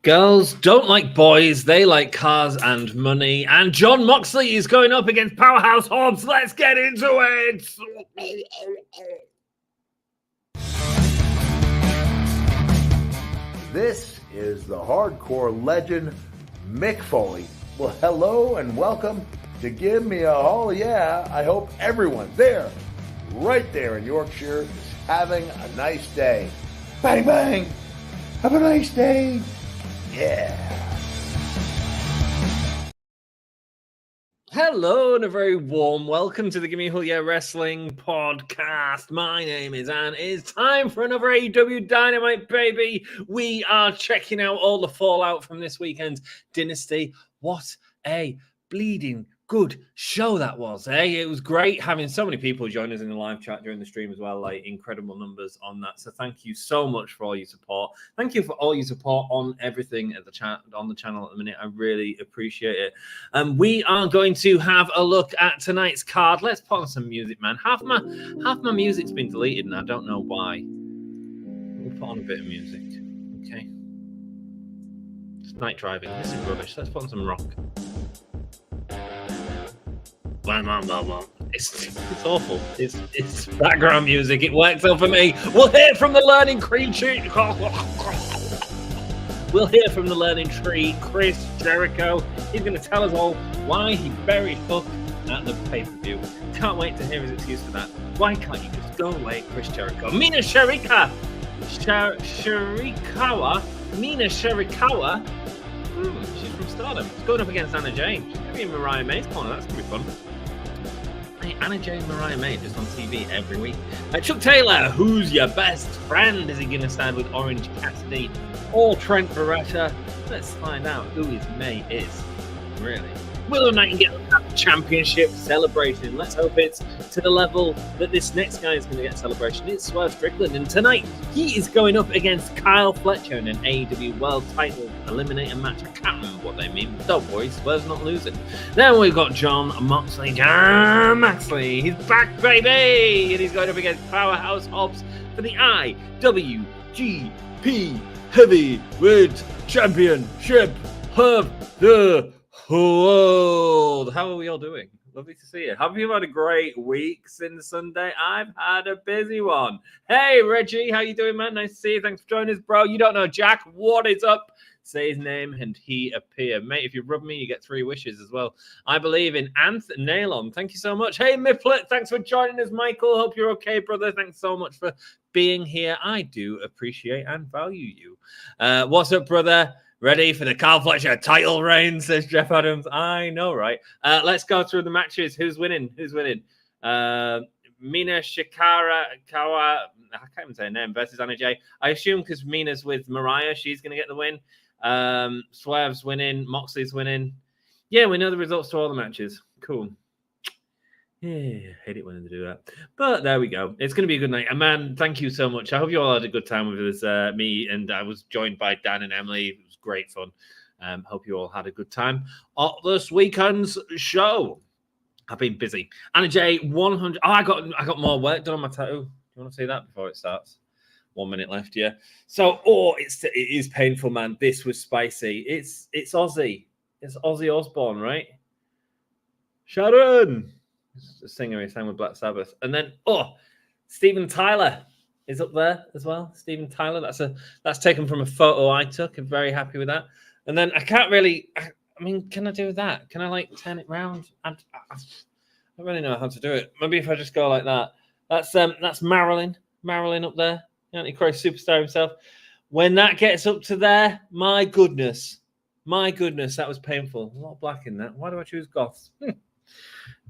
Girls don't like boys, they like cars and money. And John Moxley is going up against Powerhouse Hobbs. Let's get into it. This is the hardcore legend, Mick Foley. Well, hello and welcome to Give Me a Oh Yeah. I hope everyone there, right there in Yorkshire, is having a nice day. Bang, bang. Have a nice day. Yeah. Hello and a very warm welcome to the Gimme a Yeah Wrestling podcast. My name is Anne. It's time for another AEW Dynamite, baby. We are checking out all the fallout from this weekend's Dynasty. What a bleeding good show that was, eh? It was great having so many people join us in the live chat during the stream as well, like incredible numbers on that. So thank you so much for all your support. Thank you for all your support on everything at the chat on the channel at the minute. I really appreciate it. We are going to have a look at tonight's card. Let's put on some music, man. Half my music's been deleted and I don't know why. We'll put on a bit of music. Okay. It's night driving. This is rubbish. Let's put on some rock. It's awful. It's background music. It works out for me. We'll hear from the learning tree. We'll hear from the learning tree, Chris Jericho. He's going to tell us all why he buried Hook at the pay-per-view. Can't wait to hear his excuse for that. Why can't you just go away, Chris Jericho? Mina Shirakawa. Mina Shirakawa. She's from Stardom. She's going up against Anna Jay. She's going to be in Mariah May's corner. That's going to be fun. Hey, Anna Jay and Mariah May just on TV every week. Chuck Taylor, who's your best friend? Is he going to stand with Orange Cassidy or Trent Beretta? Let's find out who his May is. Really? Willow Nightingale championship celebration. Let's hope it's to the level that this next guy is going to get celebration. It's Swerve Strickland, and tonight he is going up against Kyle Fletcher in an AEW World Title Eliminator match. I can't remember what they mean. Don't worry, Swerve's not losing. Then we've got John Moxley. He's back, baby, and he's going up against Powerhouse Hobbs for the IWGP Heavyweight Championship of the world. How are we all doing? Lovely to see you. Have you had a great week since Sunday? I've had a busy one. Hey, Reggie, how you doing, man? Nice to see you. Thanks for joining us, bro. You don't know Jack. What is up? Say his name and he appear. Mate, if you rub me, you get 3 wishes as well. I believe in Anthony Nailon. Thank you so much. Hey, Miplet, thanks for joining us, Michael. Hope you're okay, brother. Thanks so much for being here. I do appreciate and value you. What's up, brother? Ready for the Kyle Fletcher title reign, says Jeff Adams. I know, right? Let's go through the matches. Who's winning? Mina Shirakawa, I can't even say her name, versus Anna Jay. I assume because Mina's with Mariah, she's going to get the win. Swerve's winning. Moxley's winning. Yeah, we know the results to all the matches. Cool. Yeah, hate it when they do that. But there we go. It's going to be a good night. And man, thank you so much. I hope you all had a good time with us. Me and I was joined by Dan and Emily. It was great fun. Hope you all had a good time at this weekend's show. I've been busy. Anna Jay, 100. Oh, I got more work done on my tattoo. Do you want to see that before it starts? 1 minute left, yeah. So, it is painful, man. This was spicy. It's Ozzy. It's Ozzy Osbourne, right? Sharon. The singer he sang with Black Sabbath. And then Steven Tyler is up there as well. Steven Tyler, that's taken from a photo I took. I'm very happy with that. And then I can't really, I mean, can I do that? Can I like turn it round? I don't really know how to do it. Maybe if I just go like that. That's Marilyn up there, Antichrist superstar himself. When that gets up to there, my goodness, that was painful. A lot of black in that. Why do I choose goths?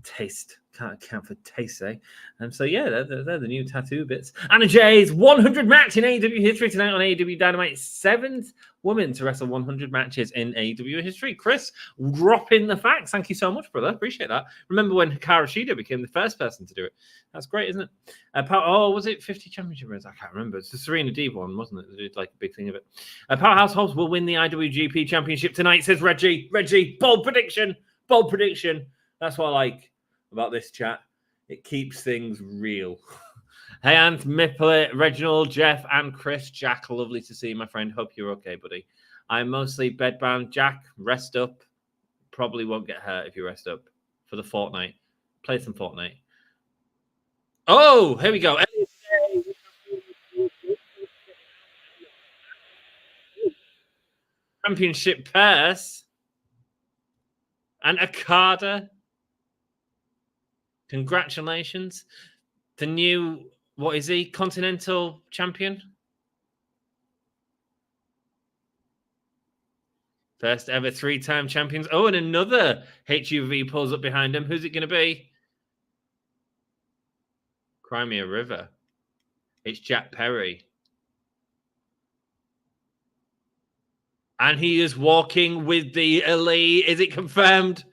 Taste. Can't account for taste, eh? And so, yeah, they're the new tattoo bits. Anna Jay's 100 match in AEW history tonight on AEW Dynamite. 7th woman to wrestle 100 matches in AEW history. Chris, dropping the facts. Thank you so much, brother. Appreciate that. Remember when Hikaru Shida became the first person to do it? That's great, isn't it? Was it 50 championship runs? I can't remember. It's the Serena Deeb one, wasn't it? They did like a big thing of it. Powerhouse Hobbs will win the IWGP championship tonight, says Reggie. Reggie, bold prediction. That's what I like about this chat. It keeps things real. Hey, Ant, Miplet, Reginald, Jeff, and Chris. Jack, lovely to see you, my friend. Hope you're okay, buddy. I'm mostly bedbound. Jack, rest up. Probably won't get hurt if you rest up for the fortnight. Play some Fortnite. Oh, here we go. Championship purse and Okada. Congratulations. The new, what is he? Continental champion? First ever 3-time champions. Oh, and another HUV pulls up behind him. Who's it going to be? Crimea River. It's Jack Perry. And he is walking with the Elite. Is it confirmed?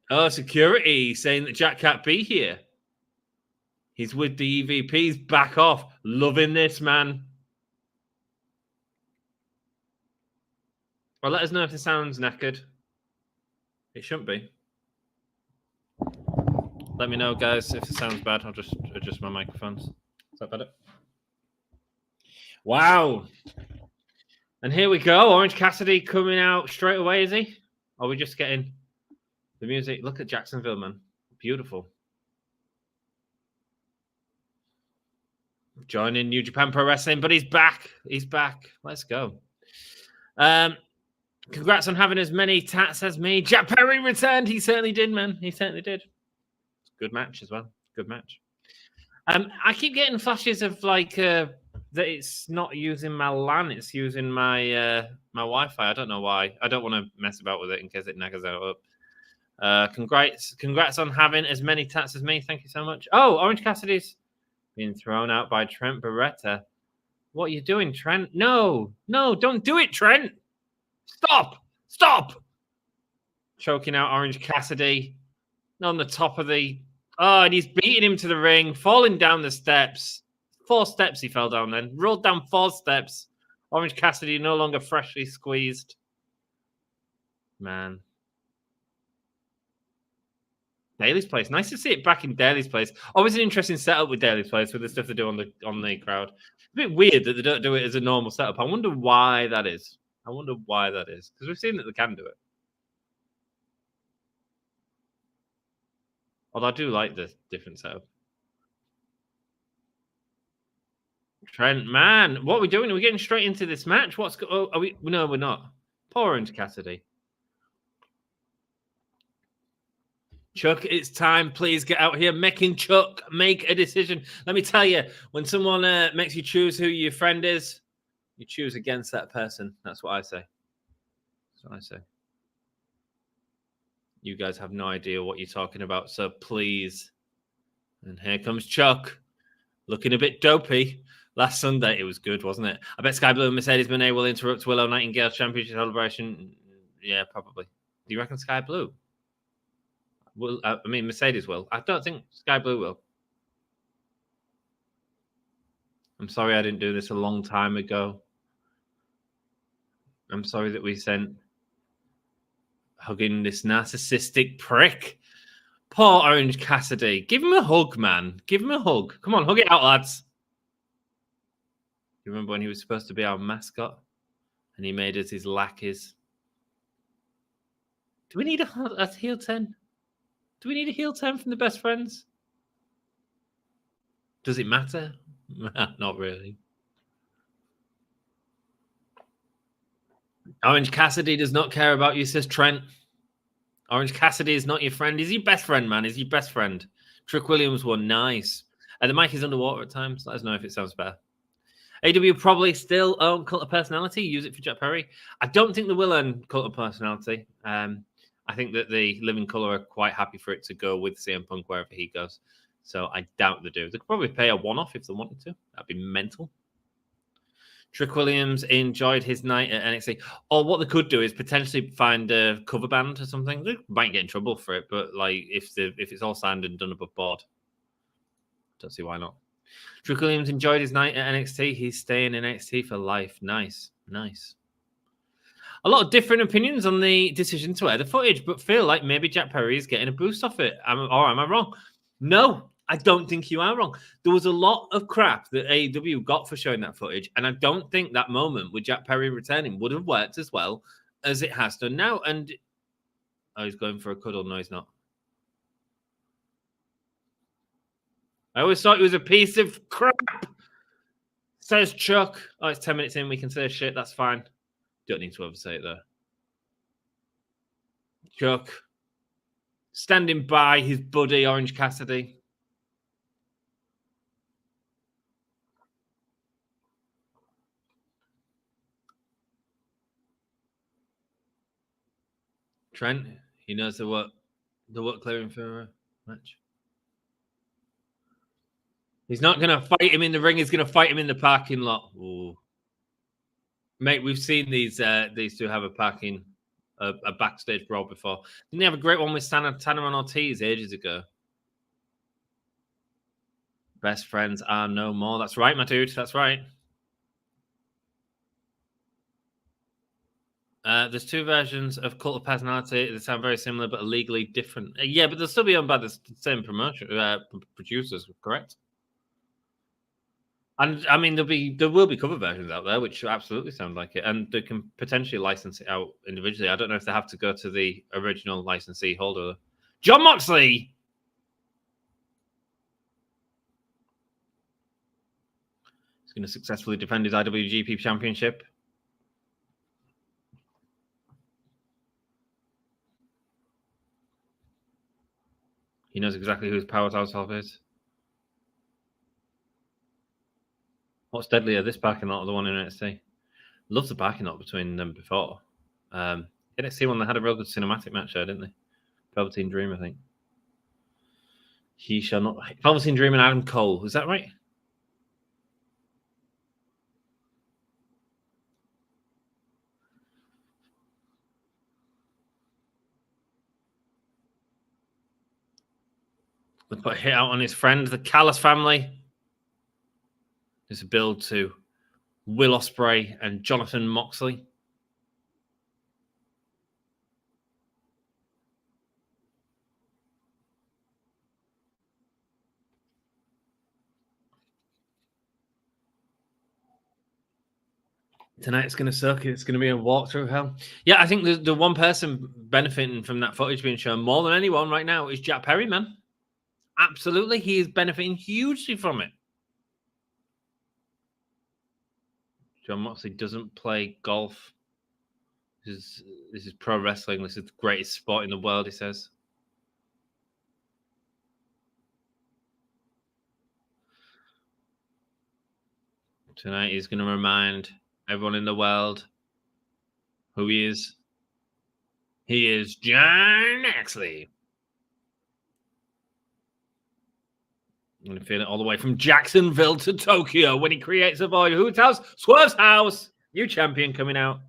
Oh, security saying that Jack can't be here. He's with the EVPs. Back off. Loving this, man. Well, let us know if the sound's knackered. It shouldn't be. Let me know, guys, if the sound's bad. I'll just adjust my microphones. Is that better? Wow. And here we go. Orange Cassidy coming out straight away, is he? Or are we just getting the music? Look at Jacksonville, man. Beautiful. Joining New Japan Pro Wrestling, but he's back. He's back. Let's go. Congrats on having as many tats as me. Jack Perry returned. He certainly did, man. He certainly did. Good match as well. Good match. I keep getting flashes of like that it's not using my LAN, it's using my my Wi-Fi. I don't know why. I don't want to mess about with it in case it naggers out up. Congrats on having as many tats as me. Thank you so much. Oh, Orange Cassidy's being thrown out by Trent Beretta. What are you doing, Trent? No, don't do it, Trent. Stop. Choking out Orange Cassidy on the top of the... Oh, and he's beating him to the ring, falling down the steps. 4 steps he fell down then. Rolled down 4 steps. Orange Cassidy no longer freshly squeezed. Man. Daly's Place. Nice to see it back in Daly's Place. Always an interesting setup with Daly's Place with the stuff they do on the crowd. A bit weird that they don't do it as a normal setup. I wonder why that is. Because we've seen that they can do it. Although I do like the different setup. Trent, man, what are we doing? Are we getting straight into this match? Are we? No, we're not. Poor Orange Cassidy. Chuck, it's time. Please get out here. Making Chuck make a decision. Let me tell you, when someone makes you choose who your friend is, you choose against that person. That's what I say. You guys have no idea what you're talking about, so please. And here comes Chuck, looking a bit dopey. Last Sunday, it was good, wasn't it? I bet Sky Blue and Mercedes-Moné will interrupt Willow Nightingale's championship celebration. Yeah, probably. Do you reckon Sky Blue? Mercedes will. I don't think Sky Blue will. I'm sorry I didn't do this a long time ago. I'm sorry that we sent hugging this narcissistic prick. Poor Orange Cassidy. Give him a hug, man. Give him a hug. Come on, hug it out, lads. You remember when he was supposed to be our mascot? And he made us his lackeys. Do we need a heel turn? Do we need a heel turn from the best friends? Does it matter? Not really. Orange Cassidy does not care about you, says Trent. Orange Cassidy is not your friend. He's your best friend, man. He's your best friend. Trick Williams won. Nice. And the mic is underwater at times. Let us know if it sounds better. AEW probably still own Cult of Personality. Use it for Jack Perry. I don't think they will own Cult of Personality. I think that the Living Colour are quite happy for it to go with CM Punk wherever he goes. So I doubt they do. They could probably pay a one-off if they wanted to. That'd be mental. Trick Williams enjoyed his night at NXT. Or what they could do is potentially find a cover band or something. They might get in trouble for it, but like if it's all signed and done above board, don't see why not. Trick Williams enjoyed his night at NXT. He's staying in NXT for life. Nice. A lot of different opinions on the decision to air the footage, but feel like maybe Jack Perry is getting a boost off it. Am I wrong? No, I don't think you are wrong. There was a lot of crap that AEW got for showing that footage, and I don't think that moment with Jack Perry returning would have worked as well as it has done now. And he's going for a cuddle. No, he's not. I always thought he was a piece of crap. Says Chuck. Oh, it's 10 minutes in. We can say shit. That's fine. Don't need to oversay it, though. Chuck. Standing by his buddy, Orange Cassidy. Trent, he knows the work clearing for a match. He's not going to fight him in the ring. He's going to fight him in the parking lot. Ooh. Mate, we've seen these two have a backstage brawl before. Didn't they have a great one with Tanner and Ortiz ages ago? Best friends are no more. That's right, my dude. That's right. There's two versions of Cult of Personality that sound very similar but are legally different. Yeah, but they'll still be owned by the same producers, correct? And I mean, there will be cover versions out there, which absolutely sound like it, and they can potentially license it out individually. I don't know if they have to go to the original licensee holder. Jon Moxley. He's going to successfully defend his IWGP Championship. He knows exactly who his Powerhouse is. What's deadlier, this parking lot or the one in NXT? Love the parking lot between them before. NXT one, they had a real good cinematic match there, didn't they? Velveteen Dream, I think. He shall not. Velveteen Dream and Adam Cole, is that right? They put a hit out on his friend, the Callis family. There's a build to Will Ospreay and Jonathan Moxley. Tonight's going to suck. It's going to be a walk through hell. Yeah, I think the one person benefiting from that footage being shown more than anyone right now is Jack Perry, man. Absolutely. He is benefiting hugely from it. Jon Moxley doesn't play golf. This is pro wrestling. This is the greatest sport in the world, he says. Tonight he's going to remind everyone in the world who he is. He is Jon Moxley. I'm going to feel it all the way from Jacksonville to Tokyo when he creates a void. Whose house? Swerve's house. New champion coming out.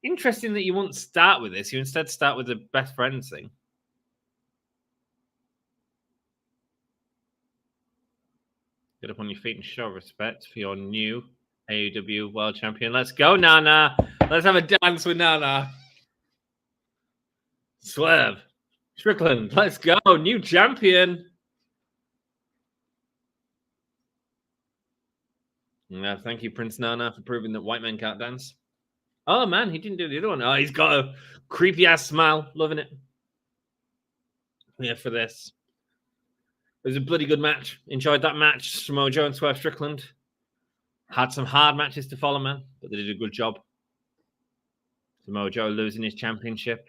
Interesting that you wouldn't start with this. You instead start with the best friends thing. Get up on your feet and show respect for your new AEW World Champion. Let's go, Nana. Let's have a dance with Nana. Swerve. Strickland. Let's go. New champion. Yeah, thank you, Prince Nana, for proving that white men can't dance. Oh, man, he didn't do the other one. Oh, he's got a creepy-ass smile. Loving it. Here for this. It was a bloody good match. Enjoyed that match. Samoa Joe and Swerve Strickland. Had some hard matches to follow, man, but they did a good job. Samoa Joe losing his championship.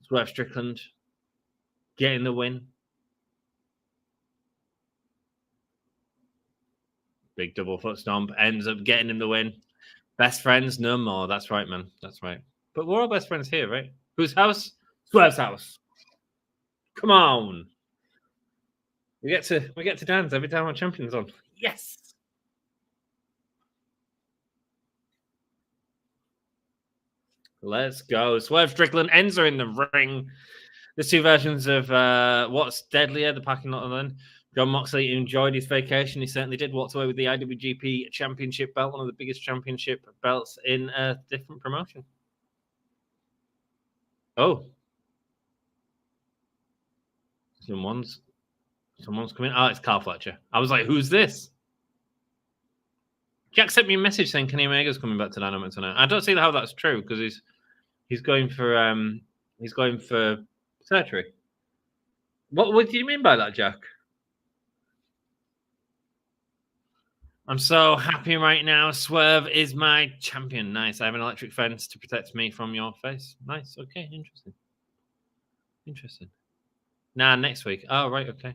Swerve Strickland getting the win. Big double foot stomp. Ends up getting him the win. Best friends, no more. That's right, man. That's right. But we're all best friends here, right? Whose house? Swerve's house. Come on. We get to dance every time our champion's on. Yes. Let's go. Swerve Strickland ends are in the ring. There's two versions of what's deadlier, the parking lot and then. Jon Moxley enjoyed his vacation. He certainly did. Walked away with the IWGP Championship belt, one of the biggest championship belts in a different promotion. Someone's coming. Oh, it's Carl Fletcher. I was like, who's this? Jack sent me a message saying Kenny Omega's coming back to Dynamite tonight. I don't see how that's true because he's going for surgery. What do you mean by that, Jack? I'm so happy right now. Swerve is my champion. Nice. I have an electric fence to protect me from your face. Nice. Okay. Interesting. Nah, next week. Oh, right. Okay.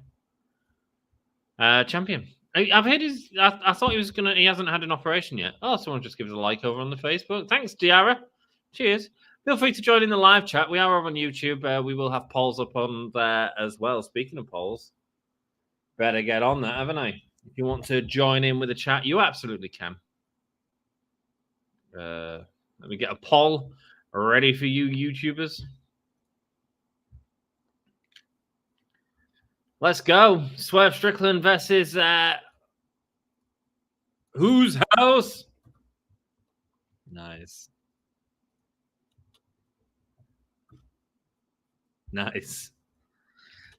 Champion. I've heard I thought he hasn't had an operation yet. Oh, someone just gives a like over on the Facebook. Thanks, Diara. Cheers. Feel free to join in the live chat. We are over on YouTube. We will have polls up on there as well. Speaking of polls, better get on that, haven't I? If you want to join in with the chat, you absolutely can. Let me get a poll ready for you YouTubers. Let's go. Swerve Strickland versus whose house? Nice.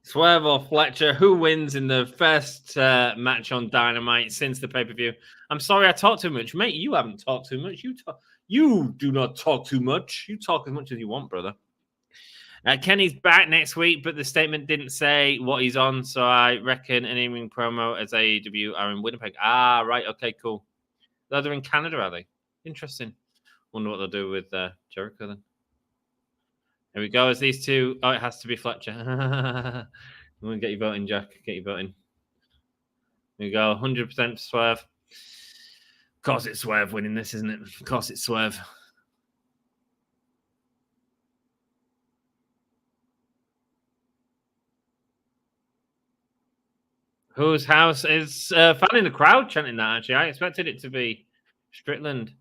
Swerve or Fletcher, who wins in the first match on Dynamite since the pay-per-view? I'm sorry I talk too much. Mate, you haven't talked too much. You do not talk too much. You talk as much as you want, brother. Kenny's back next week, but the statement didn't say what he's on, so I reckon an in-ring promo as AEW are in Winnipeg. Ah, right. Okay, cool. They're in Canada, are they? Interesting. Wonder what they'll do with Jericho then. Here we go. As these two... Oh, it has to be Fletcher. I'm going to get you voting, Jack. Get you voting. Here we go. 100% Swerve. Of course it's Swerve winning this, isn't it? Of course it's Swerve. Whose house is fan in the crowd chanting that, actually. I expected it to be Strickland.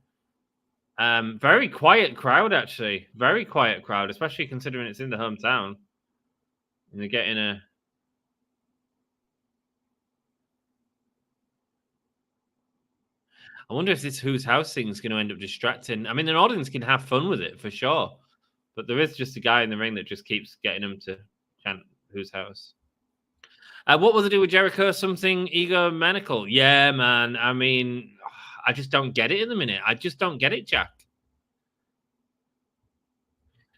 Very quiet crowd, actually. Very quiet crowd, especially considering it's in the hometown. And they're getting a... I wonder if this Whose House thing is going to end up distracting. I mean, an audience can have fun with it, for sure. But there is just a guy in the ring that just keeps getting them to chant Whose House. What will they do with Jericho? Something egomaniacal? Yeah, man. I mean, I just don't get it in the minute. I just don't get it, Jack.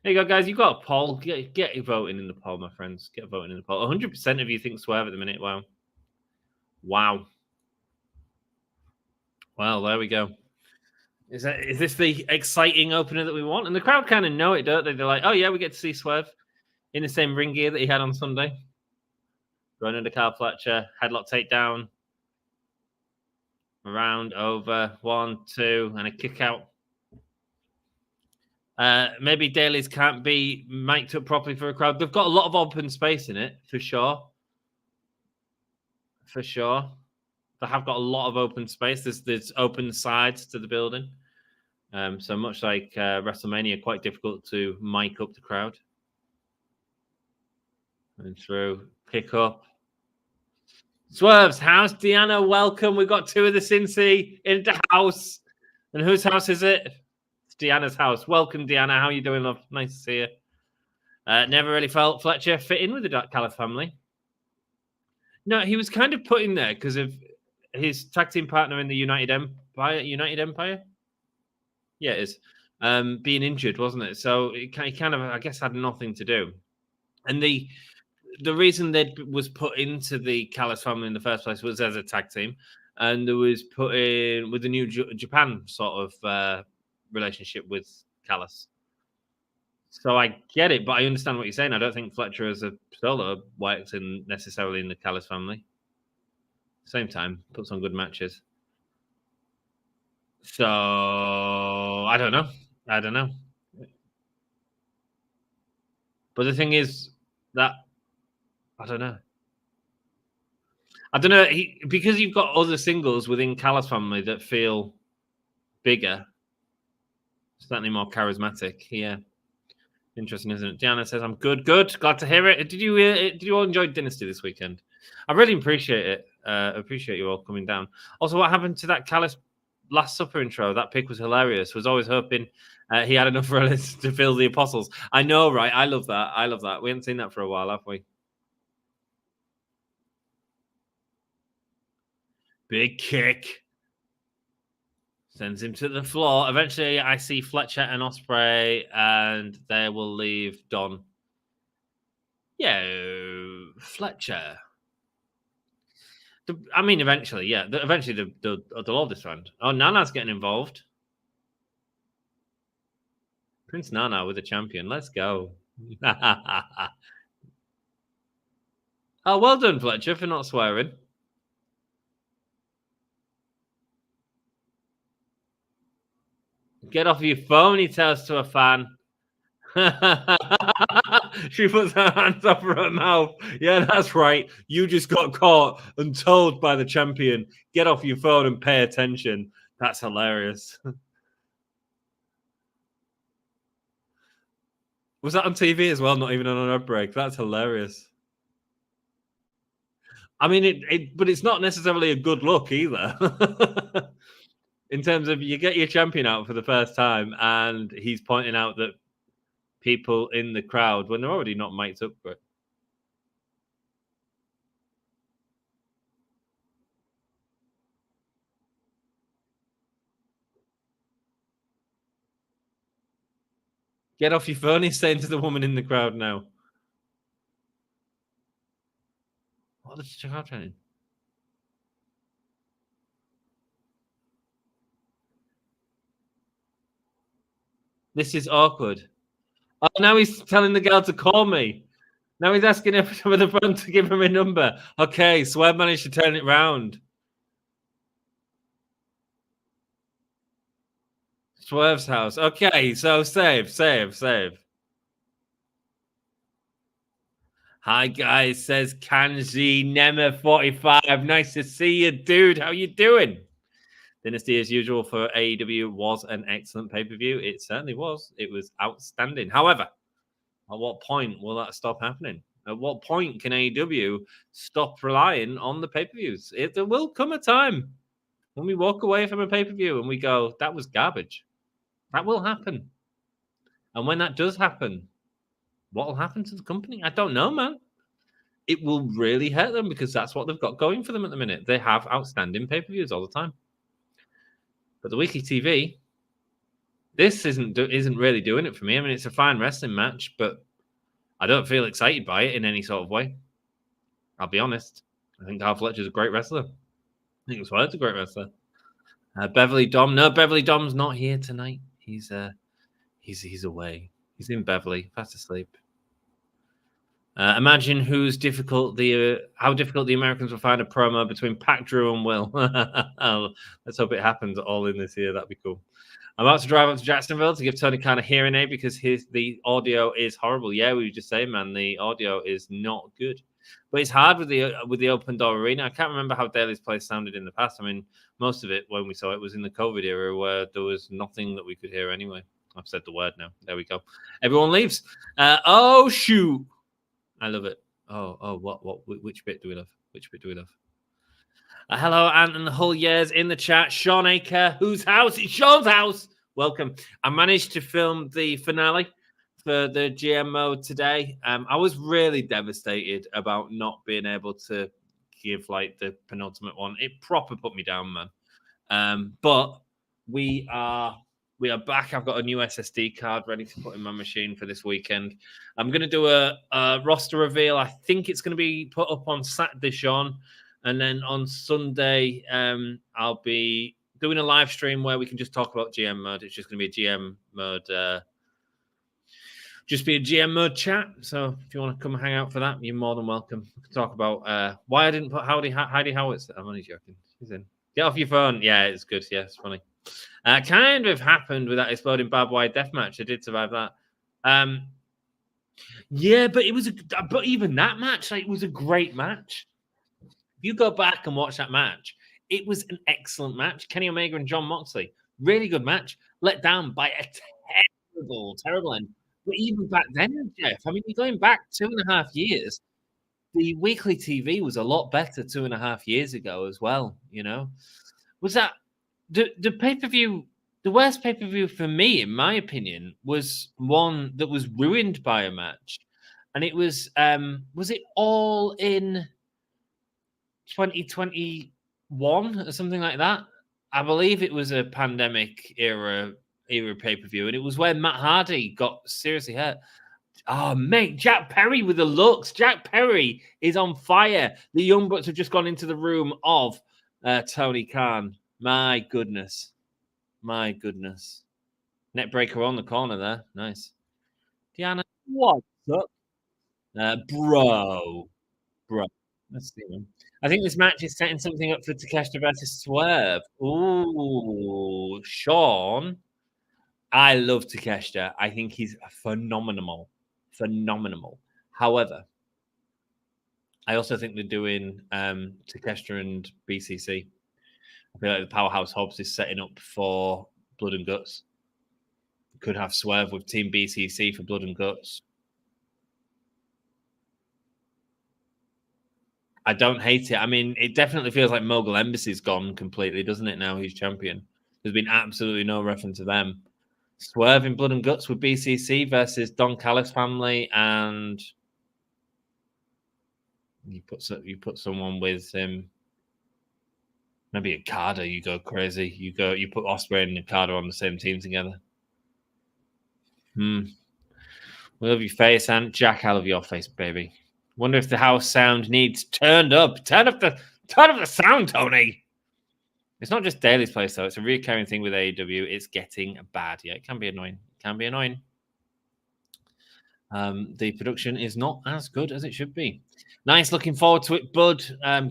There you go, guys. You got a poll. Get your voting in the poll, my friends. Get voting in the poll. 100% of you think Swerve at the minute. Wow. Well, there we go. Is this the exciting opener that we want? And the crowd kind of know it, don't they? They're like, oh, yeah, we get to see Swerve in the same ring gear that he had on Sunday. Going under Carl Fletcher. Headlock takedown. Around, over. 1, 2, and a kick out. Maybe dailies can't be mic'd up properly for a crowd. They've got a lot of open space in it, for sure. For sure. They have got a lot of open space. There's open sides to the building. So much like WrestleMania, quite difficult to mic up the crowd. And through, pick up. Swerve's house. Deanna, welcome. We've got two of the Cincy in the house. And whose house is it? It's Deanna's house. Welcome, Deanna. How are you doing, love? Nice to see you. Never really felt Fletcher fit in with the Callis family. No, he was kind of put in there because of his tag team partner in the United Empire. Yeah, it is. Being injured, wasn't it? So he kind of, I guess, had nothing to do. And the reason that was put into the Callis family in the first place was as a tag team, and there was put in with the new Japan sort of relationship with Callis. So I get it, but I understand what you're saying. I don't think Fletcher as a solo works necessarily in the Callis family. Same time, puts on good matches. So I don't know. But the thing is that I don't know. Because you've got other singles within Callis family that feel bigger, certainly more charismatic. Yeah, interesting, isn't it? Diana says, "I'm good. Glad to hear it. Did you all enjoy Dynasty this weekend? I really appreciate it. Appreciate you all coming down. Also, what happened to that Callis Last Supper intro? That pic was hilarious. Was always hoping he had enough relics to fill the apostles. I know, right? I love that. We haven't seen that for a while, have we? Big kick. Sends him to the floor. Eventually, I see Fletcher and Ospreay, and they will leave Don. Yeah, Fletcher. I mean, eventually, yeah. Eventually, they'll all disband. Oh, Nana's getting involved. Prince Nana with the champion. Let's go. Oh, well done, Fletcher, for not swearing. Get off your phone, he tells to a fan. She puts her hands over her mouth. Yeah, that's right. You just got caught and told by the champion, get off your phone and pay attention. That's hilarious. Was that on TV as well? Not even on an ad break. That's hilarious. I mean, but it's not necessarily a good look either. In terms of you get your champion out for the first time and he's pointing out that people in the crowd, when they're already not mic'd up for it. Get off your phone, he's saying to the woman in the crowd now. What is Chicago training? This is awkward. Oh, now he's telling the girl to call me. Now he's asking her for the phone to give him a number. Okay, Swerve managed to turn it round. Swerve's house. Okay, so save. Hi, guys, says Kanji Nema45. Nice to see you, dude. How you doing? Dynasty, as usual, for AEW was an excellent pay-per-view. It certainly was. It was outstanding. However, at what point will that stop happening? At what point can AEW stop relying on the pay-per-views? There will come a time when we walk away from a pay-per-view and we go, that was garbage. That will happen. And when that does happen, what will happen to the company? I don't know, man. It will really hurt them because that's what they've got going for them at the minute. They have outstanding pay-per-views all the time. But the weekly TV, this isn't really doing it for me. I mean, it's a fine wrestling match, but I don't feel excited by it in any sort of way. I'll be honest. I think Carl Fletcher's a great wrestler. I think Swerve's a great wrestler. Beverly Dom. No, Beverly Dom's not here tonight. He's away. He's in Beverly, fast asleep. Imagine how difficult the Americans will find a promo between Pac Drew and Will. Let's hope it happens all in this year. That'd be cool. I'm about to drive up to Jacksonville to give Tony Khan a hearing aid because the audio is horrible. Yeah, we were just saying, man, the audio is not good. But it's hard with the open door arena. I can't remember how Daly's Place sounded in the past. I mean, most of it when we saw it was in the COVID era where there was nothing that we could hear anyway. I've said the word now. There we go. Everyone leaves. Oh shoot! I love it. What? Which bit do we love? Hello, Ant and the whole year's in the chat. Sean Aker, whose house? It's Sean's house. Welcome. I managed to film the finale for the GM mode today. I was really devastated about not being able to give like the penultimate one. It proper put me down, man. But we are back. I've got a new SSD card ready to put in my machine for this weekend. I'm going to do a roster reveal. I think it's going to be put up on Saturday, Sean. And then on Sunday, I'll be doing a live stream where we can just talk about GM mode. It's just going to be a GM mode. Just be a GM mode chat. So if you want to come hang out for that, you're more than welcome. We can talk about why I didn't put Heidi Howitz. I'm only joking. She's in. Get off your phone. Yeah, it's good. Yeah, it's funny. Kind of happened with that exploding barbed wire death match. I did survive that. Yeah, but but even that match, like, it was a great match. If you go back and watch that match, it was an excellent match. Kenny Omega and John Moxley, really good match. Let down by a terrible end. But even back then, Jeff, I mean, you're going back 2.5 years. The weekly TV was a lot better 2.5 years ago as well. You know, was that the pay-per-view? The worst pay-per-view for me, in my opinion, was one that was ruined by a match, and it was it All In 2020 1 or something like that. I believe it was a pandemic era pay-per-view, and it was where Matt Hardy got seriously hurt. Oh, mate, Jack Perry with the looks. Jack Perry is on fire. The Young Bucks have just gone into the room of Tony Khan. My goodness. My goodness. Neckbreaker on the corner there. Nice. Diana, what's up? Bro. Let's see, man. I think this match is setting something up for Takeshita versus Swerve. Ooh, Sean. I love Takeshita. I think he's phenomenal. However, I also think they're doing Takeshita and BCC. I feel like the Powerhouse Hobbs is setting up for Blood and Guts. Could have Swerve with Team BCC for Blood and Guts. I don't hate it. I mean, it definitely feels like Mogul Embassy's gone completely, doesn't it, now he's champion? There's been absolutely no reference to them. Swerve in Blood and Guts with BCC versus Don Callis family, and you put someone with maybe a Okada. You go crazy. You put Ospreay and Okada on the same team together. We love your face, and Jack, I love your face, baby. Wonder if the house sound needs turned up. Turn up the sound, Tony. It's not just Daly's place, though. It's a recurring thing with AEW. It's getting bad. Yeah, it can be annoying. The production is not as good as it should be. Nice, looking forward to it, bud.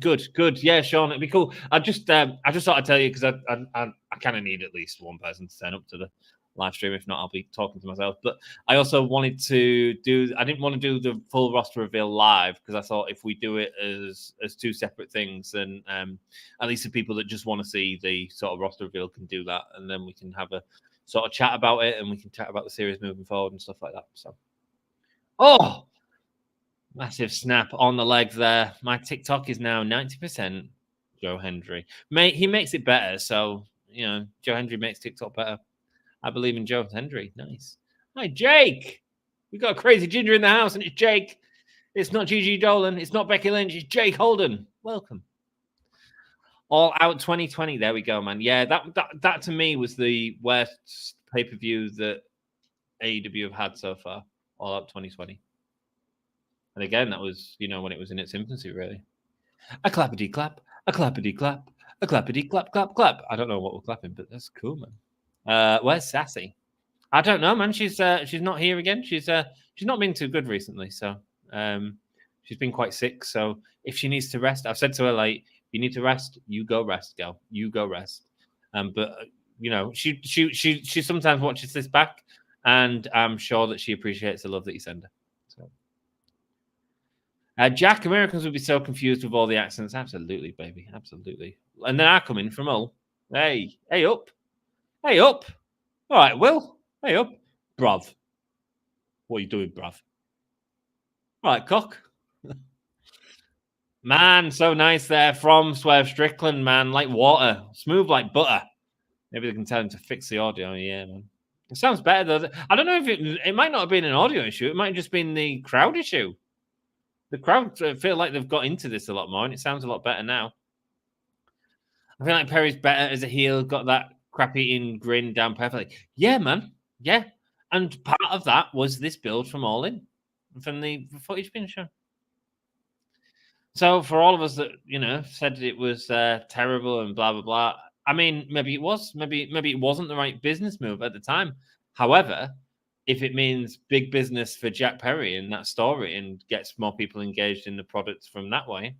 Good. Yeah, Sean, it'd be cool. I just thought I'd tell you because I kind of need at least one person to turn up to the live stream. If not, I'll be talking to myself. But I also wanted to I didn't want to do the full roster reveal live because I thought if we do it as 2 separate things, then at least the people that just want to see the sort of roster reveal can do that, and then we can have a sort of chat about it, and we can chat about the series moving forward and stuff like that. So, oh, massive snap on the leg there. My TikTok is now 90% Joe Hendry. Mate, he makes it better. So, Joe Hendry makes TikTok better. I believe in Joe Hendry. Nice. Hi, Jake. We got a crazy ginger in the house, and it's Jake. It's not Gigi Dolan. It's not Becky Lynch. It's Jake Holden. Welcome. All Out 2020. There we go, man. Yeah, that to me was the worst pay-per-view that AEW have had so far. All Out 2020. And again, that was, when it was in its infancy, really. A clappity clap, a clappity clap, a clappity clap, clap, clap. I don't know what we're clapping, but that's cool, man. Where's Sassy? I don't know, man. She's not here again. She's not been too good recently, so she's been quite sick. So if she needs to rest, I've said to her, like, you need to rest, you go rest, girl. You go rest. But she sometimes watches this back, and I'm sure that she appreciates the love that you send her. So Jack, Americans would be so confused with all the accents. Absolutely, baby. Absolutely. And then I come in from Hull. Hey up. All right, Will. Hey up. Bruv. What are you doing, bruv? All right, cock. Man, so nice there from Swerve Strickland, man. Like water. Smooth like butter. Maybe they can tell him to fix the audio. Yeah, man. It sounds better, though. I don't know if it might not have been an audio issue. It might have just been the crowd issue. The crowd feel like they've got into this a lot more, and it sounds a lot better now. I feel like Perry's better as a heel, got that crap-eating grin down perfectly. Yeah, man. Yeah. And part of that was this build from All In, from the footage being shown. So for all of us that, said it was terrible and blah, blah, blah, I mean, maybe it was. Maybe it wasn't the right business move at the time. However, if it means big business for Jack Perry in that story and gets more people engaged in the products from that way.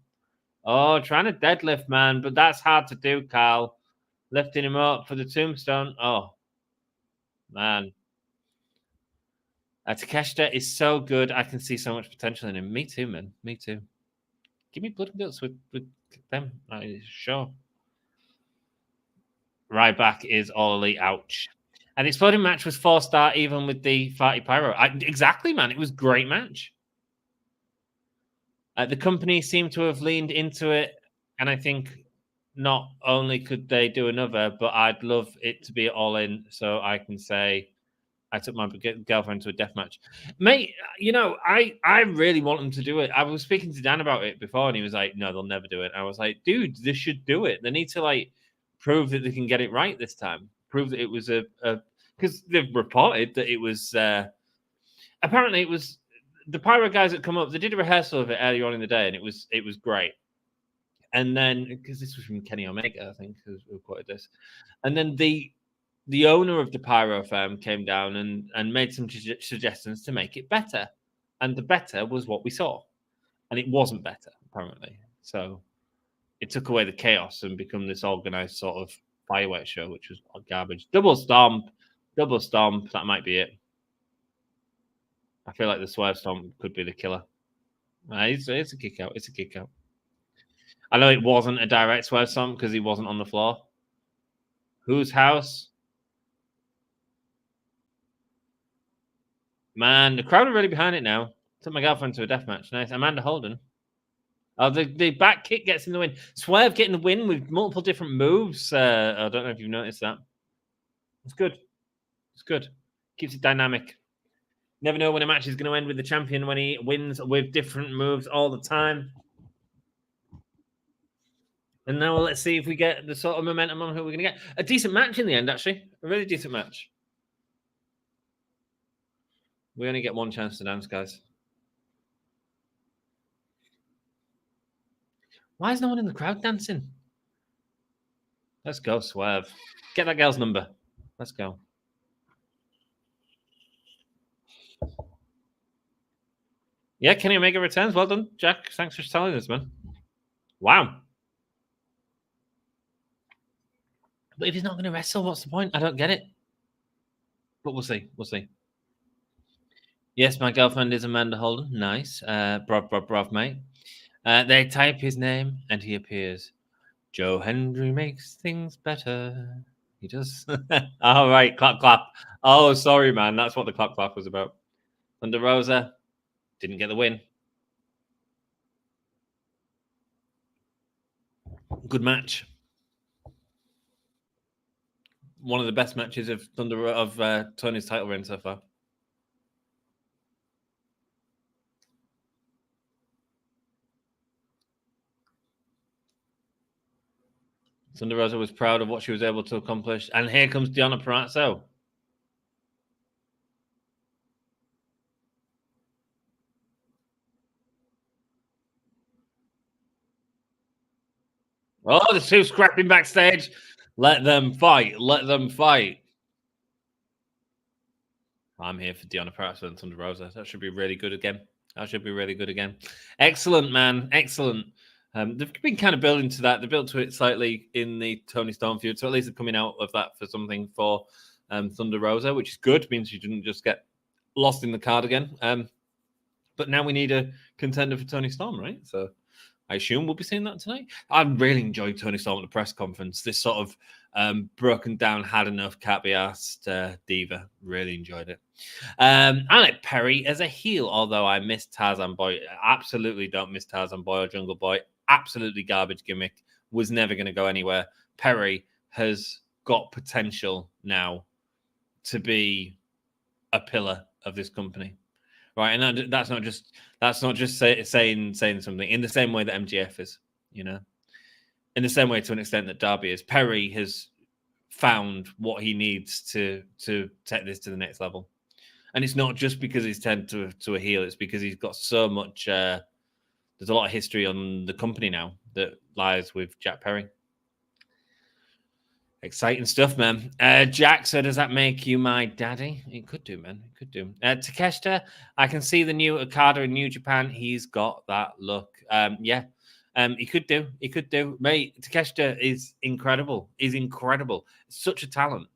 Oh, trying to deadlift, man. But that's hard to do, Carl. Lifting him up for the tombstone. Oh, man. Takeshita is so good. I can see so much potential in him. Me too, man. Me too. Give me Blood and Guts with them. Sure. Ryback is all elite. Ouch. And the exploding match was 4-star even with the Farty Pyro. Exactly, man. It was a great match. The company seemed to have leaned into it. And I think not only could they do another, but I'd love it to be All In so I can say I took my girlfriend to a death match. Mate, you know, I really want them to do it. I was speaking to Dan about it before, and he was like, no, they'll never do it. I was like, dude, they should do it. They need to, like, prove that they can get it right this time. Prove that it was a because they've reported that it was, apparently it was, the Pyro guys that come up, they did a rehearsal of it earlier on in the day, and it was great. And then, because this was from Kenny Omega, I think, who reported this. And then the owner of the Pyro firm came down and made some suggestions to make it better. And the better was what we saw. And it wasn't better, apparently. So it took away the chaos and become this organized sort of fireworks show, which was garbage. Double stomp. That might be it. I feel like the Swerve stomp could be the killer. It's a kick out. It's a kick out. I know it wasn't a direct Swerve stomp because he wasn't on the floor. Whose house? Man, the crowd are really behind it now. Took my girlfriend to a death match. Nice. Amanda Holden. Oh, the back kick gets in the win. Swerve getting the win with multiple different moves. I don't know if you've noticed that. It's good. It's good. Keeps it dynamic. Never know when a match is going to end with the champion when he wins with different moves all the time. And now let's see if we get the sort of momentum on who we're going to get. A decent match in the end, actually. A really decent match. We only get one chance to dance, guys. Why is no one in the crowd dancing? Let's go, Swerve. Get that girl's number. Let's go. Yeah, Kenny Omega returns. Well done, Jack. Thanks for telling us, man. Wow. But if he's not going to wrestle, what's the point? I don't get it. But we'll see. We'll see. Yes, my girlfriend is Amanda Holden. Nice. Brov, mate. They type his name and he appears. Joe Hendry makes things better. He does. All right. Clap, clap. Oh, sorry, man. That's what the clap, clap was about. Thunder Rosa didn't get the win. Good match. One of the best matches of Tony's title reign so far. Thunder Rosa was proud of what she was able to accomplish. And here comes Deonna Purrazzo. Oh, the two scrapping backstage. Let them fight. Let them fight. I'm here for Deonna Purrazzo and Thunder Rosa. That should be really good again. Excellent, man. Excellent. They've been kind of building to that. They built to it slightly in the Tony Storm feud. So at least they're coming out of that for something for Thunder Rosa, which is good. It means she didn't just get lost in the card again. But now we need a contender for Tony Storm, right? So I assume we'll be seeing that tonight. I really enjoyed Tony Storm at the press conference. This sort of broken down, had enough, can't be asked diva. Really enjoyed it. I like Perry as a heel, although I miss Tarzan Boy. Absolutely don't miss Tarzan Boy or Jungle Boy. Absolutely garbage gimmick. Was never going to go anywhere. Perry has got potential now to be a pillar of this company. Right, and that's not just saying something in the same way that MGF is, you know, in the same way to an extent that Darby is. Perry has found what he needs to take this to the next level, and it's not just because he's turned to a heel. It's because he's got so much. There's a lot of history on the company now that lies with Jack Perry. Exciting stuff, man. Jack, so does that make you my daddy? It could do, man. It could do. Takeshita, I can see the new Okada in New Japan. He's got that look. Yeah. He could do. He could do. Mate, Takeshita is incredible. He's incredible. Such a talent.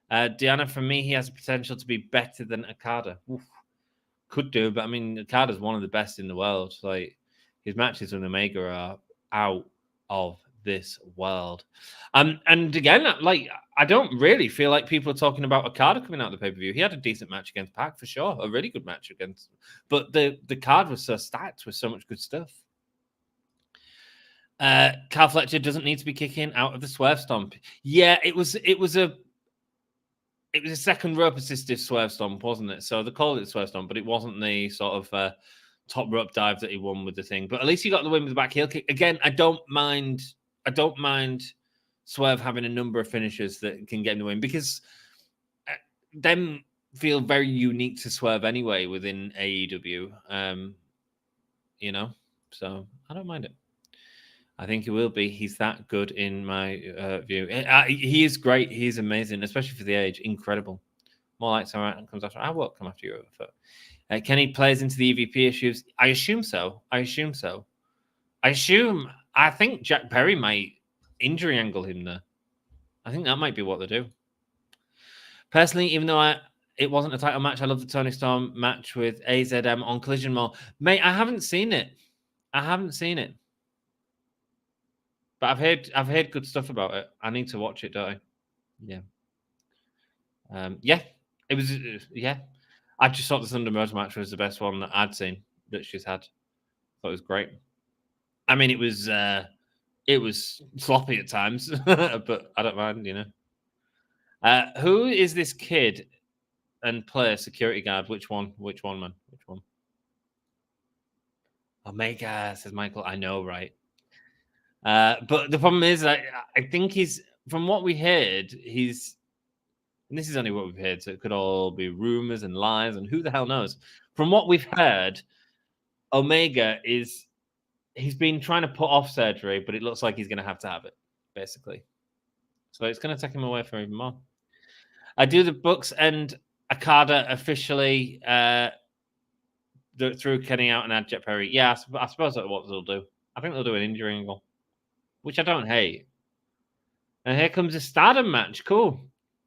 Deanna, for me, he has the potential to be better than Okada. Oof. Could do, but I mean, Okada's one of the best in the world. Like, his matches with Omega are out of this world. And again, like, I don't really feel like people are talking about Okada coming out of the pay-per-view. He had a decent match against Pac for sure, a really good match against, but the card was so stacked with so much good stuff. Carl Fletcher doesn't need to be kicking out of the Swerve Stomp. Yeah, it was a it was a second rope assisted swerve stomp, wasn't it? So they called it swerve stomp, but it wasn't the sort of top rope dive that he won with the thing. But at least he got the win with the back heel kick. Again, I don't mind Swerve having a number of finishers that can get him the win, because them feel very unique to Swerve anyway within AEW. You know, so I don't mind it. I think he will be. He's that good in my view. He is great. He is amazing, especially for the age. Incredible. More like someone comes after. I won't come after you. Can he plays into the EVP issues? I assume so. I think Jack Perry might injury angle him there. I think that might be what they do. Personally, even though it wasn't a title match, I love the Tony Storm match with AZM on Collision Mall. Mate, I haven't seen it. But I've heard good stuff about it. I need to watch it, don't I? Yeah. It was. Yeah, I just thought the Thunder Rosa match was the best one that I'd seen that she's had. Thought it was great. I mean, it was sloppy at times, but I don't mind. You know, who is this kid and player security guard? Which one, man? Which one? Omega, says Michael. I know, right? But the problem is, I think he's, from what we heard, and this is only what we've heard, so it could all be rumors and lies, and who the hell knows? From what we've heard, Omega he's been trying to put off surgery, but it looks like he's going to have it, basically. So it's going to take him away from even more. I do the Bucks and Okada officially threw Kenny out and add Jet Perry. Yeah, I suppose that's what they'll do. I think they'll do an injury angle, which I don't hate. And here comes a Stardom match. Cool.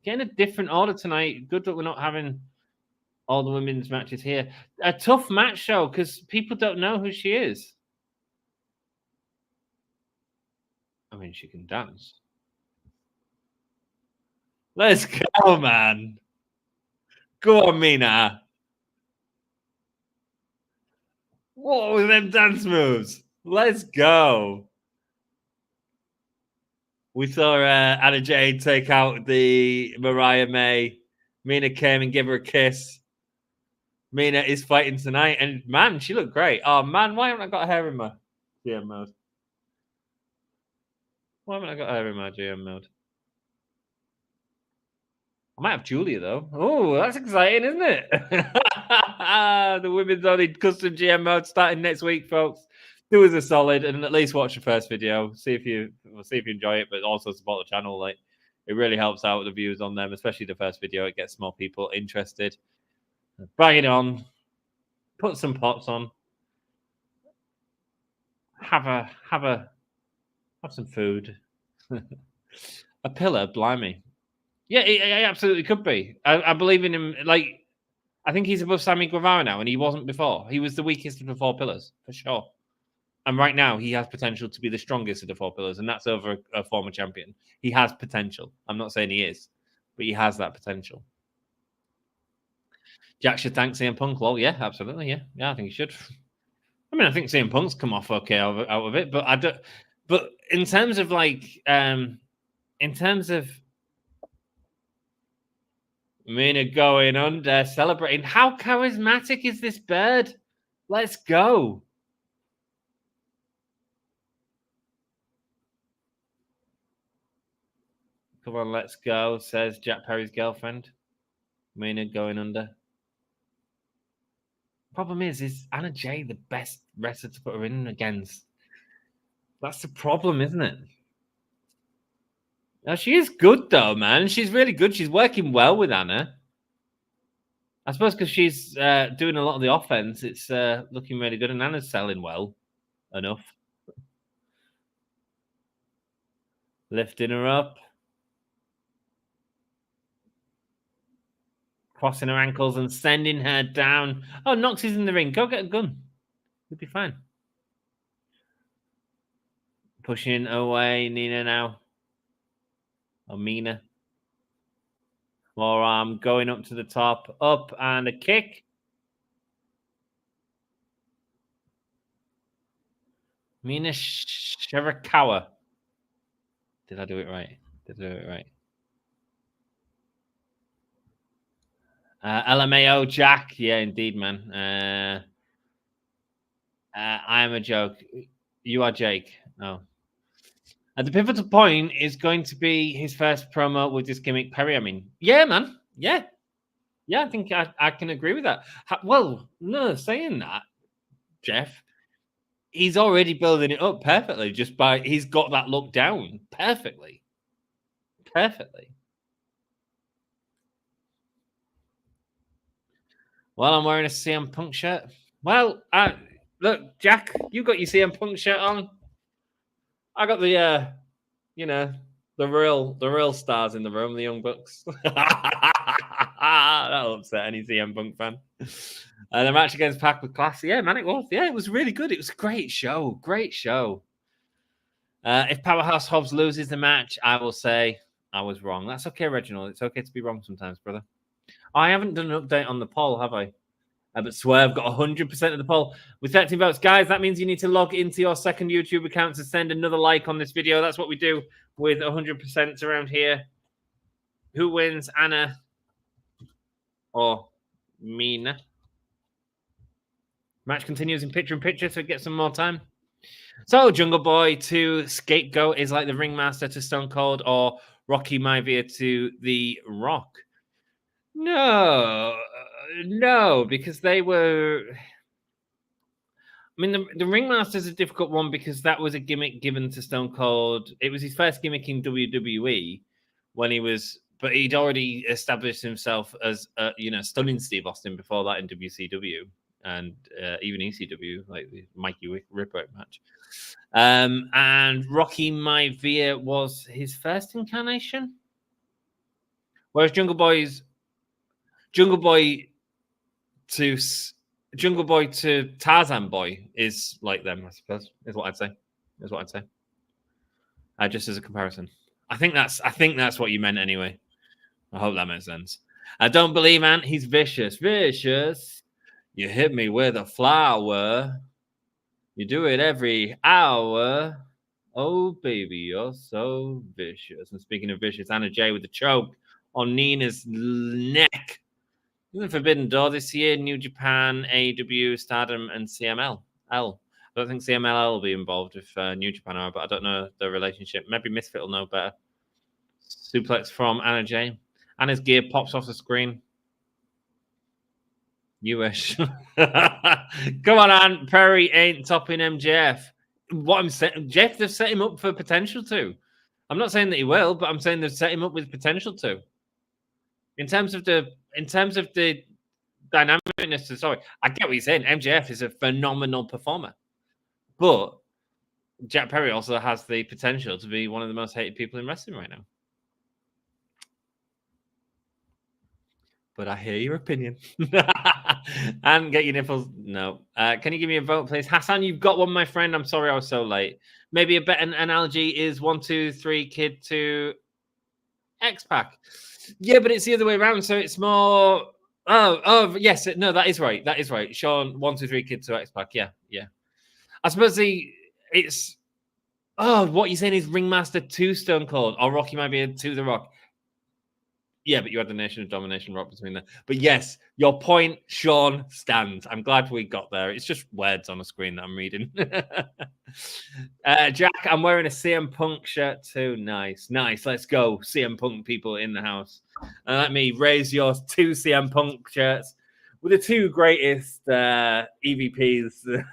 Getting a different order tonight. Good that we're not having all the women's matches here. A tough match, though, because people don't know who she is. I mean, she can dance. Let's go, man. Go on, Mina. What were them dance moves? Let's go. We saw Anna Jane take out the Mariah May. Mina came and gave her a kiss. Mina is fighting tonight, and man, she looked great. Oh man, why haven't I got hair in my GM mode? Why haven't I got hair in my GM mode? I might have Julia though. Oh, that's exciting, isn't it? The women's only custom GM mode starting next week, folks. Do us a solid and at least watch the first video. See if you enjoy it, but also support the channel. Like, it really helps out with the views on them, especially the first video. It gets more people interested. Bang it on. Put some pots on. Have some food. A pillar, blimey. Yeah, it absolutely could be. I believe in him. Like, I think he's above Sammy Guevara now, and he wasn't before. He was the weakest of the four pillars, for sure. And right now, he has potential to be the strongest of the four pillars, and that's over a former champion. He has potential. I'm not saying he is, but he has that potential. Jack should thank CM Punk. Well, yeah, absolutely, yeah, I think he should. I mean, I think CM Punk's come off okay out of it, but I don't. But in terms of Mina going under, celebrating. How charismatic is this bird? Let's go. Come on, let's go, says Jack Perry's girlfriend. Mina going under. Problem is Anna Jay the best wrestler to put her in against? That's the problem, isn't it? Now, she is good, though, man. She's really good. She's working well with Anna. I suppose because she's doing a lot of the offense, it's looking really good, and Anna's selling well enough. Lifting her up. Crossing her ankles and sending her down. Oh, Nox is in the ring. Go get a gun. You'll be fine. Pushing away Nina now. Or Mina. Forearm going up to the top. Up and a kick. Mina Shirakawa. Did I do it right? LMAO Jack. Yeah, indeed, man. I am a joke. You are Jake. Oh. The pivotal point is going to be his first promo with this gimmick, Perry. I mean, yeah, man. Yeah. Yeah, I think I can agree with that. Well, no, saying that, Jeff, he's already building it up perfectly just by he's got that look down perfectly. Perfectly. Well, I'm wearing a CM Punk shirt. Well, look, Jack, you got your CM Punk shirt on. I got the the real stars in the room, the Young Bucks. That'll upset any CM Punk fan. And the match against Pac with class. Yeah, man, it was. Yeah, it was really good. It was a great show. Great show. If Powerhouse Hobbs loses the match, I will say I was wrong. That's okay, Reginald. It's okay to be wrong sometimes, brother. I haven't done an update on the poll, have I? But Swerve got 100% of the poll with 13 votes. Guys, that means you need to log into your second YouTube account to send another like on this video. That's what we do with 100% around here. Who wins, Anna or Mina? Match continues in picture-in-picture, so get some more time. So, Jungle Boy to Scapegoat is like the Ringmaster to Stone Cold or Rocky Maivia to The Rock. No, because they were... I mean, the Ringmaster is a difficult one because that was a gimmick given to Stone Cold. It was his first gimmick in WWE when he was... But he'd already established himself as, stunning Steve Austin before that in WCW. And even ECW, like the Mikey Ripper match. And Rocky Maivia was his first incarnation. Whereas Jungle Boy to Tarzan Boy is like them, I suppose, is what I'd say. Just as a comparison. I think that's what you meant anyway. I hope that makes sense. I don't believe Ant, he's vicious. Vicious. You hit me with a flower. You do it every hour. Oh, baby, you're so vicious. And speaking of vicious, Anna Jay with the choke on Nina's neck. In the Forbidden Door this year, New Japan, AEW, Stardom, and CMLL. I don't think CMLL will be involved if New Japan are, but I don't know the relationship. Maybe Misfit will know better. Suplex from Anna Jay. Anna's gear pops off the screen. You wish. Come on, Ann. Perry ain't topping MJF. What I'm saying, Jeff, they've set him up for potential to. I'm not saying that he will, but I'm saying they've set him up with potential to. In terms of the dynamicness, sorry, I get what you're saying. MJF is a phenomenal performer, but Jack Perry also has the potential to be one of the most hated people in wrestling right now. But I hear your opinion. And get your nipples. No. Can you give me a vote, please? Hassan, you've got one, my friend. I'm sorry I was so late. Maybe a better analogy is 1, 2, 3 kid to X-Pac. Yeah, but it's the other way around. So it's more... Oh, yes. No, that is right. That is right. Sean, 1, 2, 3 kid to X-Pac. Yeah. I suppose it's... Oh, what you're saying is Ringmaster to Stone Cold or Rocky might be to The Rock. Yeah, but you had the Nation of Domination Rock between there. But yes, your point, Sean, stands. I'm glad we got there. It's just words on a screen that I'm reading. Jack, I'm wearing a CM Punk shirt too. Nice. Let's go. CM Punk people in the house. And let me raise your 2 CM Punk shirts with the 2 greatest EVPs.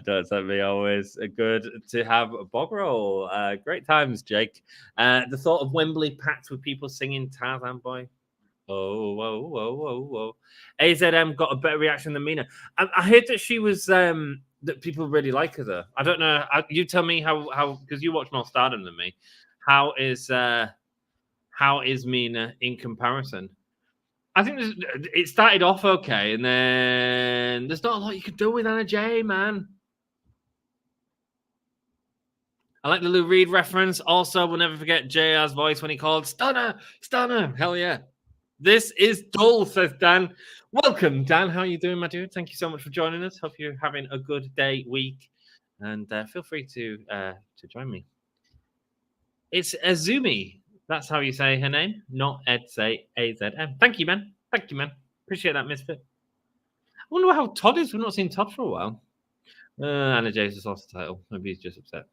Don't tell me always good to have a bog roll. Great times, Jake. The thought of Wembley packed with people singing Tarzan Boy. Oh. AZM got a better reaction than Mina. I heard that she was that people really like her though. I don't know. You tell me how because you watch more Stardom than me. How is Mina in comparison? I think it started off okay, and then there's not a lot you could do with Anna Jay, man. I like the Lou Reed reference. Also, we'll never forget JR's voice when he called Stunner. Hell yeah. This is dull, says Dan. Welcome, Dan. How are you doing, my dude? Thank you so much for joining us. Hope you're having a good day, week, and feel free to join me. It's Azumi. That's how you say her name, not Ed say AZM. Thank you, man. Thank you, man. Appreciate that, Misfit. I wonder how Todd is. We've not seen Todd for a while. Anna Jace has lost the title. Maybe he's just upset.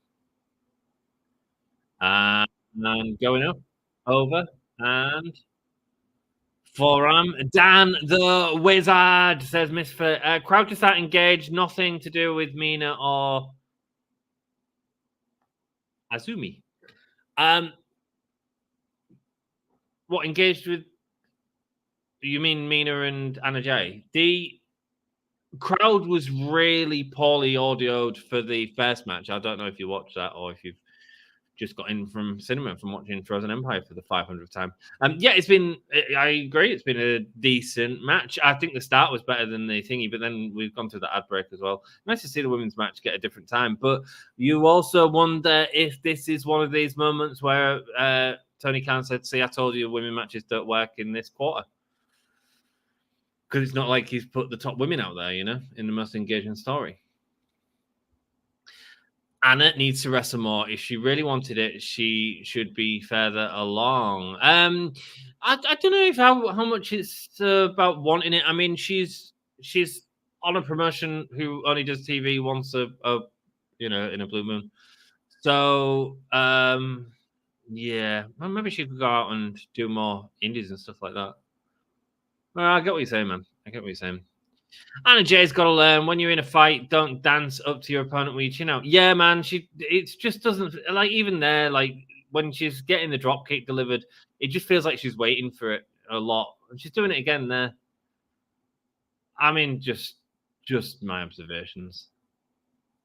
And going up, over, and forearm. Dan the Wizard says Misfit. Crowd to start engaged. Nothing to do with Mina or Azumi. What engaged with? You mean Mina and Anna Jay? The crowd was really poorly audioed for the first match. I don't know if you watched that or if you've just got in from cinema from watching Frozen Empire for the 500th time. Yeah, it's been, I agree, it's been a decent match. I think the start was better than the thingy, but then we've gone through the ad break as well. Nice to see the women's match get a different time, but you also wonder if this is one of these moments where Tony Khan said, see, I told you women matches don't work in this quarter. Because it's not like he's put the top women out there, you know, in the most engaging story. Anna needs to wrestle more. If she really wanted it, she should be further along. I don't know if how much it's about wanting it. I mean, she's on a promotion who only does TV once a you know, in a blue moon. So yeah, well, maybe she could go out and do more indies and stuff like that. Well, I get what you're saying, man. I get what you're saying. Anna Jay's got to learn when you're in a fight, don't dance up to your opponent when you chin out. Yeah, man, it just doesn't, like, even there, like when she's getting the drop kick delivered, it just feels like she's waiting for it a lot. And she's doing it again there. I mean, just my observations.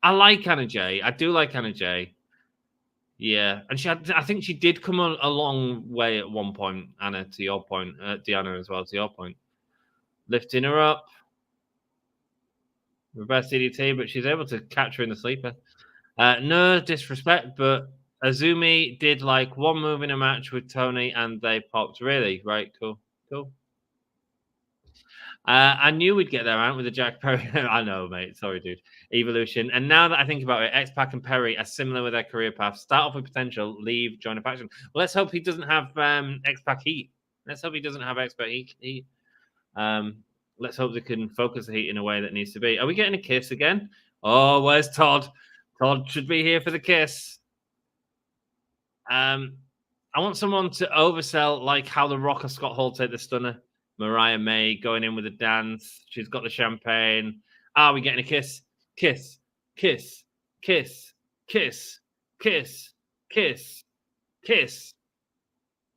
I like Anna Jay. I do like Anna Jay. Yeah, and I think she did come a long way at one point, Anna, to your point, Deanna as well, to your point. Lifting her up. Reverse DDT, but she's able to catch her in the sleeper. No disrespect, but Azumi did like one move in a match with Tony and they popped. Really? Right, cool. I knew we'd get there, with the Jack Perry. I know, mate. Sorry, dude. Evolution. And now that I think about it, X-Pac and Perry are similar with their career paths. Start off with potential, leave, join a faction. Well, let's hope he doesn't have X-Pac heat. Let's hope he doesn't have X-Pac heat. Let's hope they can focus the heat in a way that needs to be. Are we getting a kiss again? Oh, where's Todd? Todd should be here for the kiss. I want someone to oversell like how The Rock or Scott Hall take the stunner. Mariah May going in with a dance. She's got the champagne. Are we getting a kiss? Kiss, kiss, kiss, kiss, kiss, kiss, kiss.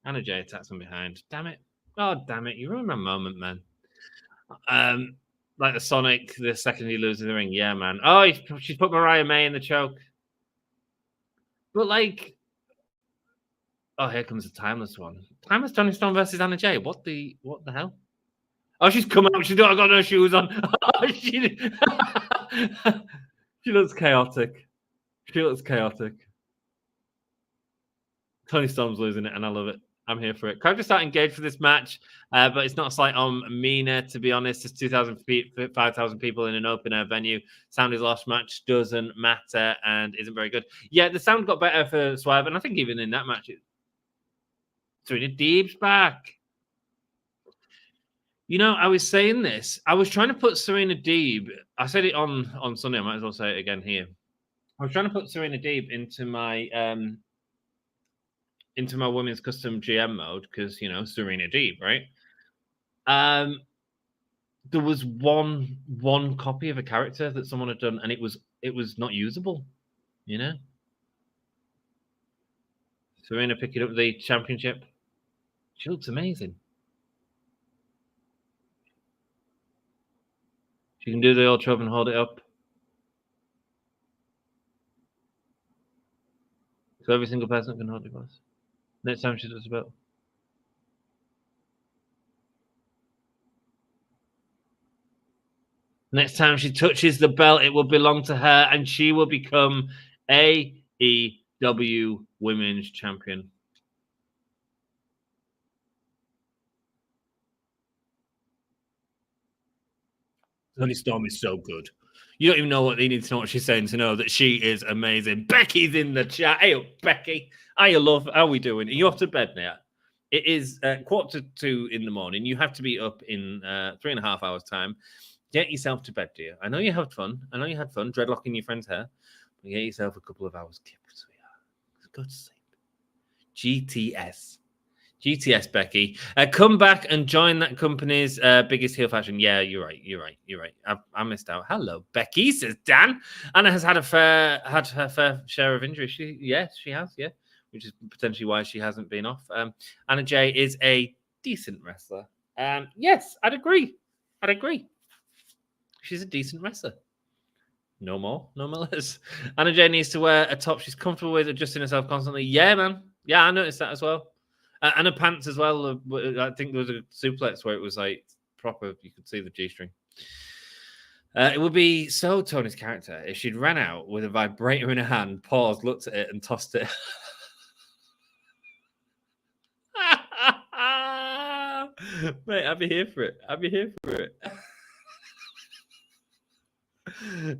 Anna Jay attacks from behind. Damn it. Oh, damn it. You ruined my moment, man. Like the Sonic, the second he loses the ring. Yeah, man. Oh, she's put Mariah May in the choke. But like, oh, here comes the timeless one. Timeless Tony Storm versus Anna Jay. What the hell? Oh, she's come out. She's got no shoes on. Oh, she looks chaotic. She looks chaotic. Tony Storm's losing it, and I love it. I'm here for it. Crowd just start engaged for this match, but it's not a slight on Mina, to be honest. It's 5,000 people in an open air venue. Sound is lost. Match doesn't matter and isn't very good. Yeah, the sound got better for Swerve, and I think even in that match, Serena Deeb's back. You know, I was saying this. I was trying to put Serena Deeb. I said it on Sunday. I might as well say it again here. I was trying to put Serena Deeb into my women's custom GM mode because, you know, Serena Deeb, right? There was one copy of a character that someone had done, and it was not usable, you know. Serena picking up the championship. She looks amazing. She can do the old trope and hold it up. So every single person can hold it for us. Next time she does the belt. Next time she touches the belt, it will belong to her, and she will become AEW Women's Champion. Toni Storm is so good. You don't even know what you need to know what she's saying to know that she is amazing. Becky's in the chat. Hey, Becky. Hi, love. How are we doing? Are you off to bed now? It is 1:45 in the morning. You have to be up in 3.5 hours' time. Get yourself to bed, dear. I know you had fun. I know you had fun dreadlocking your friend's hair. But get yourself a couple of hours kip, sweetheart. Go to sleep. GTS, Becky. Come back and join that company's biggest heel faction. Yeah, you're right. I missed out. Hello, Becky, says Dan. Anna has had her fair share of injuries. She has, which is potentially why she hasn't been off. Anna Jay is a decent wrestler. Yes, I'd agree. She's a decent wrestler. No more, no less. Anna Jay needs to wear a top she's comfortable with, adjusting herself constantly. Yeah, man. Yeah, I noticed that as well. And her pants as well. I think there was a suplex where it was like proper. You could see the G-string. It would be so Tony's character if she'd ran out with a vibrator in her hand, paused, looked at it, and tossed it. Mate, I'd be here for it.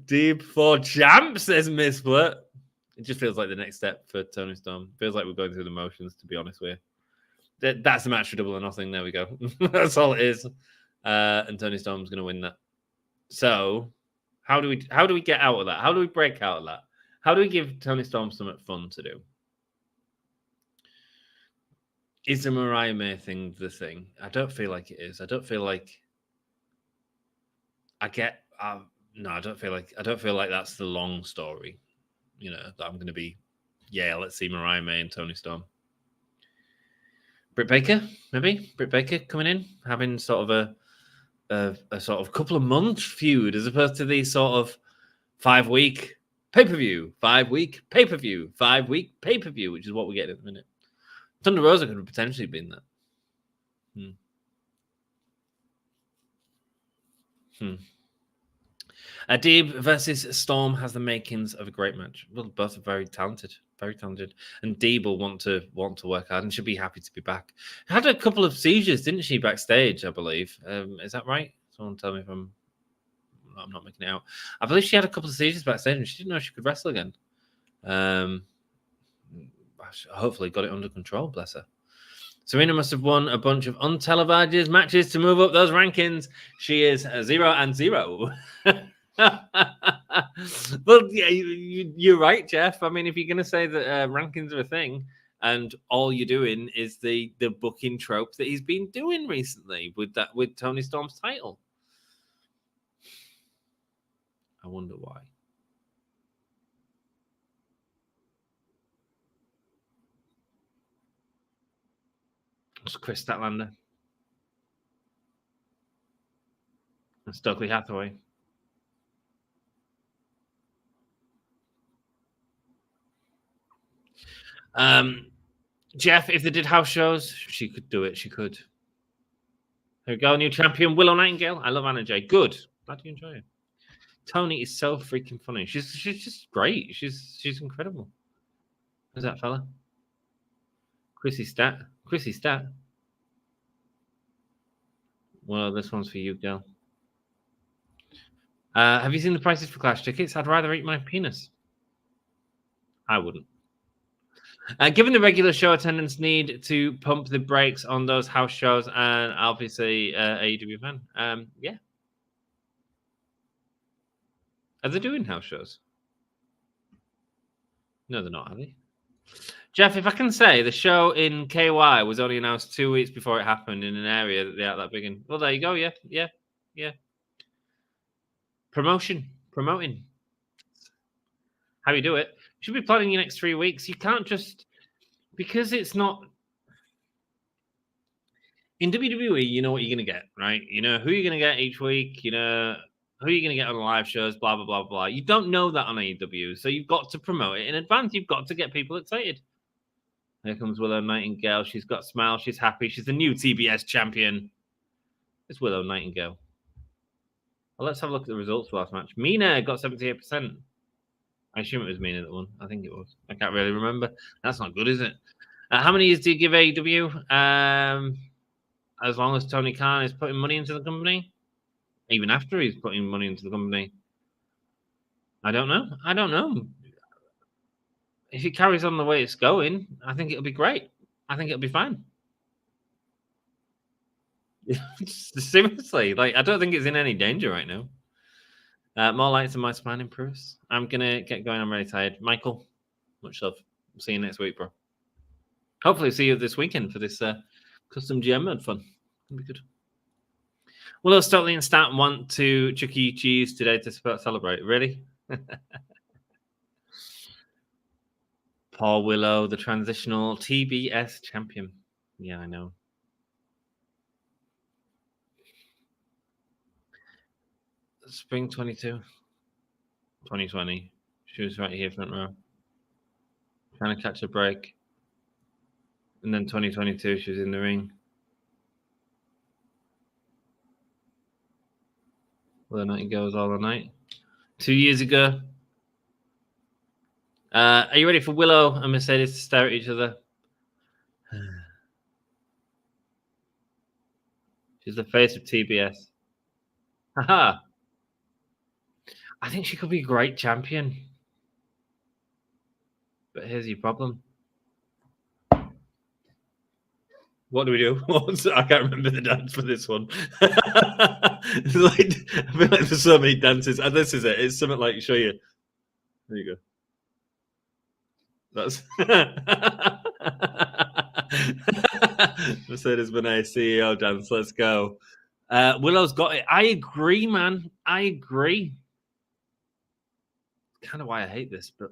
Deep for champ, says Miss Split. It just feels like the next step for Tony Storm. Feels like we're going through the motions, to be honest with you. That's a match for Double or Nothing. There we go. That's all it is. And Tony Storm's going to win that. So, how do we get out of that? How do we break out of that? How do we give Tony Storm something fun to do? Is the Mariah May thing the thing? I don't feel like it is. I don't feel like I don't feel like that's the long story. You know, that I'm going to be, let's see Mariah May and Tony Storm. Britt Baker, maybe? Britt Baker coming in, having sort of a sort of couple of months feud as opposed to these sort of 5-week pay-per-view, 5-week pay-per-view, 5-week pay-per-view, which is what we're getting at the minute. Thunder Rosa could have potentially been that. Adib versus Storm has the makings of a great match. Well, both are very talented, and Deeb will want to work hard, and she'll be happy to be back. Had a couple of seizures, didn't she, backstage? I believe. Is that right? Someone tell me if I'm not making it out. I believe she had a couple of seizures backstage, and she didn't know she could wrestle again. Hopefully, got it under control. Bless her. Serena must have won a bunch of untelevised matches to move up those rankings. She is 0-0. Well, yeah, you're right, Jeff. I mean, if you're going to say that rankings are a thing, and all you're doing is the booking trope that he's been doing recently with Tony Storm's title, I wonder why. It's Chris Statlander and Stokely Hathaway. Jeff, if they did house shows, she could do it. She could. There we go, new champion, Willow Nightingale. I love Anna Jay. Good. Glad you enjoy it. Tony is so freaking funny. She's just great. She's incredible. Who's that fella? Chrissy Stat. Well, this one's for you, girl. Have you seen the prices for Clash tickets? I'd rather eat my penis. I wouldn't. Given the regular show attendance, need to pump the brakes on those house shows, and obviously AEW fan. Yeah. Are they doing house shows? No, they're not, are they? Jeff, if I can say, the show in KY was only announced 2 weeks before it happened in an area that they aren't that big in. Well, there you go. Yeah. Promoting. How you do it? You should be planning your next 3 weeks. You can't just, because it's not in WWE. You know what you're gonna get, right? You know who you're gonna get each week. You know who you're gonna get on the live shows. Blah blah blah blah. You don't know that on AEW, so you've got to promote it in advance. You've got to get people excited. Here comes Willow Nightingale. She's got a smile. She's happy. She's the new TBS champion. It's Willow Nightingale. Well, let's have a look at the results for last match. Mina got 78%. I assume it was Mina that won. I think it was. I can't really remember. That's not good, is it? How many years do you give AEW? As long as Tony Khan is putting money into the company? Even after he's putting money into the company? I don't know. if it carries on the way it's going, I think it'll be great. I think it'll be fine. Seriously, like I don't think it's in any danger right now. More lights in my spine improves. I'm gonna get going. I'm really tired. Michael, much love. See you next week, bro. Hopefully, see you this weekend for this custom GM mode fun. It'll be good. Willow, Stotley, and Stat want to Chuck E. Cheese today to celebrate. Really? Paul Willow, the transitional TBS champion. Yeah, I know. Spring 2020. She was right here, front row. Trying to catch a break. And then 2022, she was in the ring. Willow Nightingale was all the night. 2 years ago. Are you ready for Willow and Mercedes to stare at each other? She's the face of TBS. Haha. I think she could be a great champion. But here's your problem. What do we do? I can't remember the dance for this one. It's like, I feel like there's so many dances. And this is it. It's something like, show you. There you go. That's Mercedes-Benz CEO dance. Let's go. Willow's got it. I agree, man. I agree. Kind of why I hate this, but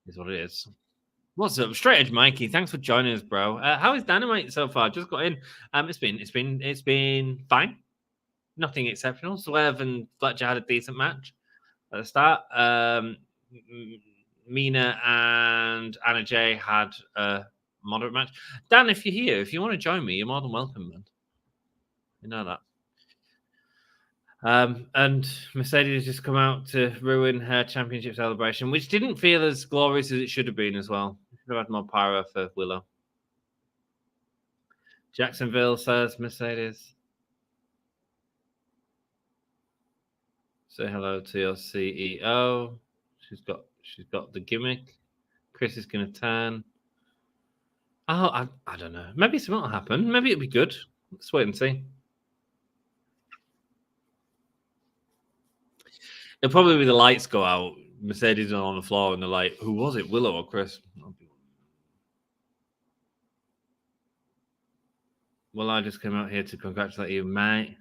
it's what it is. What's up, Straight Edge Mikey? Thanks for joining us, bro. How is Dynamite so far? Just got in. It's been fine. Nothing exceptional. Swerve and Fletcher had a decent match at the start. Mina and Anna Jay had a moderate match. Dan, if you're here, if you want to join me, you're more than welcome, man. You know that. And Mercedes has just come out to ruin her championship celebration, which didn't feel as glorious as it should have been as well. Should have had more pyro for Willow. Jacksonville says Mercedes. Say hello to your CEO. She's got the gimmick. Chris is going to turn. Oh, I don't know. Maybe something will happen. Maybe it'll be good. Let's wait and see. It'll probably be the lights go out. Mercedes are on the floor and they're like, who was it, Willow or Chris? Well, I just came out here to congratulate you, mate.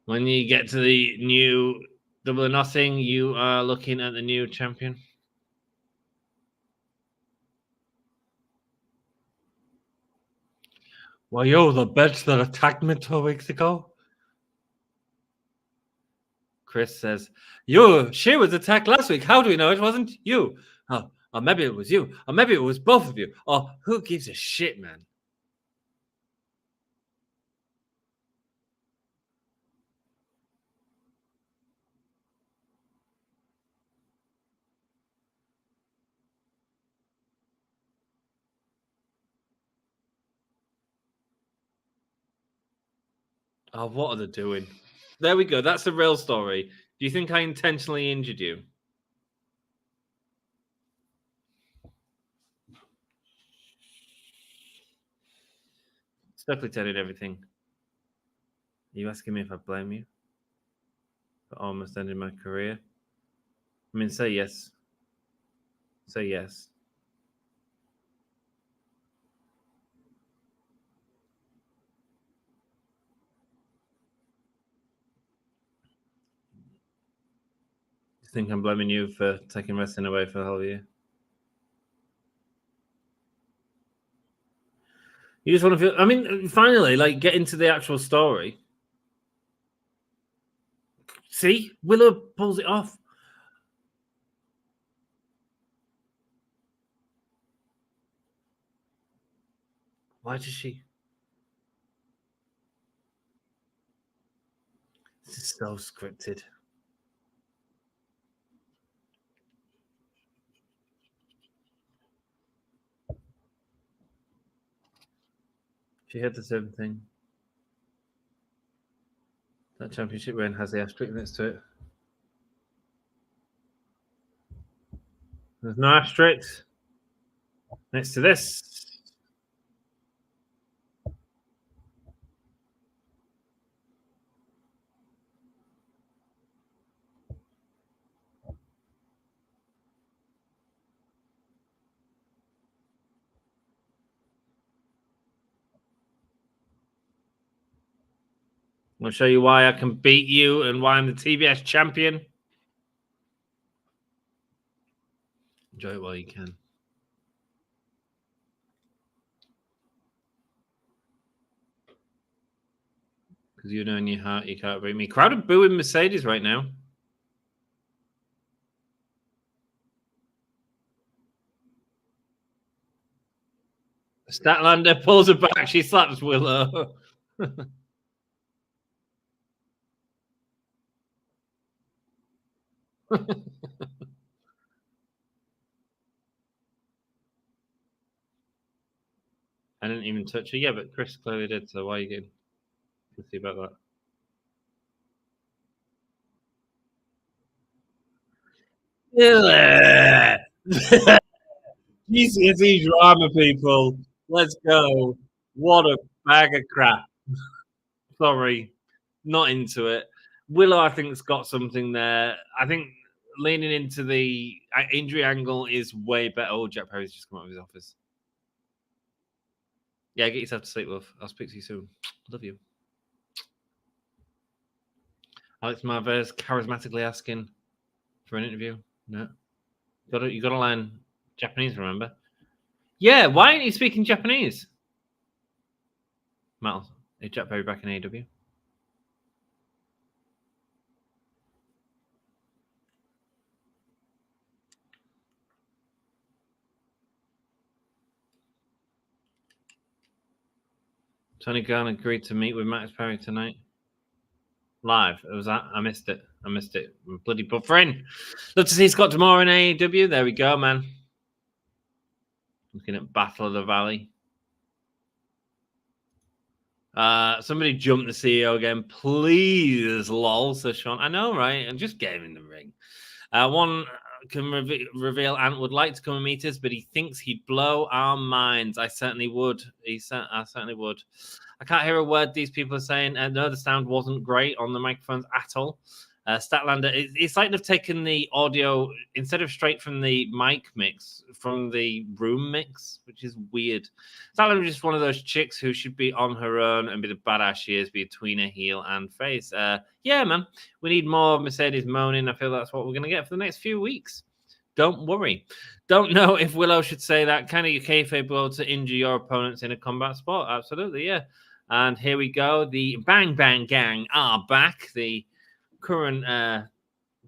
When you get to the new Double or Nothing, you are looking at the new champion. Well, yo, the bitch that attacked me 2 weeks ago. Chris says, she was attacked last week. How do we know it wasn't you? Oh, or maybe it was you. Or maybe it was both of you. Or who gives a shit, man? Oh, what are they doing? There we go. That's the real story. Do you think I intentionally injured you? Stokely telling everything. Are you asking me if I blame you for almost ending my career? I mean, say yes. Say yes. Do you think I'm blaming you for taking wrestling away for the whole year? You just want to feel. I mean, finally, like, get into the actual story. See, Willow pulls it off. Why does she? This is so scripted. She had the same thing. That championship reign has the asterisk next to it. There's no asterisk next to this. I'll show you why I can beat you and why I'm the TBS champion. Enjoy it while you can. Because you know in your heart you can't beat me. Crowd are booing Mercedes right now. Statlander pulls her back. She slaps Willow. I didn't even touch her. Yeah, but Chris clearly did. So why are you getting? Let's see about that. GCSE drama, people. Let's go. What a bag of crap. Sorry, not into it. Willow, I think, has got something there. I think leaning into the injury angle is way better. Oh, Jack Perry's just come out of his office. Yeah, get yourself to sleep, love. I'll speak to you soon. Love you. Alex Marvez charismatically asking for an interview. No. You got to learn Japanese, remember? Yeah, why aren't you speaking Japanese? Matt, is Jack Perry back in AEW? Tony Khan agreed to meet with Max Perry tonight. Live. It was that. I missed it. I'm bloody buffering. Love to see Scott D'Amore in AEW. There we go, man. Looking at Battle of the Valley. Somebody jump the CEO again, please, lol, says Sean. I know, right? And just get him in the ring. One can reveal Ant would like to come and meet us, but he thinks he'd blow our minds. I certainly would. I certainly would. I can't hear a word these people are saying. No, the sound wasn't great on the microphones at all. Statlander, it's like they've taken the audio instead of straight from the mic mix, from the room mix, which is weird. Statlander is just one of those chicks who should be on her own and be the badass she is, be a tweener, heel, and face. Yeah, man, we need more Mercedes moaning. I feel that's what we're going to get for the next few weeks. Don't worry. Don't know if Willow should say that. Kind of your kayfabe blow to injure your opponents in a combat spot. Absolutely, yeah. And here we go. The Bang Bang Gang are back. The current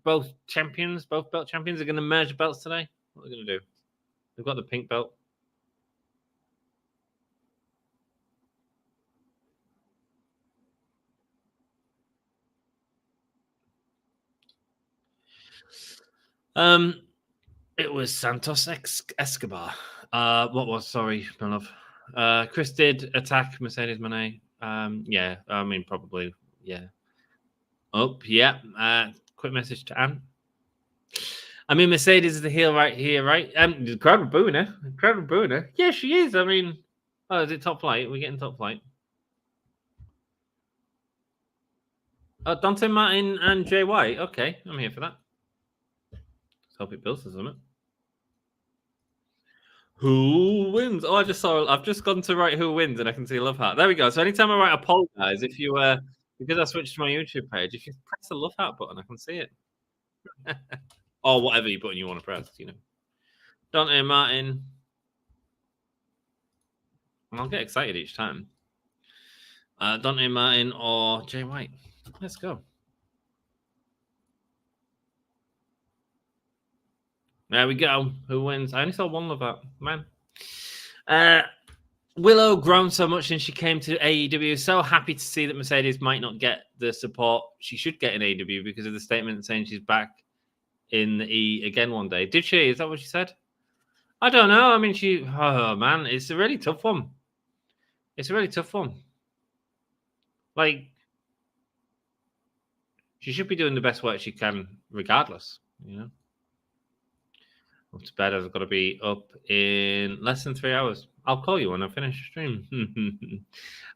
both belt champions are going to merge belts today. What are they going to do? They've got the pink belt. It was Santos Escobar. Sorry, my love. Chris did attack Mercedes Moné. Yeah, I mean, probably, yeah. Oh, yeah. Quick message to Anne. I mean, Mercedes is the heel right here, right? The crowd were booing her. Yeah, she is. I mean, oh, is it top flight? We're getting top flight. Oh, Dante Martin and Jay White. Okay, I'm here for that. Let's hope it builds to something. Who wins? Oh, I've just gone to write who wins, and I can see a love heart. There we go. So anytime I write apologize, if you because I switched to my YouTube page, if you press the love heart button, I can see it. Or whatever button you want to press, you know. Dante Martin. I'll get excited each time. Dante Martin or Jay White. Let's go. There we go. Who wins? I only saw one love heart, man. Willow grown so much since she came to AEW. So happy to see that Mercedes might not get the support she should get in AEW because of the statement saying she's back in the E again one day. Did she? Is that what she said? I don't know. I mean, oh man, it's a really tough one. It's a really tough one. Like, she should be doing the best work she can, regardless. You know. Up to bed. I've got to be up in less than 3 hours. I'll call you when I finish the stream.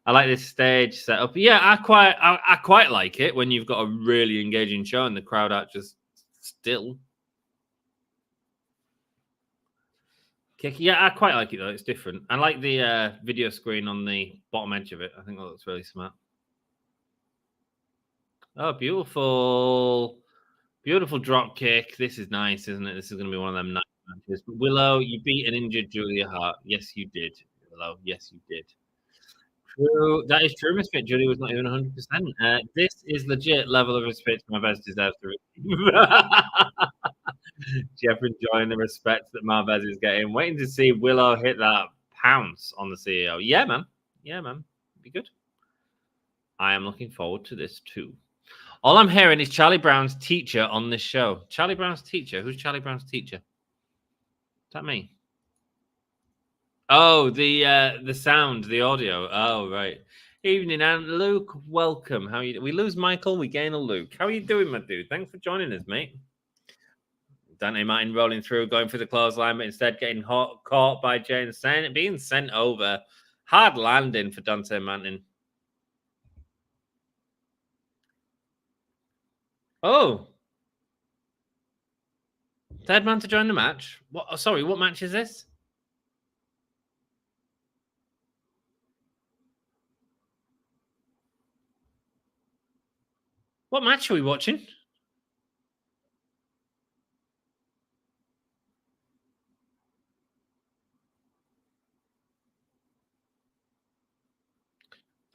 I like this stage setup. Yeah, I quite like it when you've got a really engaging show and the crowd are just still. Yeah, I quite like it though. It's different. I like the video screen on the bottom edge of it. I think that looks really smart. Oh, beautiful. Beautiful drop kick. This is nice, isn't it? This is going to be one of them nice matches. But Willow, you beat an injured Julia Hart. Yes, you did. Willow, yes, you did. True. That is true, Misfit. Julia was not even 100%. This is legit level of respect Marvez deserves to receive. Jeff enjoying the respect that Marvez is getting. Waiting to see Willow hit that pounce on the CEO. Yeah, man. Yeah, man. Be good. I am looking forward to this too. All I'm hearing is Charlie Brown's teacher on this show. Charlie Brown's teacher? Who's Charlie Brown's teacher? Is that me? Oh, the sound, the audio. Oh, right. Evening, and Luke, welcome. How are you? We lose Michael, we gain a Luke. How are you doing, my dude? Thanks for joining us, mate. Dante Martin rolling through, going for the clothesline, but instead getting caught by Jay and being sent over. Hard landing for Dante Martin. Oh. Third man to join the match. What? Oh, sorry, what match is this? What match are we watching?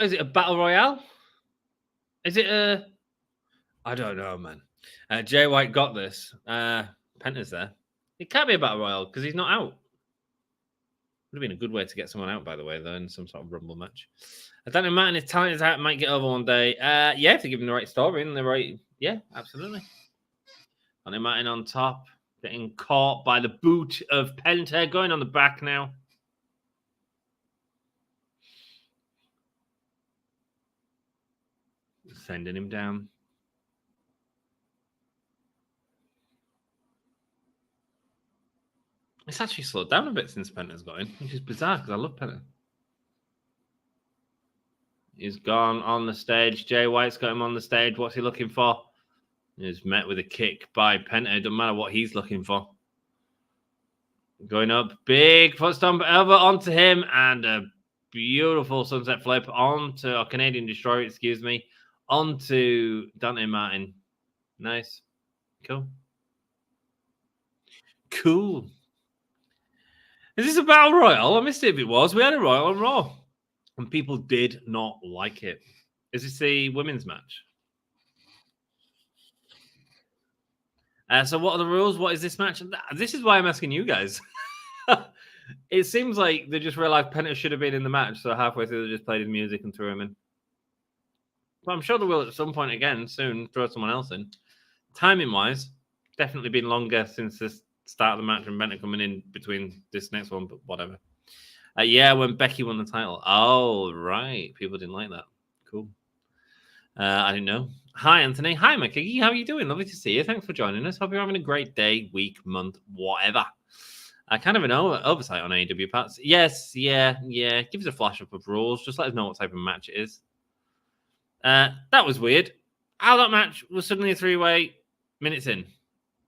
Is it a battle royale? Is it a? I don't know, man. Jay White got this. Penta's there. It can't be a battle royale because he's not out. Would have been a good way to get someone out, by the way, though, in some sort of rumble match. I don't know, Martin, his talent is out, might get over one day. Yeah, if they give him the right story and the right, yeah, absolutely. Dante Martin on top, getting caught by the boot of Penta, going on the back now. Sending him down. It's actually slowed down a bit since Penta's got in, which is bizarre because I love Penta. He's gone on the stage. Jay White's got him on the stage. What's he looking for? He's met with a kick by Penta. It doesn't matter what he's looking for. Going up. Big foot stomp over onto him. And a beautiful sunset flip onto a Canadian Destroyer, excuse me, onto Dante Martin. Nice. Cool. Cool. Is this a battle royal? I missed it if it was. We had a royal on Raw. And people did not like it. Is this the women's match? So what are the rules? What is this match? This is why I'm asking you guys. It seems like they just realized Penta should have been in the match, so halfway through they just played his music and threw him in. But I'm sure they will at some point again soon throw someone else in. Timing-wise, definitely been longer since the start of the match and Penta coming in between this next one, but whatever. Yeah, when Becky won the title. Oh, right. People didn't like that. Cool. I didn't know. Hi, Anthony. Hi, Mickey. How are you doing? Lovely to see you. Thanks for joining us. Hope you're having a great day, week, month, whatever. Kind of an oversight on AEW parts. Yes, yeah. Give us a flash up of rules. Just let us know what type of match it is. That was weird. How that match was suddenly a 3-way minutes in.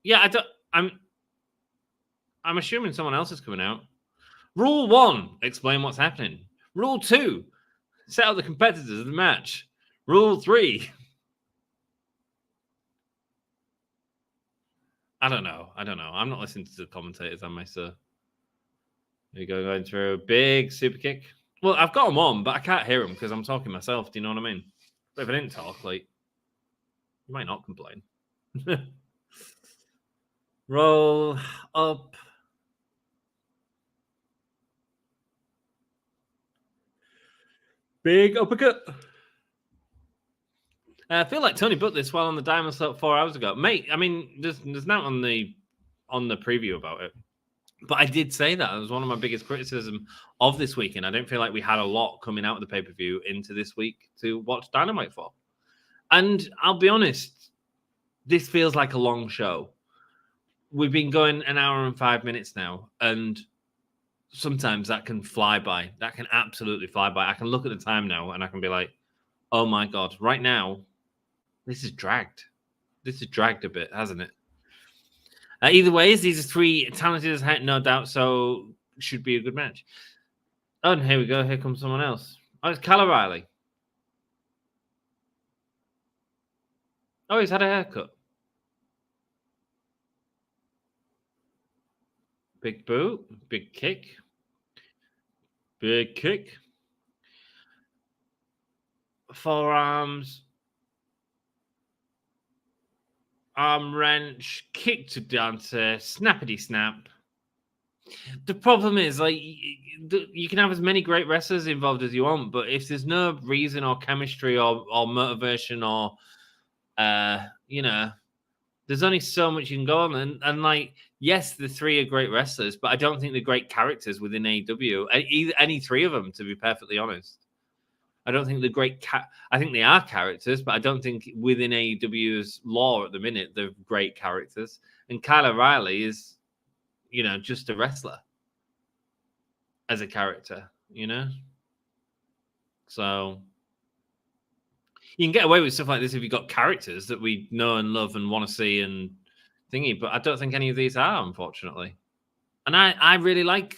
Yeah, I'm assuming someone else is coming out. Rule 1, explain what's happening. Rule 2, set out the competitors of the match. Rule 3. I don't know. I'm not listening to the commentators, am I, sir? There you go, going through a big super kick. Well, I've got them on, but I can't hear them because I'm talking myself. Do you know what I mean? But if I didn't talk, like, you might not complain. Roll up. Big uppercut. I feel like Tony booked this while on the Diamond Slope 4 hours ago. Mate, I mean, there's nothing on the preview about it. But I did say that. It was one of my biggest criticism of this weekend. I don't feel like we had a lot coming out of the pay-per-view into this week to watch Dynamite for. And I'll be honest, this feels like a long show. We've been going an hour and 5 minutes now, and sometimes that can fly by. That can absolutely fly by. I can look at the time now and I can be like, oh my God, right now, this is dragged. This is dragged a bit, hasn't it? Either way, these are three talented as heck, no doubt, so should be a good match. Oh, and here we go. Here comes someone else. Oh, it's Kyle O'Reilly. Oh, he's had a haircut. Big boot, big kick. Big kick. Forearms. Arm wrench. Kick to Dante. Snappity snap. The problem is, like, you can have as many great wrestlers involved as you want, but if there's no reason or chemistry or motivation or, there's only so much you can go on. And like, yes, the three are great wrestlers, but I don't think they're great characters within AEW. Any three of them, to be perfectly honest. I don't think they're great. I think they are characters, but I don't think within AEW's lore at the minute they're great characters. And Kyle O'Reilly is, just a wrestler as a character, So you can get away with stuff like this if you've got characters that we know and love and want to see and thingy, but I don't think any of these are, unfortunately. And I really like,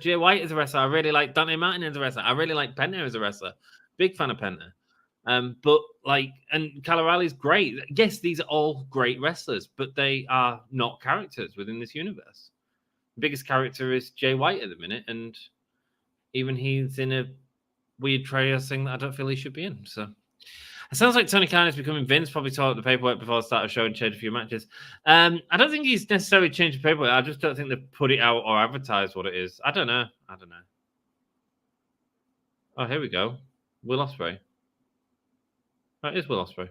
Jay White as a wrestler. I really like Dante Martin as a wrestler. I really like Penta as a wrestler. Big fan of Penta. But and Kyle O'Reilly's great. Yes, these are all great wrestlers, but they are not characters within this universe. The biggest character is Jay White at the minute, and even he's in a weird trios thing that I don't feel he should be in. So it sounds like Tony Khan is becoming Vince, probably tore up the paperwork before the start of the show and changed a few matches. I don't think he's necessarily changed the paperwork. I just don't think they've put it out or advertised what it is. I don't know. Oh, here we go. Will Ospreay. Oh, it is Will Ospreay.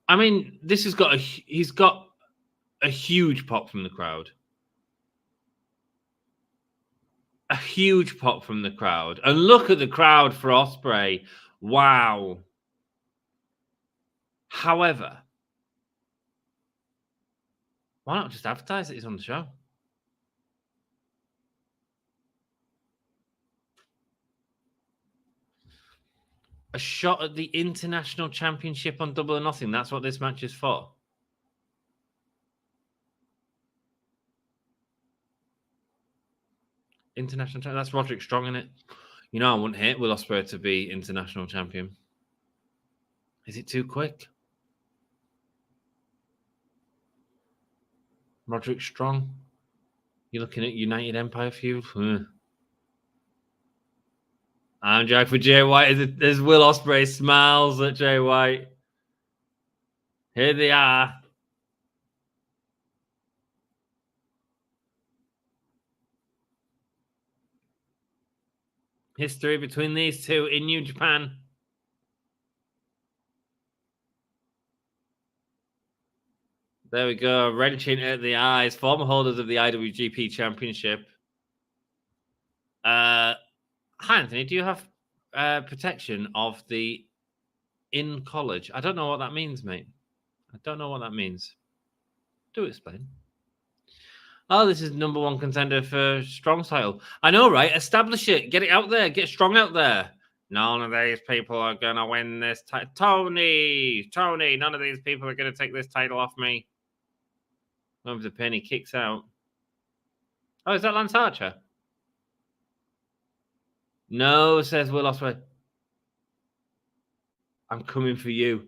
I mean, he's got a huge pop from the crowd. A huge pop from the crowd. And look at the crowd for Ospreay. Wow. However, why not just advertise that he's on the show? A shot at the International Championship on Double or Nothing. That's what this match is for. International champion. That's Roderick Strong in it. I wouldn't hate Will Ospreay to be international champion. Is it too quick? Roderick Strong. You're looking at United Empire feud. I'm Jack for Jay White as Will Ospreay smiles at Jay White. Here they are. History between these two in New Japan. There we go. Wrenching at the eyes. Former holders of the IWGP Championship. Hi, Anthony. Do you have protection of the in college? I don't know what that means, mate. I don't know what that means. Do explain. Oh, this is number one contender for Strong's title. I know, right? Establish it. Get it out there. Get Strong out there. None of these people are going to win this title. Tony, none of these people are going to take this title off me. Over the pin, he kicks out. Oh, is that Lance Archer? No, says Will Ospreay. I'm coming for you.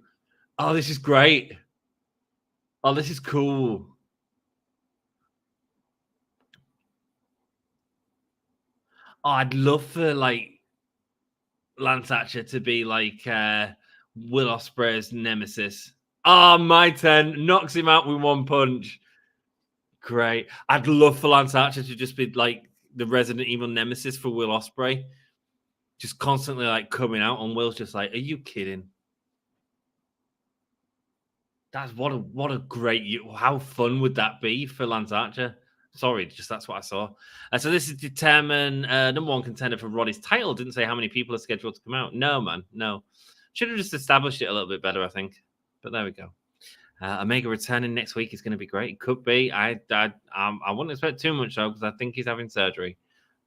Oh, this is great. Oh, this is cool. Oh, I'd love for Lance Archer to be Will Ospreay's nemesis. Oh, my 10 knocks him out with one punch. Great. I'd love for Lance Archer to just be the Resident Evil nemesis for Will Ospreay. Just constantly coming out, and Will's just are you kidding? That's what a great. How fun would that be for Lance Archer? Sorry, just that's what I saw. So this is determine number one contender for Roddy's title. Didn't say how many people are scheduled to come out. No, man, no. Should have just established it a little bit better, I think. But there we go. Omega returning next week is going to be great. Could be. I wouldn't expect too much though, because I think he's having surgery.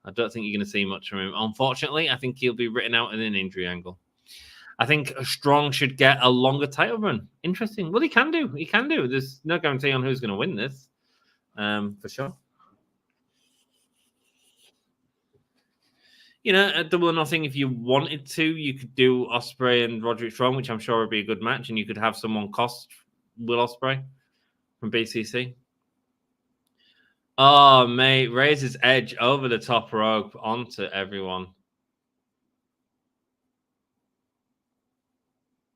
I don't think you're going to see much from him. Unfortunately, I think he'll be written out in an injury angle. I think Strong should get a longer title run. Interesting. Well, he can do. He can do. There's no guarantee on who's going to win this, for sure. You know, at Double or Nothing, if you wanted to, you could do Ospreay and Roderick Strong, which I'm sure would be a good match, and you could have someone cost Will Ospreay from BCC. Oh, mate, raises Edge over the top rope onto everyone.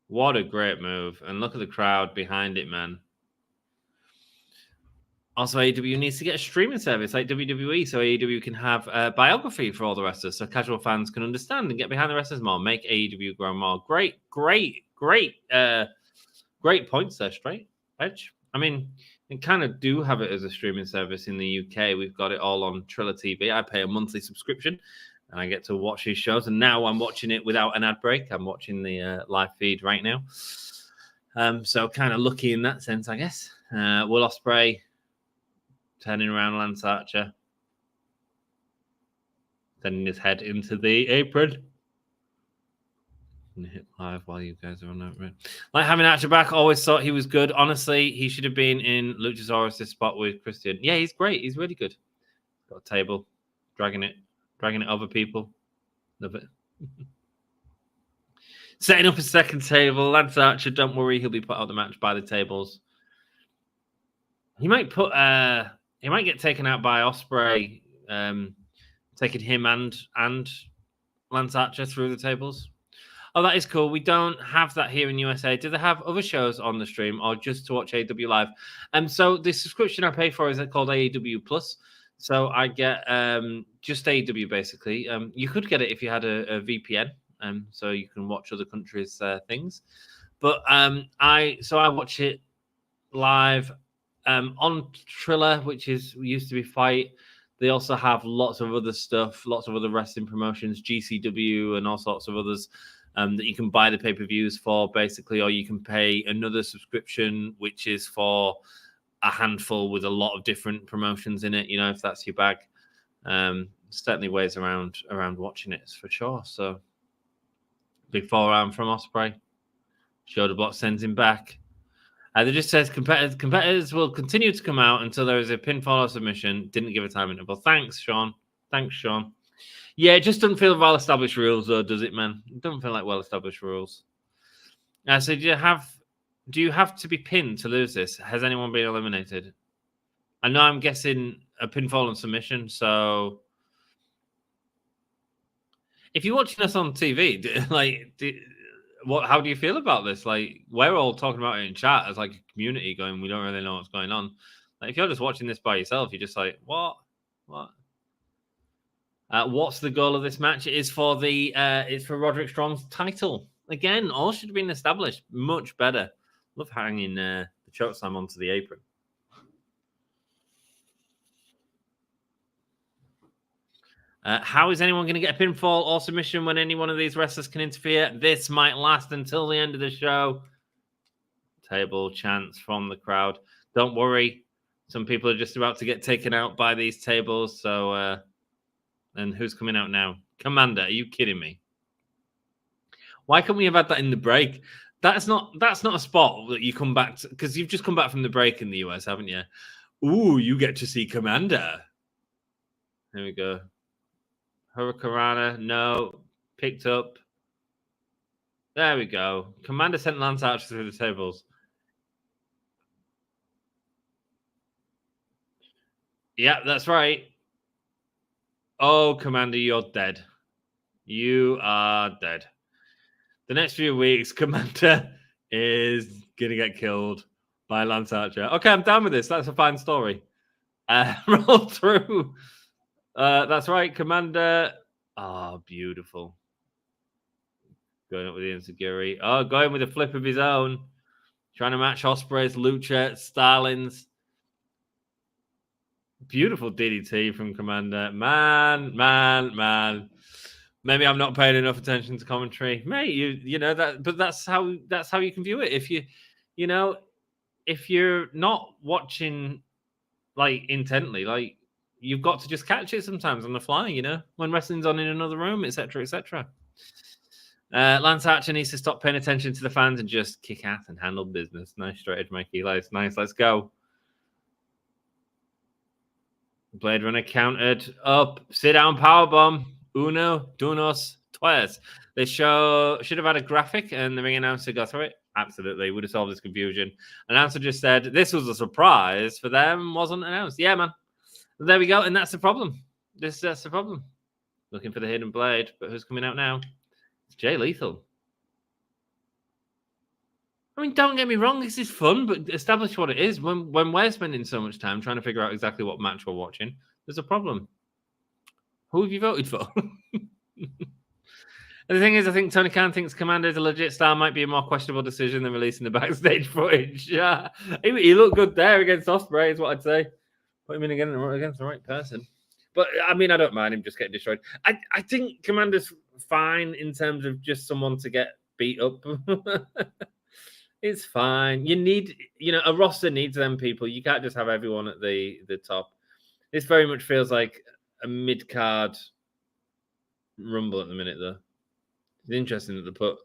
What a great move. And look at the crowd behind it, man. Also, AEW needs to get a streaming service like WWE so AEW can have a biography for all the wrestlers so casual fans can understand and get behind the wrestlers more. Make AEW grow more. Great points there, straight Edge. I mean, we kind of do have it as a streaming service in the UK. We've got it all on Triller TV. I pay a monthly subscription and I get to watch these shows. And now I'm watching it without an ad break. I'm watching the live feed right now. So kind of lucky in that sense, I guess. Will Ospreay turning around Lance Archer, sending his head into the apron. And hit live while you guys are on that. Right? Like having Archer back, always thought he was good. Honestly, he should have been in Luchasaurus' spot with Christian. Yeah, he's great. He's really good. Got a table, dragging it over people. Love it. Setting up a second table. Lance Archer, don't worry, he'll be put out of the match by the tables. He might put he might get taken out by Ospreay, taking him and Lance Archer through the tables. Oh, that is cool. We don't have that here in USA. Do they have other shows on the stream or just to watch AEW live? So the subscription I pay for is called AEW Plus. So I get just AEW basically. You could get it if you had a VPN, so you can watch other countries' things. But I watch it live on Triller, which used to be Fight. They also have lots of other stuff, lots of other wrestling promotions, GCW and all sorts of others that you can buy the pay-per-views for, basically, or you can pay another subscription, which is for a handful with a lot of different promotions in it, you know, if that's your bag. Certainly ways around watching it, for sure. So, big forearm from Ospreay. Shoulder block sends him back. They just says competitors will continue to come out until there is a pinfall or submission. Didn't give a time interval. Thanks, Sean. Yeah, it just doesn't feel well-established rules, though, does it, man? It doesn't feel like well-established rules. So do you have to be pinned to lose this? Has anyone been eliminated? I know I'm guessing a pinfall and submission, so if you're watching us on TV, how do you feel about this? Like, we're all talking about it in chat as like a community going, we don't really know what's going on. Like, if you're just watching this by yourself, you're just like, what? What's the goal of this match? It's for it's for Roderick Strong's title. Again, all should have been established much better. Love hanging the chokeslam onto the apron. How is anyone going to get a pinfall or submission when any one of these wrestlers can interfere? This might last until the end of the show. Table chants from the crowd. Don't worry. Some people are just about to get taken out by these tables. So, and who's coming out now? Commander, are you kidding me? Why can't we have had that in the break? That's not a spot that you come back to, because you've just come back from the break in the US, haven't you? Ooh, you get to see Commander. There we go. Hurricanrana, no. Picked up. There we go. Commander sent Lance Archer through the tables. Yeah, that's right. Oh, Commander, you're dead. You are dead. The next few weeks, Commander is going to get killed by Lance Archer. Okay, I'm down with this. That's a fine story. Roll through. That's right, Commander. Oh, beautiful. Going up with the insecurity. Oh, going with a flip of his own. Trying to match Ospreay's Lucha, Starling's. Beautiful DDT from Commander. Man. Maybe I'm not paying enough attention to commentary, mate. You know that, but that's how you can view it. If if you're not watching like intently, like you've got to just catch it sometimes on the fly. When wrestling's on in another room, etc., etc. Lance Archer needs to stop paying attention to the fans and just kick ass and handle business. Nice straight edge, Mikey. Nice. Let's go. Blade Runner countered up. Sit down powerbomb. Uno, dos, tres. They should have had a graphic and the ring announcer got through it. Absolutely. Would have solved this confusion. Announcer just said, this was a surprise for them. Wasn't announced. Yeah, man. There we go. And that's the problem. That's the problem. Looking for the hidden blade. But who's coming out now? It's Jay Lethal. I mean, don't get me wrong. This is fun, but establish what it is. When we're spending so much time trying to figure out exactly what match we're watching, there's a problem. Who have you voted for? And the thing is, I think Tony Khan thinks Commander is a legit star. Might be a more questionable decision than releasing the backstage footage. Yeah, he looked good there against Ospreay, is what I'd say. Put him in again against the right person. But I mean, I don't mind him just getting destroyed. I think Commander's fine in terms of just someone to get beat up. It's fine. You need, a roster needs them people. You can't just have everyone at the top. This very much feels like a mid-card Rumble at the minute, though. It's interesting that they put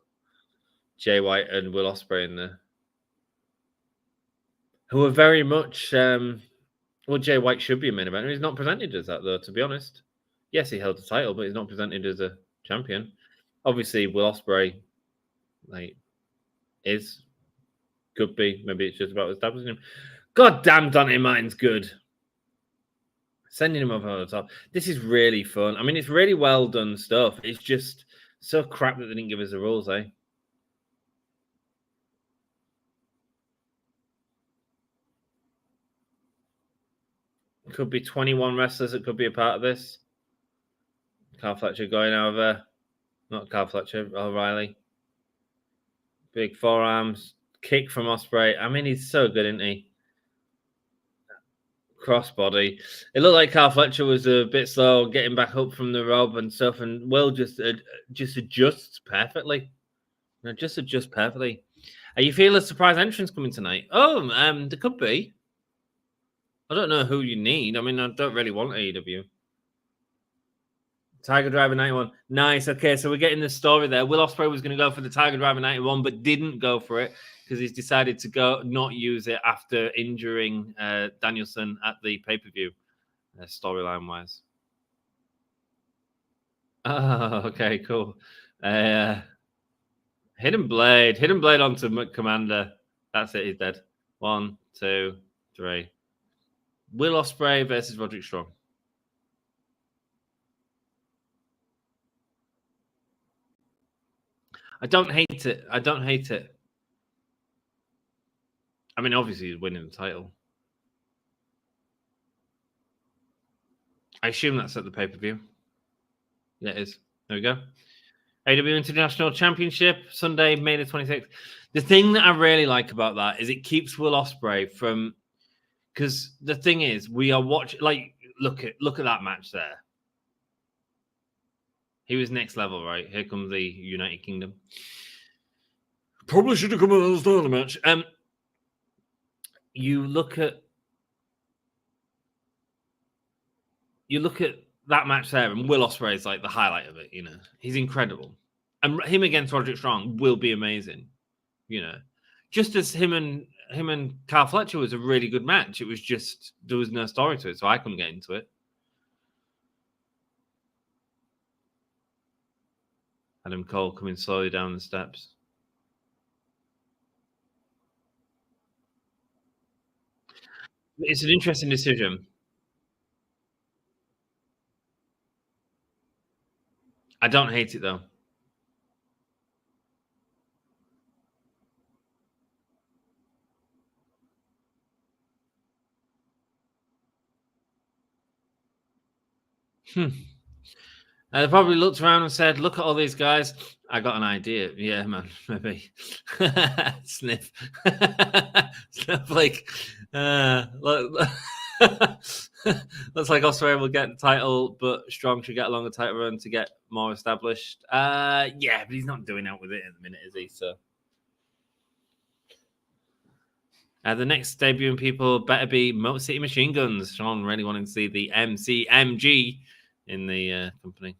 Jay White and Will Ospreay in there, who are very much. Jay White should be a main eventer. He's not presented as that, though. To be honest, yes, he held the title, but he's not presented as a champion. Obviously, Will Ospreay, could be. Maybe it's just about establishing him. God damn, Dante Martin's good. Sending him over the top. This is really fun. I mean, it's really well done stuff. It's just so crap that they didn't give us the rules, eh? Could be 21 wrestlers that could be a part of this. Carl Fletcher going over. Not Carl Fletcher, O'Reilly. Big forearms. Kick from Ospreay. I mean, he's so good, isn't he? Crossbody. It looked like Carl Fletcher was a bit slow getting back up from the rope and stuff, and Will just adjusts perfectly. Just adjust perfectly. Are you feeling a surprise entrance coming tonight? Oh, there could be. I don't know who you need. I mean, I don't really want AEW. Tiger Driver 91. Nice. Okay, so we're getting the story there. Will Ospreay was going to go for the Tiger Driver 91, but didn't go for it because he's decided to not use it after injuring Danielson at the pay-per-view, storyline-wise. Oh, okay, cool. Hidden Blade onto Commander. That's it, he's dead. 1, 2, 3. Will Ospreay versus Roderick Strong. I don't hate it. I mean, obviously, he's winning the title. I assume that's at the pay-per-view. Yeah, it is. There we go. AEW International Championship, Sunday, May the 26th. The thing that I really like about that is it keeps Will Ospreay from... Because the thing is, we are watching... Look at that match there. He was next level, right? Here comes the United Kingdom. Probably should have come at the start of the match. You look at that match there, and Will Ospreay is like the highlight of it. He's incredible, and him against Roderick Strong will be amazing. Just as him and Carl Fletcher was a really good match. It was just there was no story to it, so I couldn't get into it. Adam Cole coming slowly down the steps. It's an interesting decision. I don't hate it, though. They probably looked around and said, "Look at all these guys. I got an idea. Yeah, man, maybe." Sniff. Snowflake. Look. Looks like Osprey will get the title, but Strong should get along the title run to get more established. Yeah, but he's not doing out with it at the minute, is he? So. The next debuting people better be Motor City Machine Guns. Sean really wanting to see the MCMG in the company.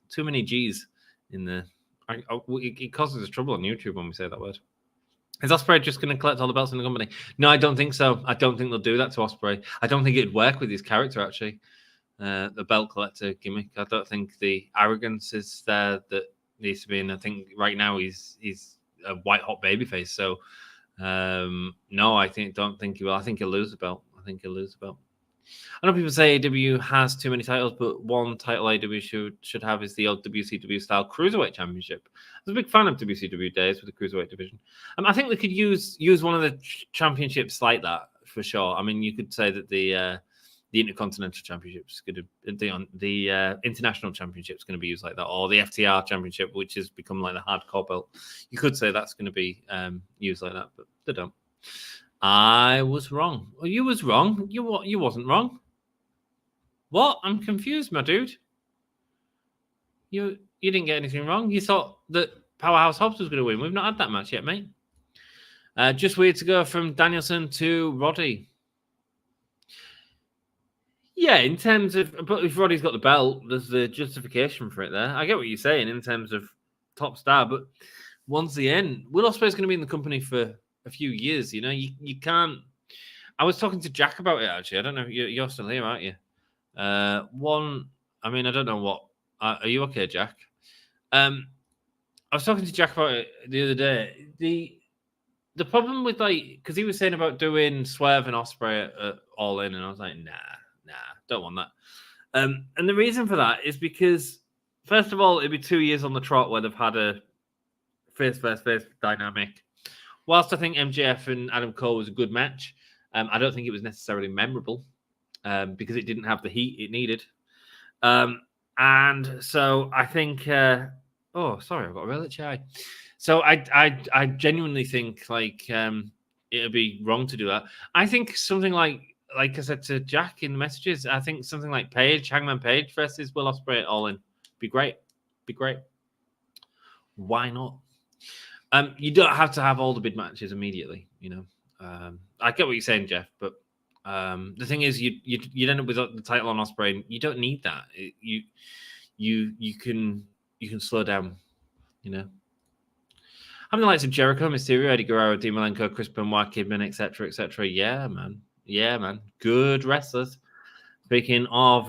Too many G's in the. It causes us trouble on YouTube when we say that word. Is Osprey just going to collect all the belts in the company? No, I don't think so. I don't think they'll do that to Osprey. I don't think it'd work with his character, actually. The belt collector gimmick. I don't think the arrogance is there that needs to be. And I think right now he's a white hot babyface. So no, don't think he will. I think he'll lose the belt. I know people say AEW has too many titles, but one title AEW should have is the old WCW style Cruiserweight Championship. I was a big fan of WCW days with the Cruiserweight division. I think they could use one of the championships like that for sure. I mean, you could say that the Intercontinental Championship is going to the International Championship is going to be used like that, or the FTR Championship, which has become like the hardcore belt. You could say that's going to be used like that, but they don't. I was wrong. Well, you was wrong. You wasn't wrong. What? I'm confused, my dude. You didn't get anything wrong. You thought that Powerhouse Hobbs was going to win. We've not had that match yet, mate. Just weird to go from Danielson to Roddy. Yeah, in terms of, but if Roddy's got the belt, there's the justification for it there. I get what you're saying in terms of top star, but once again, Will Ospreay's going to be in the company for a few years. You know, you can't. I was talking to Jack about it actually. I don't know. You're still here, aren't you? I mean, I don't know what. Are you okay, Jack? I was talking to Jack about it the other day. The problem with because he was saying about doing Swerve and Ospreay at All In, and I was like, nah, don't want that. And the reason for that is because, first of all, it'd be 2 years on the trot where they've had a face versus face dynamic. Whilst I think MJF and Adam Cole was a good match, I don't think it was necessarily memorable because it didn't have the heat it needed. And so I think, oh, sorry, I've got a real itchy eye. So I genuinely think it'd be wrong to do that. I think something like I said to Jack in the messages, I think something like Hangman Page versus Will Ospreay at All In be great. Why not? You don't have to have all the big matches immediately, you know. I get what you're saying, Jeff, but the thing is, you'd end up with the title on Ospreay, and you don't need that. You can slow down, you know. Having the likes of Jericho, Mysterio, Eddie Guerrero, Dean Malenko, Chris Benoit, Kidman, etc., etc. Yeah, man. Good wrestlers. Speaking of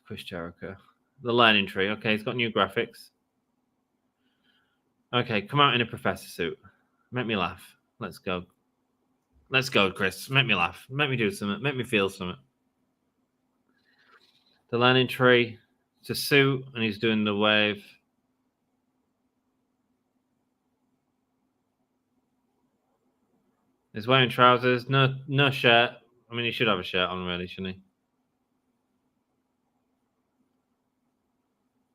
Chris Jericho, the learning tree. Okay, he's got new graphics. Okay, come out in a professor suit. Make me laugh. Let's go, Chris. Make me laugh. Make me do something. Make me feel something. The learning tree. It's a suit, and he's doing the wave. He's wearing trousers. No shirt. I mean, he should have a shirt on, really, shouldn't he?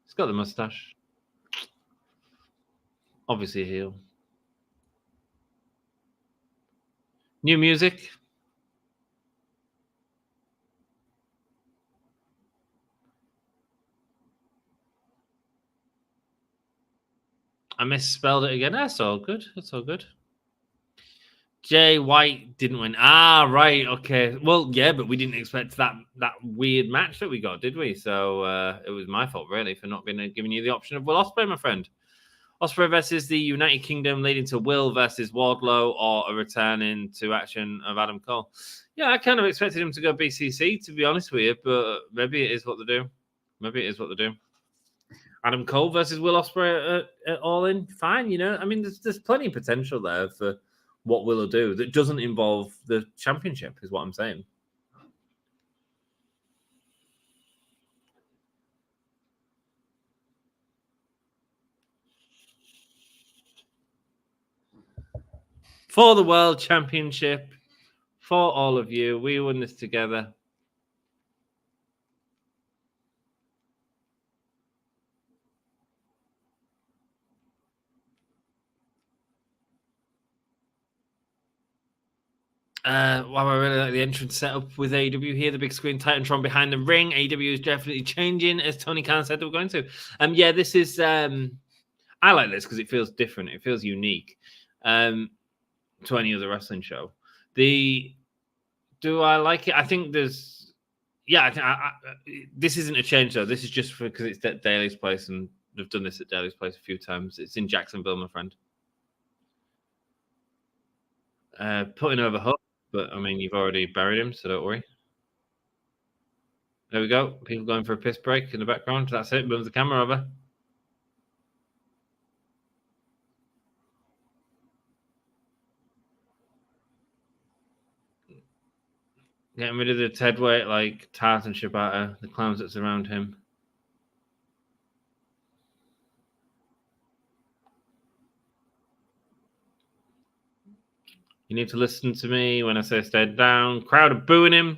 He's got the mustache. Obviously a heel. New music. I misspelled it again. That's all good. Jay White didn't win. Ah, right. Okay. Well, yeah, but we didn't expect that weird match that we got, did we? So it was my fault, really, for not giving you the option of Will Ospreay, my friend. Ospreay versus the United Kingdom, leading to Will versus Wardlow, or a return into action of Adam Cole. Yeah, I kind of expected him to go BCC, to be honest with you, but maybe it is what they do. Adam Cole versus Will Ospreay at All In, fine, you know. I mean, there's plenty of potential there for what Will do that doesn't involve the championship, is what I'm saying. For the World Championship, for all of you, we won this together. Wow, I really like the entrance setup with AEW here. The big screen Titantron behind the ring. AEW is definitely changing, as Tony Khan said they were going to. Yeah, this is. I like this because it feels different. It feels unique to any other wrestling show. Do I like it? I think there's. Yeah, this isn't a change though. This is just because it's at Daly's place, and they've done this at Daly's place a few times. It's in Jacksonville, my friend. Putting over Hook, but I mean, you've already buried him, so don't worry. There we go. People going for a piss break in the background. That's it. Move the camera over. Getting rid of the Ted weight like Tart and Shibata, the clowns that surround him. You need to listen to me when I say stay down. Crowd are booing him.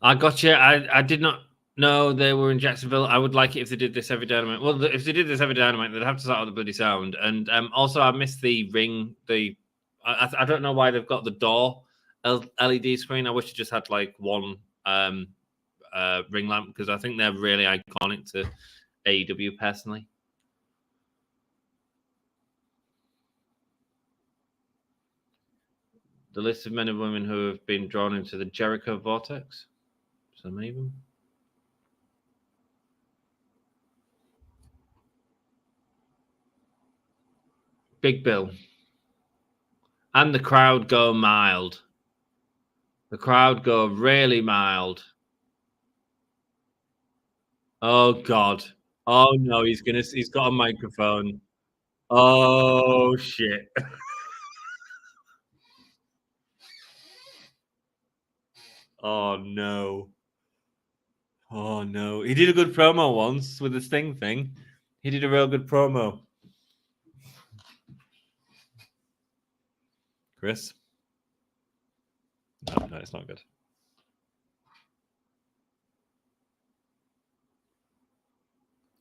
I got you. I did not know they were in Jacksonville. I would like it if they did this every Dynamite. Well, if they did this every Dynamite, they'd have to start with the bloody sound. And also, I missed the ring. I don't know why they've got the door LED screen. I wish it just had like one ring lamp because I think they're really iconic to AEW personally. The list of men and women who have been drawn into the Jericho vortex. Some even. Big Bill. And the crowd go mild. The crowd go really mild. Oh God. Oh no, he's got a microphone. Oh shit. Oh no. Oh no. He did a good promo once with the Sting thing. He did a real good promo. Chris? No, it's not good.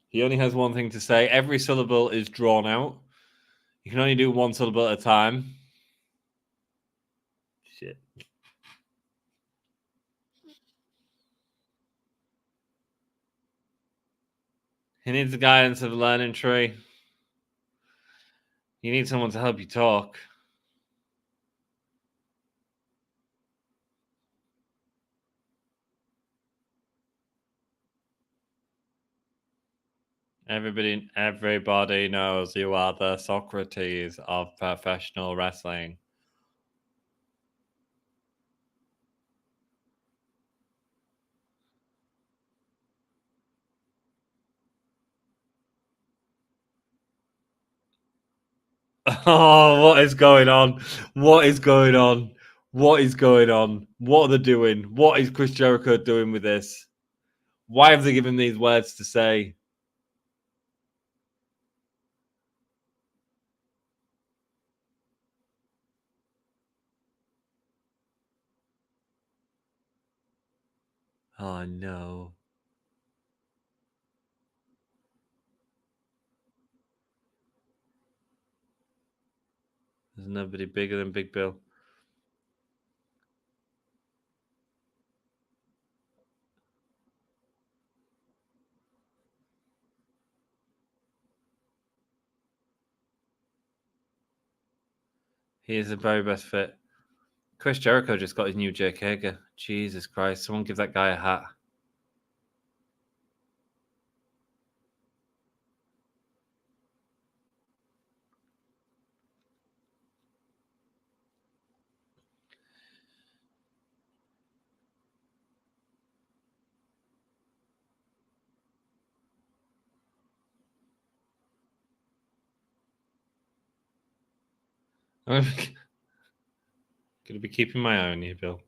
He only has one thing to say. Every syllable is drawn out. You can only do one syllable at a time. Shit. He needs the guidance of the learning tree. You need someone to help you talk. Everybody knows you are the Socrates of professional wrestling. Oh, what is going on? What is going on? What is going on? What are they doing? What is Chris Jericho doing with this? Why have they given these words to say? Oh no. There's nobody bigger than Big Bill. He is the very best fit. Chris Jericho just got his new Jake Hager. Jesus Christ. Someone give that guy a hat. I'm going to be keeping my eye on you, Bill.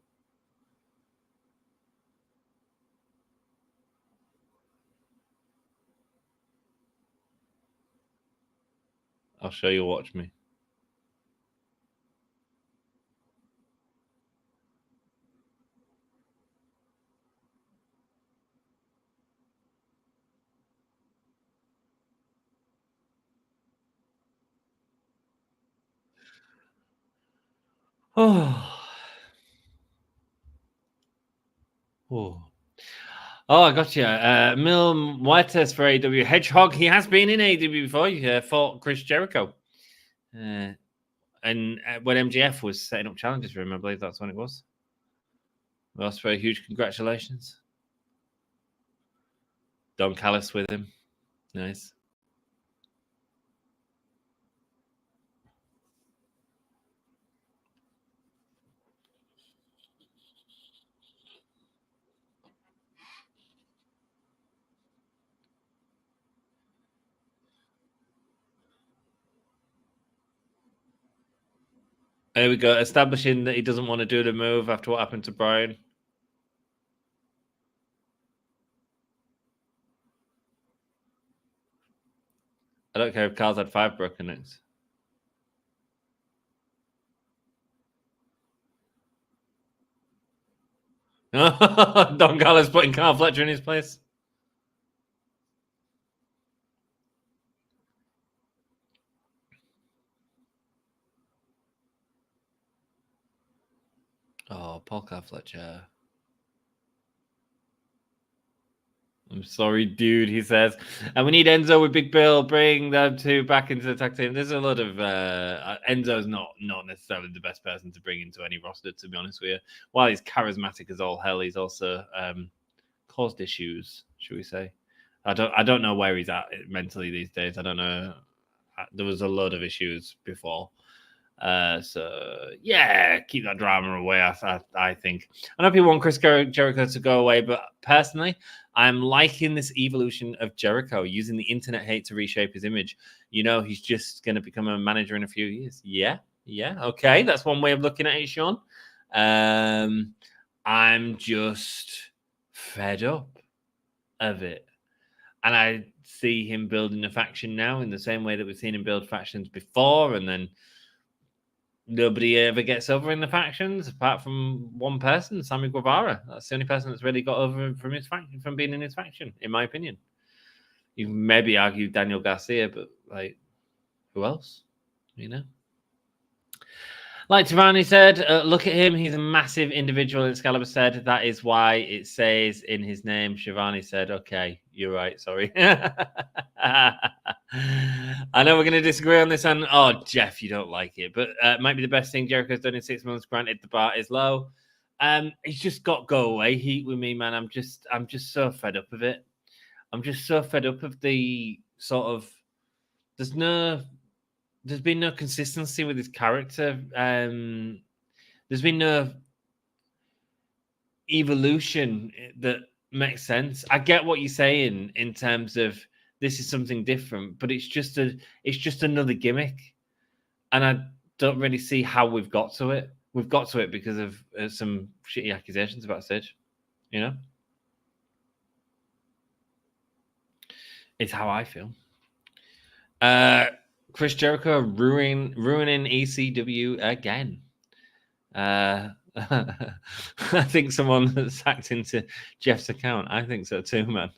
I'll show you. Watch me. I got you. Mil Muertes for AEW. Hedgehog, he has been in AEW before. He fought Chris Jericho. And when MJF was setting up challenges for him, I believe that's when it was. Well, that's very huge congratulations. Don Callis with him. Nice. There we go. Establishing that he doesn't want to do the move after what happened to Brian. I don't care if Carl's had 5 broken necks. Don Callis putting Carl Fletcher in his place. Oh, Paul Carl Fletcher. I'm sorry, dude, he says. And we need Enzo with Big Bill. Bring them two back into the tag team. There's a lot of... Enzo's not necessarily the best person to bring into any roster, to be honest with you. While he's charismatic as all hell, he's also caused issues, should we say. I don't know where he's at mentally these days. I don't know. There was a lot of issues before. So yeah, keep that drama away. I think. I know people want Chris Jericho to go away, but personally, I'm liking this evolution of Jericho using the internet hate to reshape his image. You know, he's just going to become a manager in a few years. Yeah, okay, that's one way of looking at it, Sean. I'm just fed up of it, and I see him building a faction now in the same way that we've seen him build factions before, and then nobody ever gets over in the factions apart from one person, Sammy Guevara. That's the only person that's really got over from his faction, from being in his faction, in my opinion. You can maybe argue Daniel Garcia, but like, who else? You know? Like Tavani said, look at him. He's a massive individual. Excalibur said that is why it says in his name. Shivani said, okay, you're right. Sorry. I know we're going to disagree on this. And Jeff, you don't like it, but it might be the best thing Jericho's done in 6 months. Granted, the bar is low. He's just got go away heat with me, man. I'm just so fed up of it. I'm just so fed up of the sort of there's been no consistency with his character. There's been no evolution that makes sense. I get what you're saying in terms of this is something different, but it's just another gimmick, and I don't really see how we've got to it. We've got to it because of some shitty accusations about Sage. You know, it's how I feel. Chris Jericho ruining ECW again. I think someone hacked into Jeff's account. I think so too, man.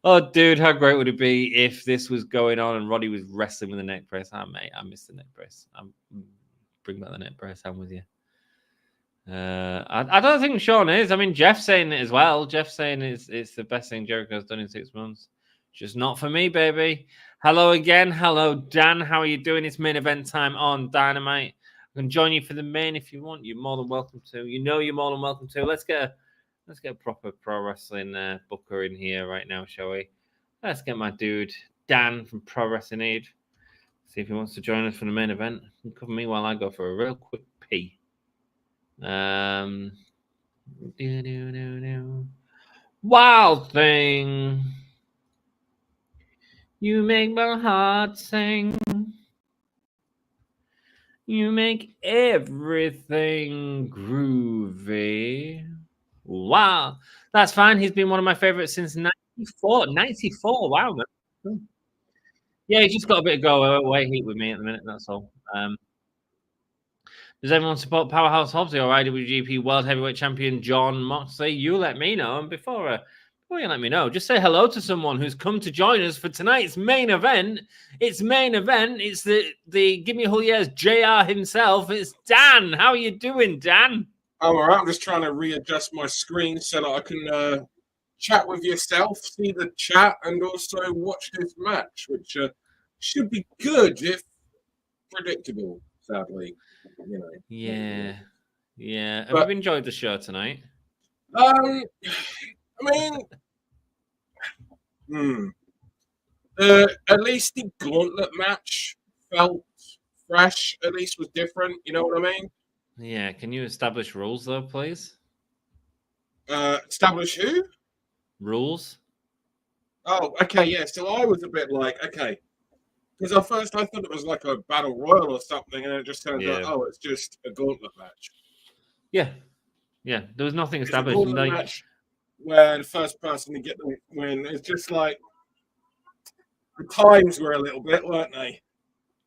Oh, dude, how great would it be if this was going on and Roddy was wrestling with the neck press? Mate, I missed the neck press. Bring back the neck press. I'm with you. I don't think Sean is. I mean, Jeff's saying it as well. Jeff's saying it's the best thing Jericho's done in 6 months. Just not for me, baby. Hello again. Hello, Dan. How are you doing? It's main event time on Dynamite. I can join you for the main if you want. You're more than welcome to. You know you're more than welcome to. Let's get a proper pro wrestling booker in here right now, shall we? Let's get my dude Dan from Pro Wrestling Aid. See if he wants to join us for the main event. You can cover me while I go for a real quick pee. Wild Thing. You make my heart sing. You make everything groovy. Wow. That's fine. He's been one of my favorites since 94. 94. Wow, man. Yeah, he's just got a bit of go away heat with me at the minute. That's all. Does everyone support Powerhouse Hobbs or IWGP World Heavyweight Champion John Moxley? You let me know. And before Well, you let me know. Just say hello to someone who's come to join us for tonight's main event. It's the Give Me a Whole Year's JR himself. It's Dan. How are you doing, Dan? I'm all right. I'm just trying to readjust my screen so that I can chat with yourself, see the chat, and also watch this match, which should be good if predictable, sadly. Yeah. Have you enjoyed the show tonight? I mean, at least the gauntlet match felt fresh. At least was different. You know what I mean? Yeah. Can you establish rules though, please? Establish who? Rules. Oh, okay, yeah. So I was a bit like, okay, because at first I thought it was like a battle royal or something, and it just turns out, oh, it's just a gauntlet match. Yeah. There was nothing It's established. a gauntlet match where the first person to get the win is just like the times were a little bit, weren't they?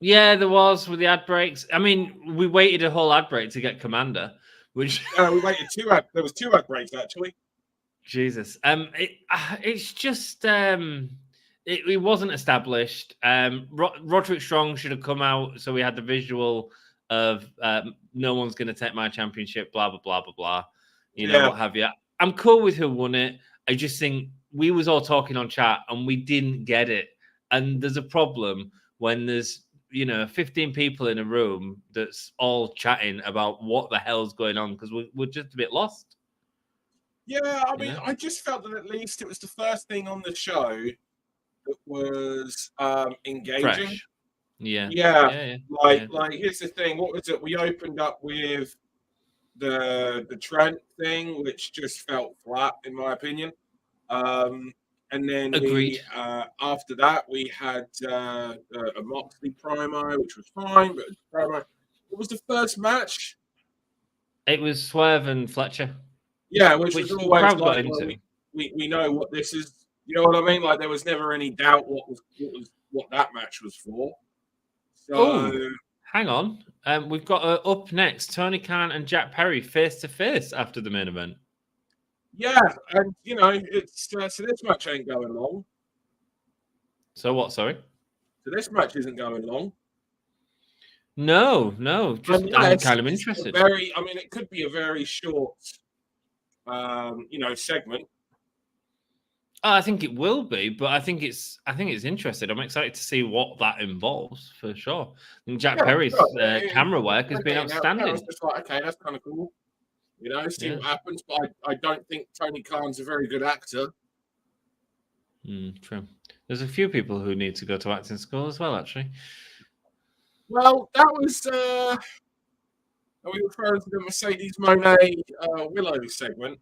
Yeah, there was with the ad breaks. I mean, we waited a whole ad break to get Commander, which we waited there was 2 ad breaks actually. Jesus. It's just it wasn't established. Roderick Strong should have come out so we had the visual of no one's going to take my championship, blah, blah, blah, blah, blah. You know, what have you. I'm cool with who won it. I just think we was all talking on chat and we didn't get it. And there's a problem when there's, 15 people in a room that's all chatting about what the hell's going on because we're just a bit lost. Yeah, I mean, I just felt that at least it was the first thing on the show that was engaging. Fresh. Yeah. Like here's the thing. What was it? We opened up with the Trent thing, which just felt flat in my opinion. And then after that, we had a Moxley promo, which was fine, but promo. What was the first match? It was Swerve and Fletcher. Yeah, which was always like, we know what this is. You know what I mean? Like there was never any doubt what that match was for. So hang on, we've got up next Tony Khan and Jack Perry face to face after the main event. Yeah, and it's so this match ain't going long. So what? Sorry. So this match isn't going long. No. Just I'm kind of interested. It could be a very short. Segment. I think it will be, but I think it's interesting. I'm excited to see what that involves for sure. And Jack Perry's camera work has been outstanding. It's just like, okay, that's kind of cool. See what happens. But I don't think Tony Khan's a very good actor. True. There's a few people who need to go to acting school as well, actually. Well, that was. Are we referring to the Mercedes Moné Willow segment?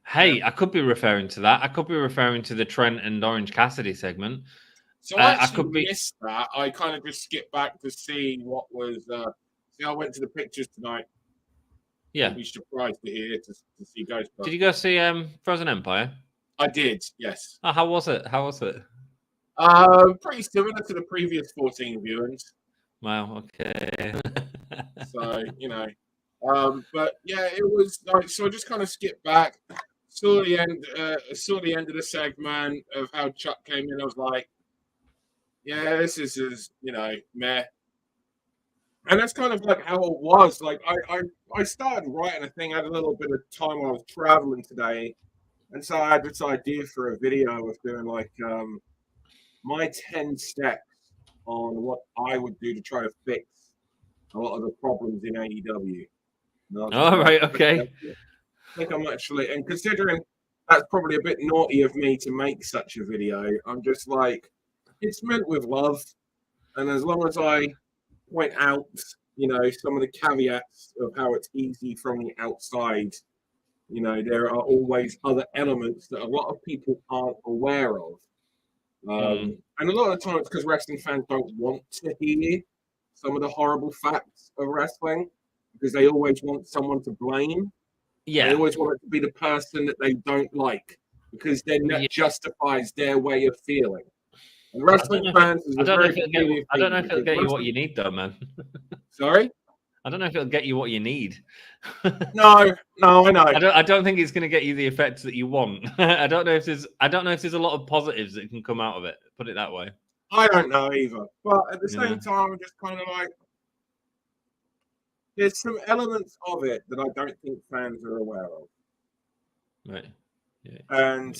Hey, I could be referring to that. I could be referring to the Trent and Orange Cassidy segment. So I missed that. I kind of just skipped back to see what was. I went to the pictures tonight. Yeah. I'd be surprised to hear to see Ghostbusters. Did you go see Frozen Empire? I did, yes. Oh, how was it? Pretty similar to the previous 14 viewings. Wow, okay. So, but yeah, it was like, so I just kind of skipped back, saw the end of the segment of how Chuck came in. I was like, yeah, this is meh. And that's kind of like how it was. Like I started writing a thing. I had a little bit of time while I was traveling today. And so I had this idea for a video of doing like my 10 steps on what I would do to try to fix a lot of the problems in AEW. All right, okay. I think I'm actually, and considering that's probably a bit naughty of me to make such a video, I'm just like, it's meant with love. And as long as I point out, some of the caveats of how it's easy from the outside, there are always other elements that a lot of people aren't aware of. And a lot of times, because wrestling fans don't want to hear some of the horrible facts of wrestling, because they always want someone to blame. Yeah. They always want it to be the person that they don't like, because then that justifies their way of feeling. And wrestling fans is I don't know if it'll get you what you need, though, man. Sorry? I don't know if it'll get you what you need. No, I know. I don't think it's going to get you the effects that you want. I don't know if there's a lot of positives that can come out of it. Put it that way. I don't know either. But at the same time, I'm just kind of like, there's some elements of it that I don't think fans are aware of. Right. Yeah. And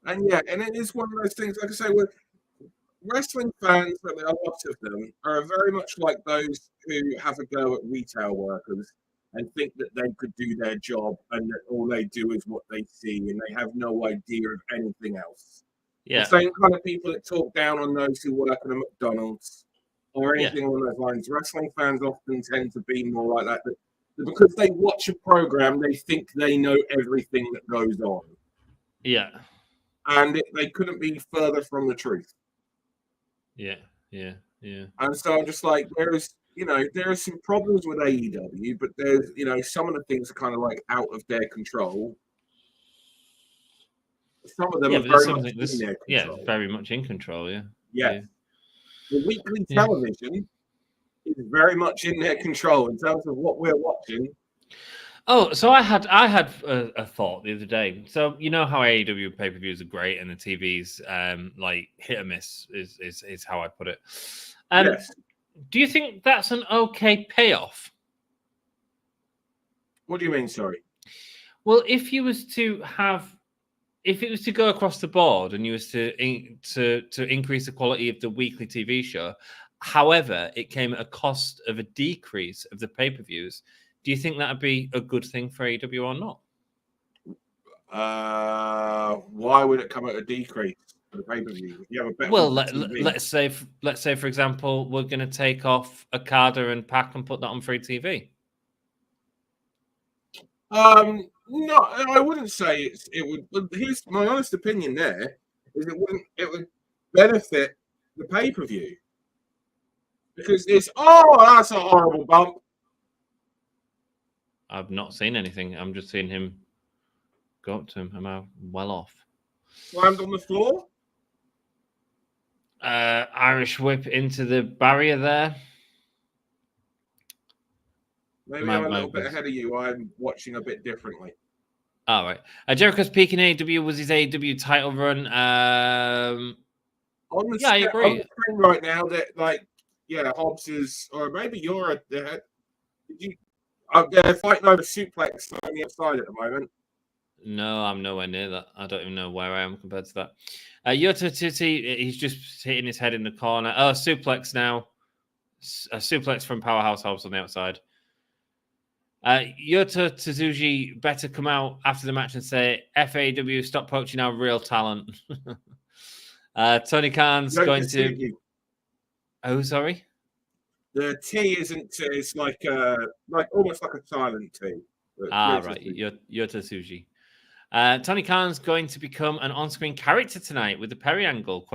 it is one of those things. Like I say, with wrestling fans, a lot of them are very much like those who have a go at retail workers and think that they could do their job and that all they do is what they see and they have no idea of anything else. Yeah. The same kind of people that talk down on those who work at a McDonald's or anything along those lines. Wrestling fans often tend to be more like that. Because they watch a program, they think they know everything that goes on. Yeah. And they couldn't be further from the truth. Yeah. And so I'm just like, there are some problems with AEW, but there's, some of the things are kind of like out of their control. Some of them are very much in their control. Yeah, very much in control, Yeah. The weekly television is very much in their control in terms of what we're watching. Oh, so I had a thought the other day. So you know how AEW pay-per-views are great and the TV's like hit or miss is how I put it. Yes. Do you think that's an okay payoff? What do you mean, sorry? Well, if it was to go across the board and you was to increase the quality of the weekly TV show, however, it came at a cost of a decrease of the pay-per-views, do you think that would be a good thing for AEW or not? Why would it come at a decrease for the pay-per-view? You have a better let's say for example, we're going to take off Okada and Pac and put that on free TV. No, I wouldn't say it would. Here's my honest opinion. There is it would benefit the pay-per-view because that's a horrible bump. I've not seen anything. I'm just seeing him go up to him. Am I well off? Slammed on the floor. Irish whip into the barrier there. Maybe I'm a little bit ahead of you. I'm watching a bit differently. All right. Jericho's peak in AEW was his AEW title run. I agree. On the screen right now, that Hobbs is, or maybe you're did you? They're fighting over suplex on the outside at the moment. No, I'm nowhere near that. I don't even know where I am compared to that. Yota Tsuji, he's just hitting his head in the corner. Oh, suplex now. A suplex from Powerhouse Hobbs on the outside. Yota Tsuji better come out after the match and say, FAW, stop poaching our real talent. Tony Khan's going to... Oh, sorry? The T isn't. It's like almost like a silent T. Right. Yota Tsuji. Tony Khan's going to become an on-screen character tonight with the Perry angle? ?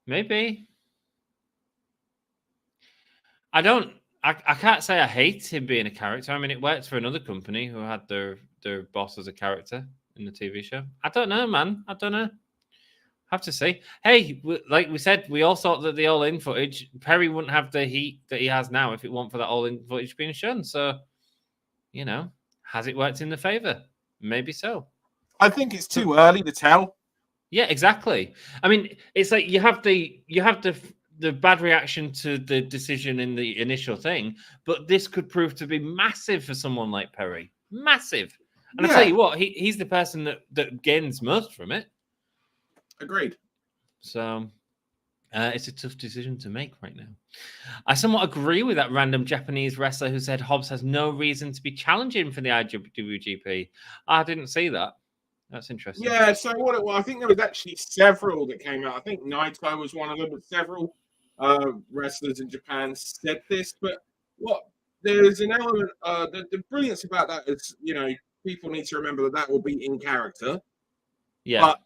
Maybe. I can't say I hate him being a character. I mean, it works for another company who had their boss as a character in the TV show. I don't know, man. I don't know. Have to see. Hey, like we said, we all thought that the all-in footage, Perry wouldn't have the heat that he has now if it weren't for that all-in footage being shown. So, has it worked in the favor? Maybe so. I think it's too early to tell. Yeah, exactly. I mean, it's like you have the bad reaction to the decision in the initial thing, but this could prove to be massive for someone like Perry. Massive. And I tell you what, he's the person that gains most from it. Agreed. So it's a tough decision to make right now. I somewhat agree with that random Japanese wrestler who said Hobbs has no reason to be challenging for the IWGP. I didn't see that. That's interesting. Yeah, so I think there was actually several that came out. I think Naito was one of them, but several wrestlers in Japan said this. But there's an element, the brilliance about that is, people need to remember that will be in character. Yeah. But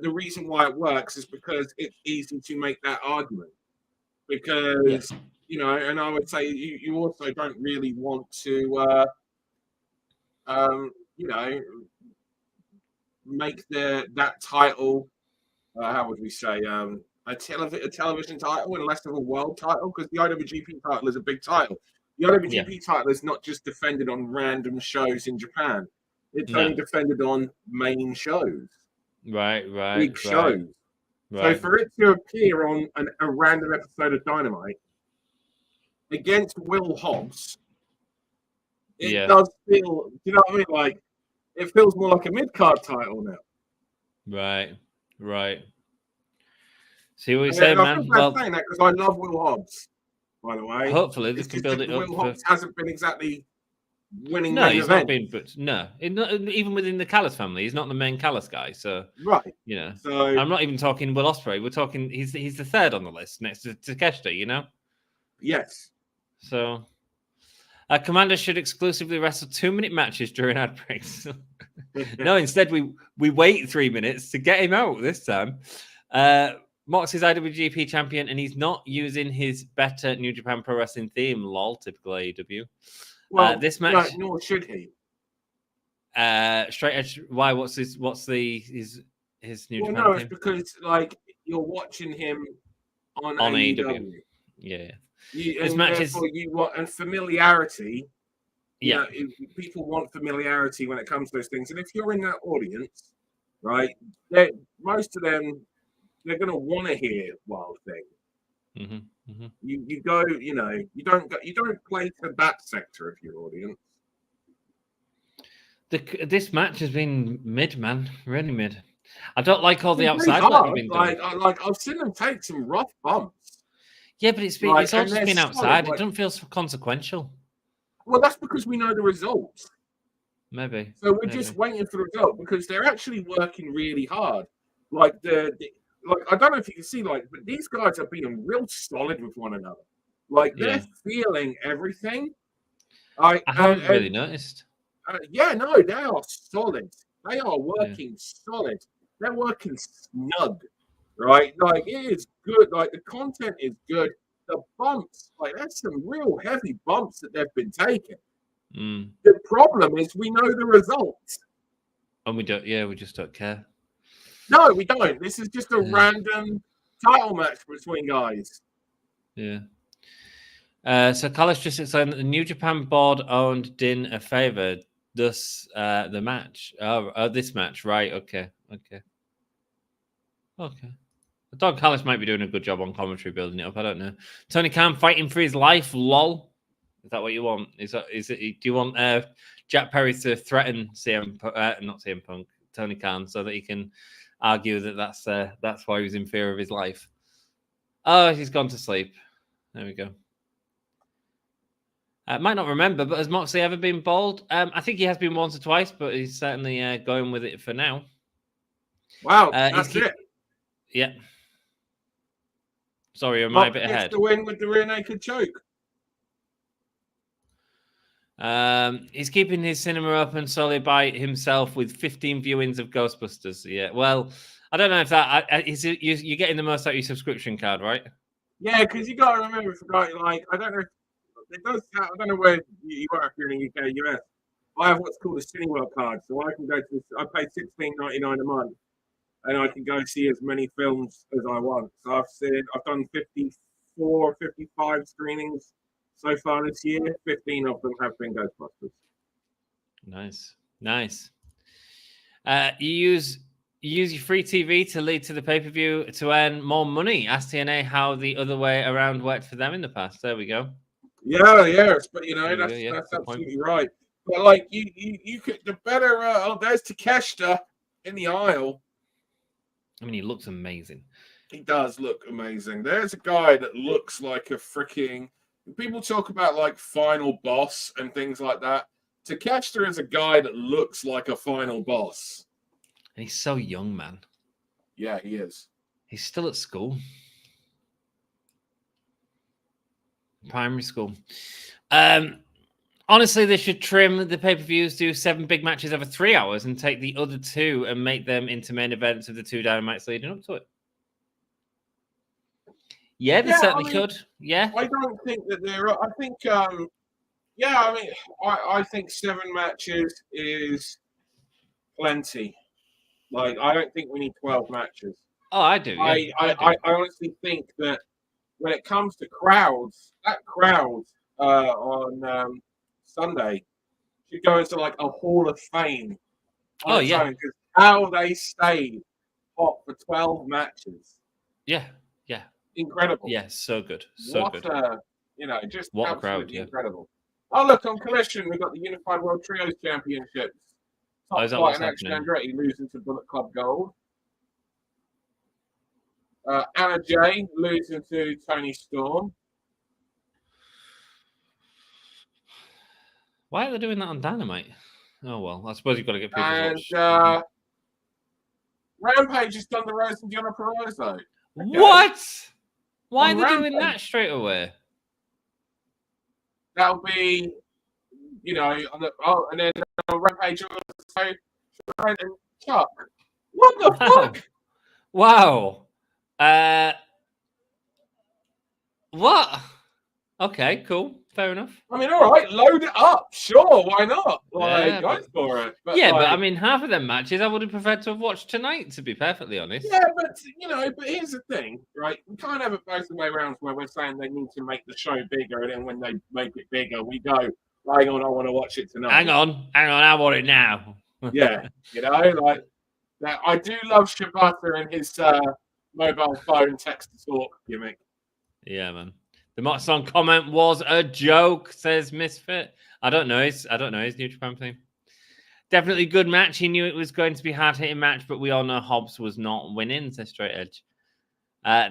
the reason why it works is because it's easy to make that argument. Because, and I would say you also don't really want to, make that title, how would we say, a television title and less of a world title, because the IWGP title is a big title. The IWGP title is not just defended on random shows in Japan. It's only defended on main shows. Right. Big shows. Right. So for it to appear on a random episode of Dynamite against Will Hobbs, it does feel, you know what I mean? Like, it feels more like a mid-card title now. Right. See what you're saying, man? I'm saying that because I love Will Hobbs, by the way. Hopefully, they can build it up. Will Hobbs hasn't been exactly winning. No, he's not been. But no, even within the Callis family, he's not the main Callis guy. So right, you know. So I'm not even talking Will Ospreay. We're talking. He's the third on the list next to Takeshita. You know. Yes. So, Commander should exclusively wrestle 2-minute matches during ad breaks. No, instead we wait 3 minutes to get him out this time. Mox is IWGP champion, and he's not using his better New Japan Pro Wrestling theme. Lol, typical AEW. Well, this match, nor should he. Straight edge. Why? What's his New Japan? No, it's theme? because like you're watching him on AEW. Yeah. This match is you want and familiarity. Yeah, people want familiarity when it comes to those things, and if you're in that audience, right, most of them they're going to want to hear Wild Thing. You go, you don't play to that sector of your audience. This match has been mid, man, really mid. I don't like all the outside work been done. Like I've seen them take some rough bumps. Yeah, but it's all just been outside. It doesn't feel so consequential. Well, that's because we know the results. Maybe. So we're just waiting for the result because they're actually working really hard. Like I don't know if you can see, but these guys are being real solid with one another. Like they're feeling everything. I haven't really noticed. They are solid. They are working solid. They're working snug, right? Like it is good. Like the content is good. The bumps, there's some real heavy bumps that they've been taking. The problem is we know the results. And we don't, we just don't care. No, we don't. This is just a random title match between guys. Yeah. So Carlos just explained that the New Japan board owed Din a favor, thus the match. This match, right? Okay. Don Callis might be doing a good job on commentary building it up. I don't know. Tony Khan fighting for his life. Lol. Is that what you want? Is it? Do you want Jack Perry to threaten not CM Punk, Tony Khan, so that he can argue that that's why he was in fear of his life? Oh, he's gone to sleep. There we go. Might not remember, but has Moxley ever been bald? I think he has been once or twice, but he's certainly going with it for now. Wow, that's it. Yeah. Sorry, am I a bit ahead? The win with the rear naked choke. He's keeping his cinema open solely by himself with 15 viewings of Ghostbusters. Yeah, well, I don't know if that you're getting the most out of your subscription card, right? Yeah, because you got to remember, I don't know. It does. I don't know where you are if you're in the UK, US. I have what's called a Cineworld card, so I can go to. I pay $16.99 a month. And I can go see as many films as I want. So I've done 54, 55 screenings so far this year. 15 of them have been Ghostbusters. Nice. You use your free TV to lead to the pay-per-view to earn more money. Ask TNA how the other way around worked for them in the past. There we go. Yeah. But that's absolutely right. But you could the better. There's Takeshita in the aisle. I mean, he looks amazing. He does look amazing. There's a guy that looks like a freaking... People talk about, final boss and things like that. Takeshita is a guy that looks like a final boss. And he's so young, man. Yeah, he is. He's still at school. Primary school. Honestly, they should trim the pay-per-views, do 7 big matches over 3 hours, and take the other 2 and make them into main events of the 2 Dynamites leading up to it. Yeah, they certainly could. Yeah. I don't think that they're... I think, I think 7 matches is plenty. I don't think we need 12 matches. Oh, I do. Yeah. I honestly think that when it comes to crowds, that crowd on Sunday should go into like a Hall of Fame on its own, because how they stayed hot for 12 matches. Yeah. Incredible. Yeah, so good. So good. Just what absolutely a crowd, incredible. Oh, look, on Collision, we've got the Unified World Trios Championships. Top is that Flight what's and Action happening? Andretti losing to Bullet Club Gold. Anna Jay losing to Tony Storm. Why are they doing that on Dynamite? Oh, well, I suppose you've got to get people And to watch. Rampage has done the Rose and Diana Perazzo. Okay. What? Why On are they doing Rampage. that straight away? That'll be, and then on Rampage also, and Chuck. What the fuck? Wow. What? Okay, cool. Fair enough. I mean, all right, load it up. Sure, why not? Yeah, Go for it. But I mean, half of them matches I would have preferred to have watched tonight, to be perfectly honest. Yeah, but here's the thing, right? We can't have it both the way around where we're saying they need to make the show bigger, and then when they make it bigger, we go, hang on, I want to watch it tonight. Hang on, I want it now. Yeah, like that. I do love Shibata and his mobile phone text to talk gimmick. Yeah, man. The Moxley comment was a joke, says Misfit. I don't know his New Japan thing. Definitely good match. He knew it was going to be a hard-hitting match, but we all know Hobbs was not winning, says Straight Edge.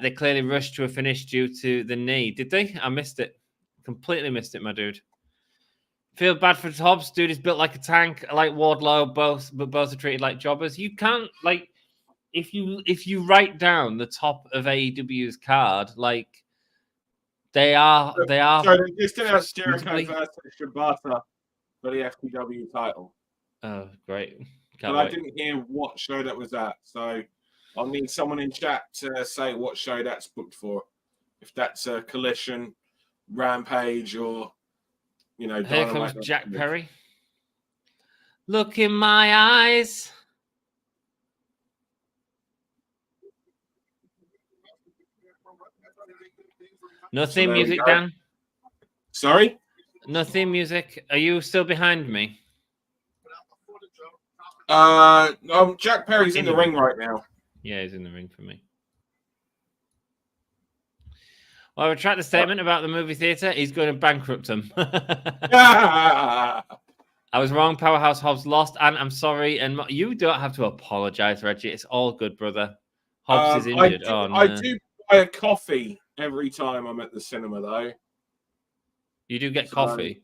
They clearly rushed to a finish due to the knee. Did they? I missed it. Completely missed it, my dude. Feel bad for Hobbs. Dude is built like a tank, like Wardlow, but both are treated like jobbers. You can't, like, if you write down the top of AEW's card, like, They are. So they're just announced Jericho versus Shibata for the FTW title. Oh, great! But I didn't hear what show that was at, so I'll need someone in chat to say what show that's booked for. If that's a Collision, Rampage, or Here Dynamite. comes Jack Perry. Look in my eyes. No theme music, Dan? Sorry? No theme music. Are you still behind me? Jack Perry's in the ring right now. Yeah, he's in the ring for me. Well, I retract the statement about the movie theater. He's going to bankrupt them. I was wrong. Powerhouse Hobbs lost, and I'm sorry. And you don't have to apologize, Reggie. It's all good, brother. Hobbs is injured. I do buy a coffee every time I'm at the cinema, though. You do get coffee?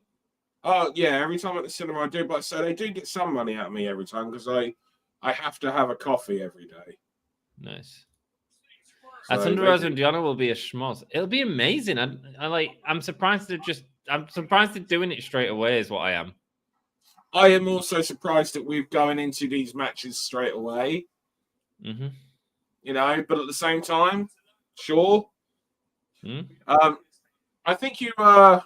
Oh, yeah. Every time at the cinema, I do. But so they do get some money out of me every time because I have to have a coffee every day. Nice. So Thunder Rosa and Diana will be a schmoz. It'll be amazing. I'm surprised they're doing it straight away. Is what I am. I am also surprised that we're going into these matches straight away. Mm-hmm. But at the same time, sure. I think you I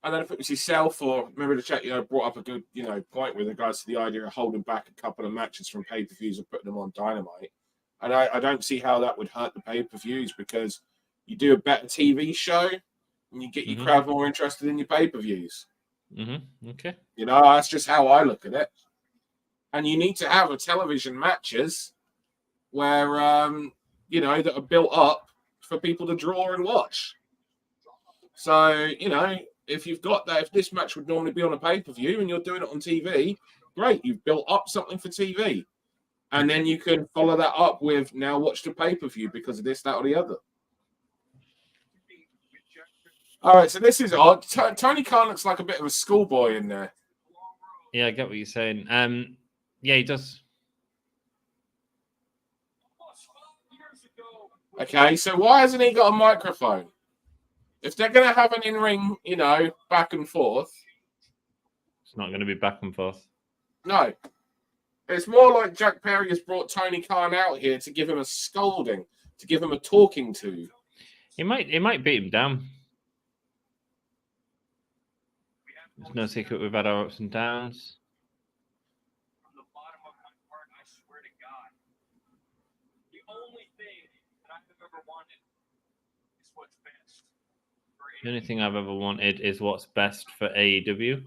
don't know if it was yourself or remember the chat, brought up a good, point with regards to the idea of holding back a couple of matches from pay-per-views and putting them on Dynamite. And I don't see how that would hurt the pay-per-views because you do a better TV show and you get your crowd more interested in your pay-per-views. Mm-hmm. Okay. That's just how I look at it. And you need to have a television matches where, that are built up for people to draw and watch. So, if you've got that, if this match would normally be on a pay-per-view and you're doing it on TV, great. You've built up something for TV. And then you can follow that up with now watch the pay-per-view because of this, that, or the other. All right, so this is odd. Tony Khan looks like a bit of a schoolboy in there. Yeah, I get what you're saying. Yeah, he does. Okay, so why hasn't he got a microphone? If they're going to have an in-ring, back and forth. It's not going to be back and forth. No. It's more like Jack Perry has brought Tony Khan out here to give him a scolding, to give him a talking to. He might beat him down. There's no secret we've had our ups and downs. From the bottom of my heart, I swear to God, the only thing that I've ever wanted is what's best for The only thing I've ever wanted is what's best for AEW.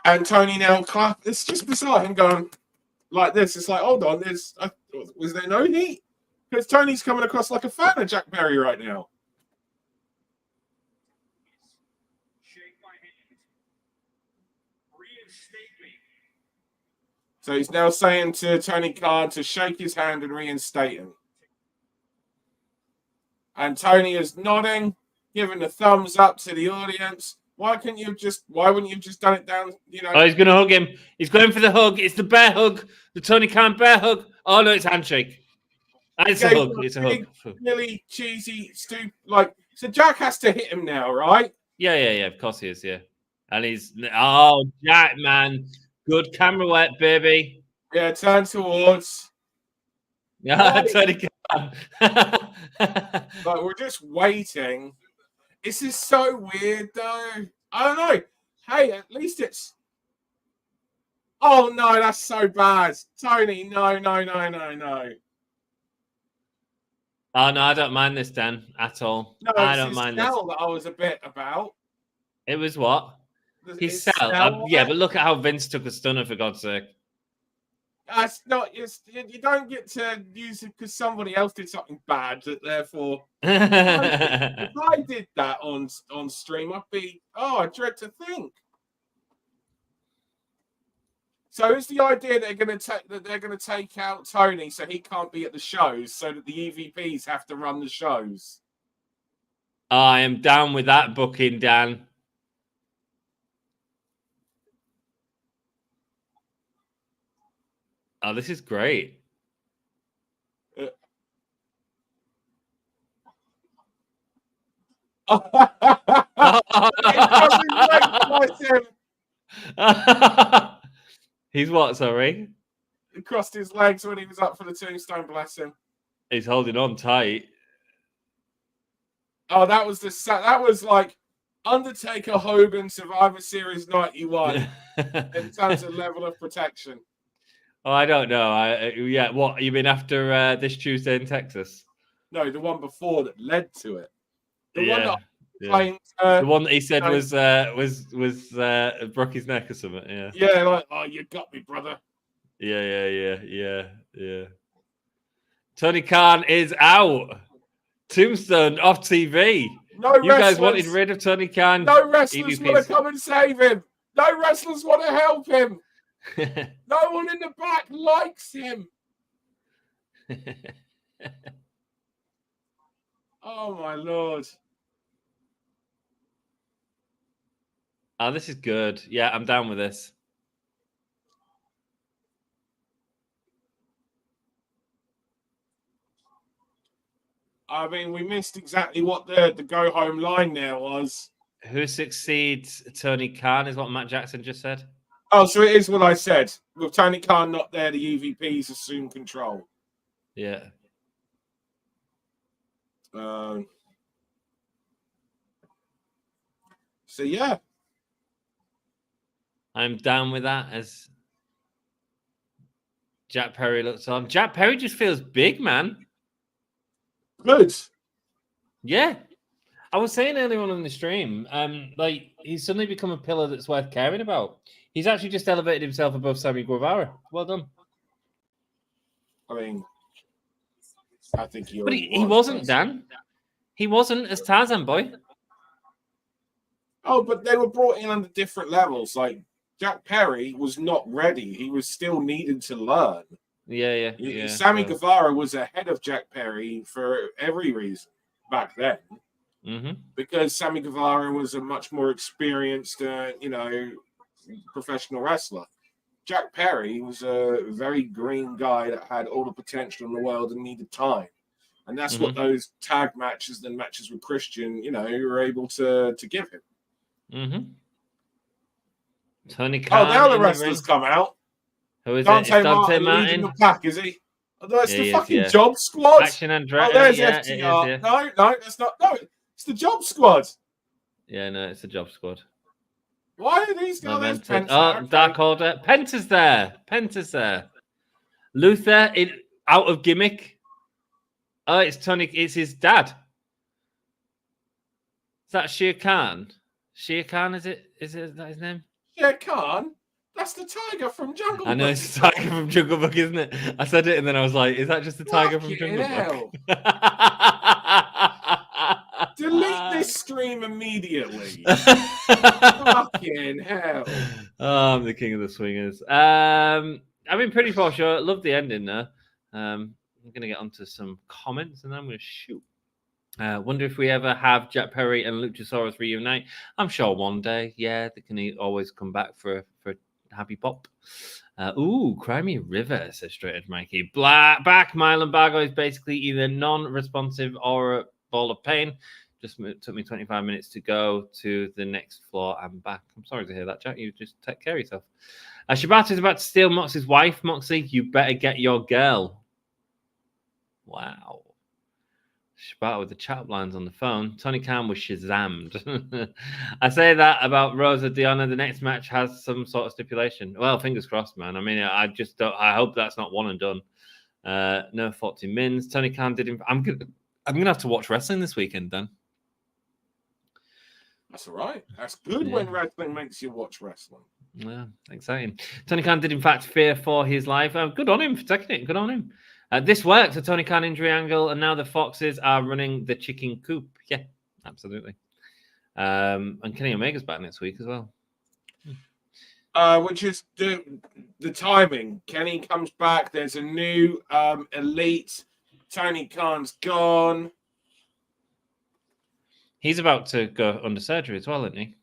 And Tony now, it's just bizarre him going like this. It's like, hold on, was there no heat? Because Tony's coming across like a fan of Jack Perry right now. Shake my hand. Reinstate me. So he's now saying to Tony Khan to shake his hand and reinstate him. And Tony is nodding, giving a thumbs up to the audience. Why wouldn't you have just done it down, Oh, he's going to hug him. He's going for the hug. It's the bear hug. The Tony Khan bear hug. Oh, no, it's handshake. It's a hug. It's a hug. Really cheesy, stupid. So Jack has to hit him now, right? Yeah. Of course he is, yeah. And he's... Oh, Jack, man. Good camera work, baby. Yeah, turn towards. Yeah, Tony Khan. But we're just waiting. This is so weird, though. I don't know. Hey, at least it's... Oh, no, that's so bad. Tony, no. Oh, no, I don't mind this, Dan, at all. No, I don't mind this. That I was a bit about. It was what? His cell. Yeah, but look at how Vince took a stunner, for God's sake. That's not... You don't get to use it because somebody else did something bad, therefore... If I did that on stream, I'd be... Oh, I dread to think. So is the idea they're going to take out Tony so he can't be at the shows, so that the EVPs have to run the shows? I am down with that booking, Dan. Oh, this is great. He's what, sorry? He crossed his legs when he was up for the tombstone, bless him. He's holding on tight. Oh, that was like Undertaker Hogan Survivor Series 91 in terms of level of protection. Oh, I don't know. Yeah, what you mean after this Tuesday in Texas? No, the one before that led to it. The one that playing, the one that he said was broke his neck or something. Yeah. Yeah, like, oh, you got me, brother. Yeah. Tony Khan is out. Tombstone off TV. You guys wanted rid of Tony Khan. No wrestlers want to come and save him. No wrestlers want to help him. No one in the back likes him. Oh my Lord. Oh, this is good. Yeah, I'm down with this. I mean, we missed exactly what the go home line there was. Who succeeds Tony Khan is what Matt Jackson just said. Oh, so it is what I said. With Tony Khan not there, the EVPs assume control. Yeah. So yeah. I'm down with that as Jack Perry looks on. Jack Perry just feels big, man. Good. Yeah. I was saying earlier on in the stream, like he's suddenly become a pillar that's worth caring about. He's actually just elevated himself above Sammy Guevara. Well done. I mean, I think he wasn't, Dan. He wasn't as Tarzan boy. Oh, but they were brought in under different levels. Jack Perry was not ready. He was still needing to learn. Yeah. Sammy Guevara was ahead of Jack Perry for every reason back then. Mm-hmm. Because Sammy Guevara was a much more experienced, professional wrestler. Jack Perry was a very green guy that had all the potential in the world and needed time. And that's what those tag matches and matches with Christian, were able to give him. Mm-hmm. Tony Khan. Oh, now the wrestlers come out. Who is Dante it? It's Dante Martin. Leading the pack, is he? Oh, that's the fucking Job Squad. Action Andretti. Oh, there's FTR. No, that's not. No, it's the Job Squad. Yeah, no, it's the Job Squad. Why are these guys? Dark Order. Penta's there. Luther out of gimmick. Oh, it's Tony. It's his dad. Is that Shere Khan? Shere Khan, is it? Is that his name? Shere Khan? That's the tiger from Jungle Book. I know it's the tiger from Jungle Book, isn't it? I said it and then I was like, is that just the tiger from Jungle Book? Delete this stream immediately. Fucking hell. Oh, I'm the king of the swingers. I mean, pretty for sure. Love the ending there. I'm going to get onto some comments and then I'm going to shoot. Wonder if we ever have Jack Perry and Luchasaurus reunite. I'm sure one day, yeah, they can always come back for a happy pop. Crimey River, says Straight Edge Mikey. Back, Mylan Bargo is basically either non-responsive or a ball of pain. Just took me 25 minutes to go to the next floor. I'm back. I'm sorry to hear that, Jack. You just take care of yourself. Shibata is about to steal Moxley's wife. Moxley, you better get your girl. Wow. Shibata with the chat lines on the phone. Tony Khan was shazammed. I say that about Rosa Diana. The next match has some sort of stipulation. Well, fingers crossed, man. I mean, I just don't. I hope that's not one and done. No 40 mins. Tony Khan did. I'm gonna have to watch wrestling this weekend then. That's all right. That's good when wrestling makes you watch wrestling. Yeah, exciting. Tony Khan did, in fact, fear for his life. Good on him for taking it. Good on him. This worked. A Tony Khan injury angle, and now the Foxes are running the chicken coop. Yeah, absolutely. And Kenny Omega's back next week as well. Which is the timing. Kenny comes back. There's a new elite. Tony Khan's gone. He's about to go under surgery as well, isn't he?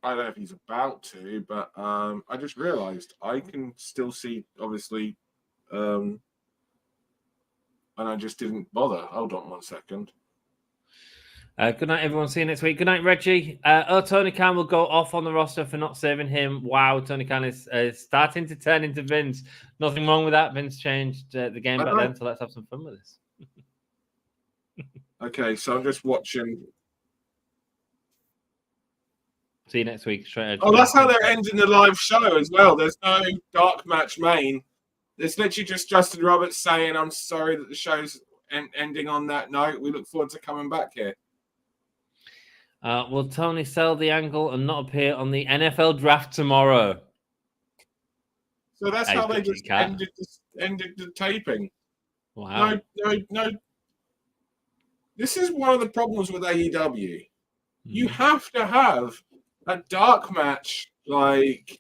I don't know if he's about to, but I just realised I can still see, obviously, and I just didn't bother. Hold on 1 second. Good night, everyone. See you next week. Good night, Reggie. Tony Khan will go off on the roster for not saving him. Wow, Tony Khan is starting to turn into Vince. Nothing wrong with that. Vince changed the game back then, so let's have some fun with this. Okay, so I'm just watching. See you next week. Straight edge. Oh, that's how they're ending the live show as well. There's no dark match main. There's literally just Justin Roberts saying, I'm sorry that the show's ending on that note. We look forward to coming back here. Will Tony sell the angle and not appear on the NFL draft tomorrow? So that's how they just ended the taping. Wow. No. This is one of the problems with AEW. You have to have a dark match like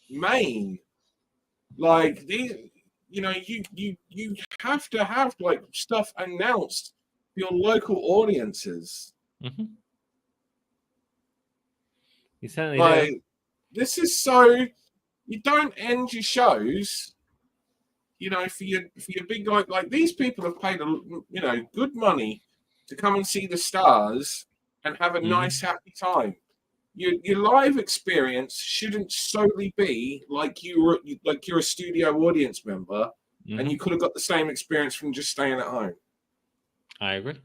main. Like these, you have to have like stuff announced for your local audiences. Mm-hmm. You certainly do. This is so you don't end your shows, for your big like these people have paid good money to come and see the stars and have a nice happy time. Your live experience shouldn't solely be like you're a studio audience member and you could have got the same experience from just staying at home. I agree.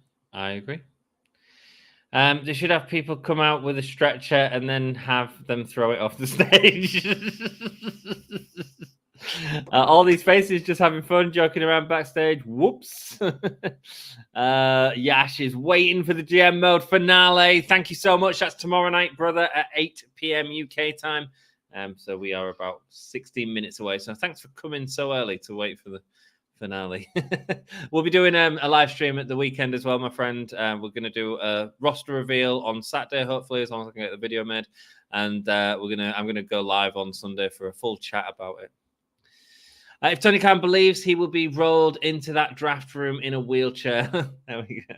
They should have people come out with a stretcher and then have them throw it off the stage. All these faces just having fun, joking around backstage. Whoops. Yash is waiting for the GM mode finale. Thank you so much. That's tomorrow night, brother, at 8 p.m. UK time. So we are about 16 minutes away. So thanks for coming so early to wait for the finale. We'll be doing a live stream at the weekend as well, my friend. We're going to do a roster reveal on Saturday, hopefully, as long as I can get the video made. And I'm going to go live on Sunday for a full chat about it. If Tony Khan believes he will be rolled into that draft room in a wheelchair. There we go.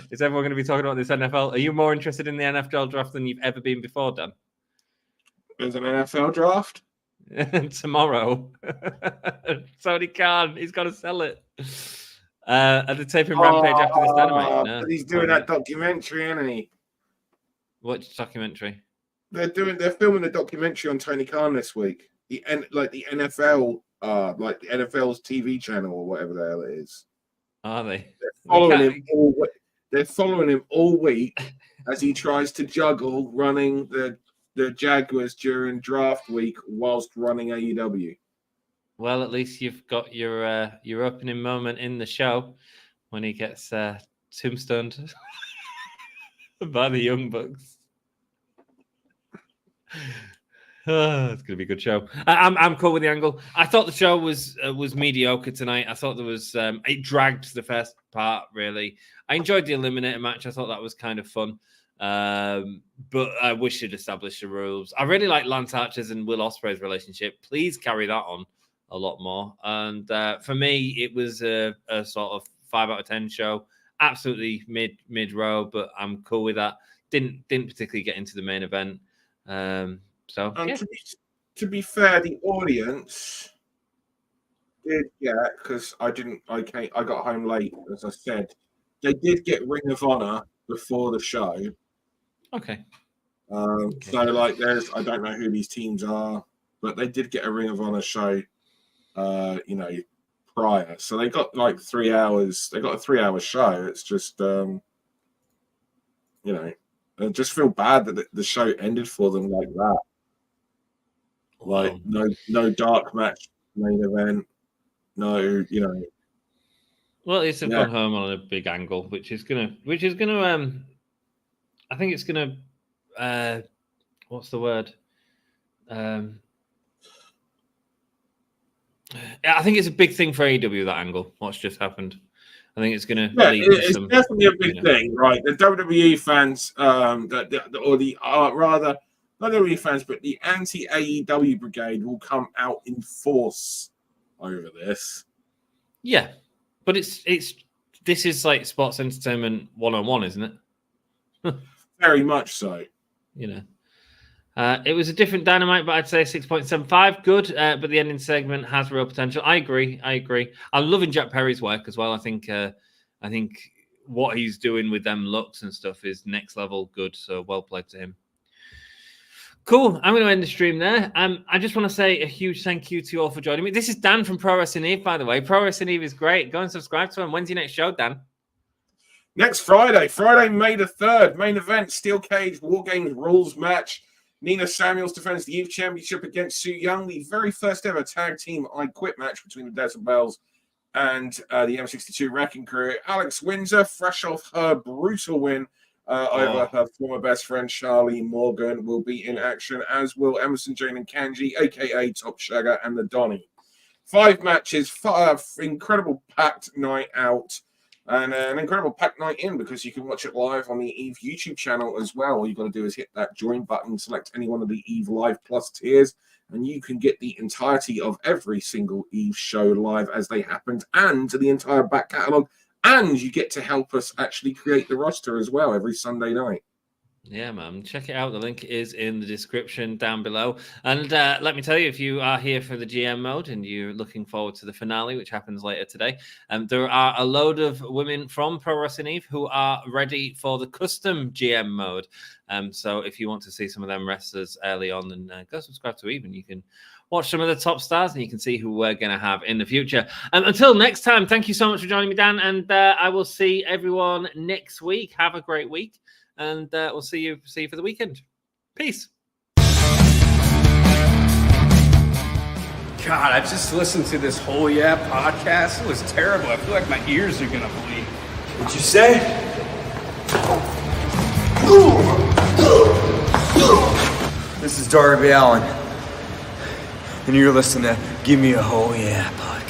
Is everyone going to be talking about this NFL? Are you more interested in the NFL draft than you've ever been before, Dan? There's an NFL draft? Tomorrow. Tony Khan, he's got to sell it. At the taping Rampage after this Dynamite. No. He's doing that documentary, isn't he? What documentary? They're filming a documentary on Tony Khan this week. The NFL, like the NFL's TV channel or whatever the hell it is. Are they? They're following him all week as he tries to juggle running the Jaguars during draft week whilst running AEW. Well, at least you've got your opening moment in the show when he gets tombstoned. by the Young Bucks. It's gonna be a good show. I'm cool with the angle. I thought the show was mediocre tonight. I thought there was it dragged the first part really. I enjoyed the Eliminator match. I thought that was kind of fun. But I wish they'd established the rules. I really like Lance Archer's and Will Ospreay's relationship. Please carry that on a lot more. And for me, it was a sort of 5 out of 10 show. Absolutely mid row, but I'm cool with that. Didn't particularly get into the main event. So yeah. To be fair, the audience did get, because I got home late, as I said. They did get Ring of Honor before the show. Okay. So like, I don't know who these teams are, but they did get a Ring of Honor show. Prior, so they got like 3 hours. They got a 3-hour show. It's just, I just feel bad that the show ended for them like that. Like no dark match main event. No, Well, it's gone home on a big angle, which is gonna. I think it's gonna. What's the word? I think it's a big thing for AEW, that angle. What's just happened? I think it's going to. Yeah, it's definitely a big thing, right? The WWE fans, not WWE fans, but the anti-AEW brigade will come out in force over this. Yeah, but this is like sports entertainment 101, isn't it? Very much so. It was a different Dynamite, but I'd say 6.75. Good, but the ending segment has real potential. I agree. I'm loving Jack Perry's work as well. I think what he's doing with them looks and stuff is next level good. So well played to him. Cool. I'm going to end the stream there. I just want to say a huge thank you to you all for joining me. This is Dan from Pro Wrestling Eve, by the way. Pro Wrestling Eve is great. Go and subscribe to him. When's your next show, Dan? Next Friday, May the 3rd. Main event, Steel Cage War Games rules match. Nina Samuels defends the Youth Championship against Sue Young, the very first ever tag team I Quit match between the Decibels and the M62 Wrecking Crew. Alex Windsor, fresh off her brutal win over her former best friend Charlie Morgan, will be in action, as will Emerson, Jane, and Kanji, a.k.a. Top Shagger and the Donny. 5 matches, incredible packed night out. And an incredible packed night in, because you can watch it live on the Eve YouTube channel as well. All you got to do is hit that join button, select any one of the Eve Live Plus tiers, and you can get the entirety of every single Eve show live as they happened, and the entire back catalogue. And you get to help us actually create the roster as well every Sunday night. Yeah, man. Check it out. The link is in the description down below. And let me tell you, if you are here for the GM mode and you're looking forward to the finale, which happens later today, there are a load of women from Pro Wrestling Eve who are ready for the custom GM mode. So if you want to see some of them wrestlers early on, then go subscribe to Eve and you can watch some of the top stars and you can see who we're going to have in the future. Until next time, thank you so much for joining me, Dan. And I will see everyone next week. Have a great week. And we'll see you for the weekend. Peace. God, I just listened to this whole podcast. It was terrible. I feel like my ears are gonna bleed. What'd you say? This is Darby Allen, and you're listening to Give Me a Whole Yeah podcast.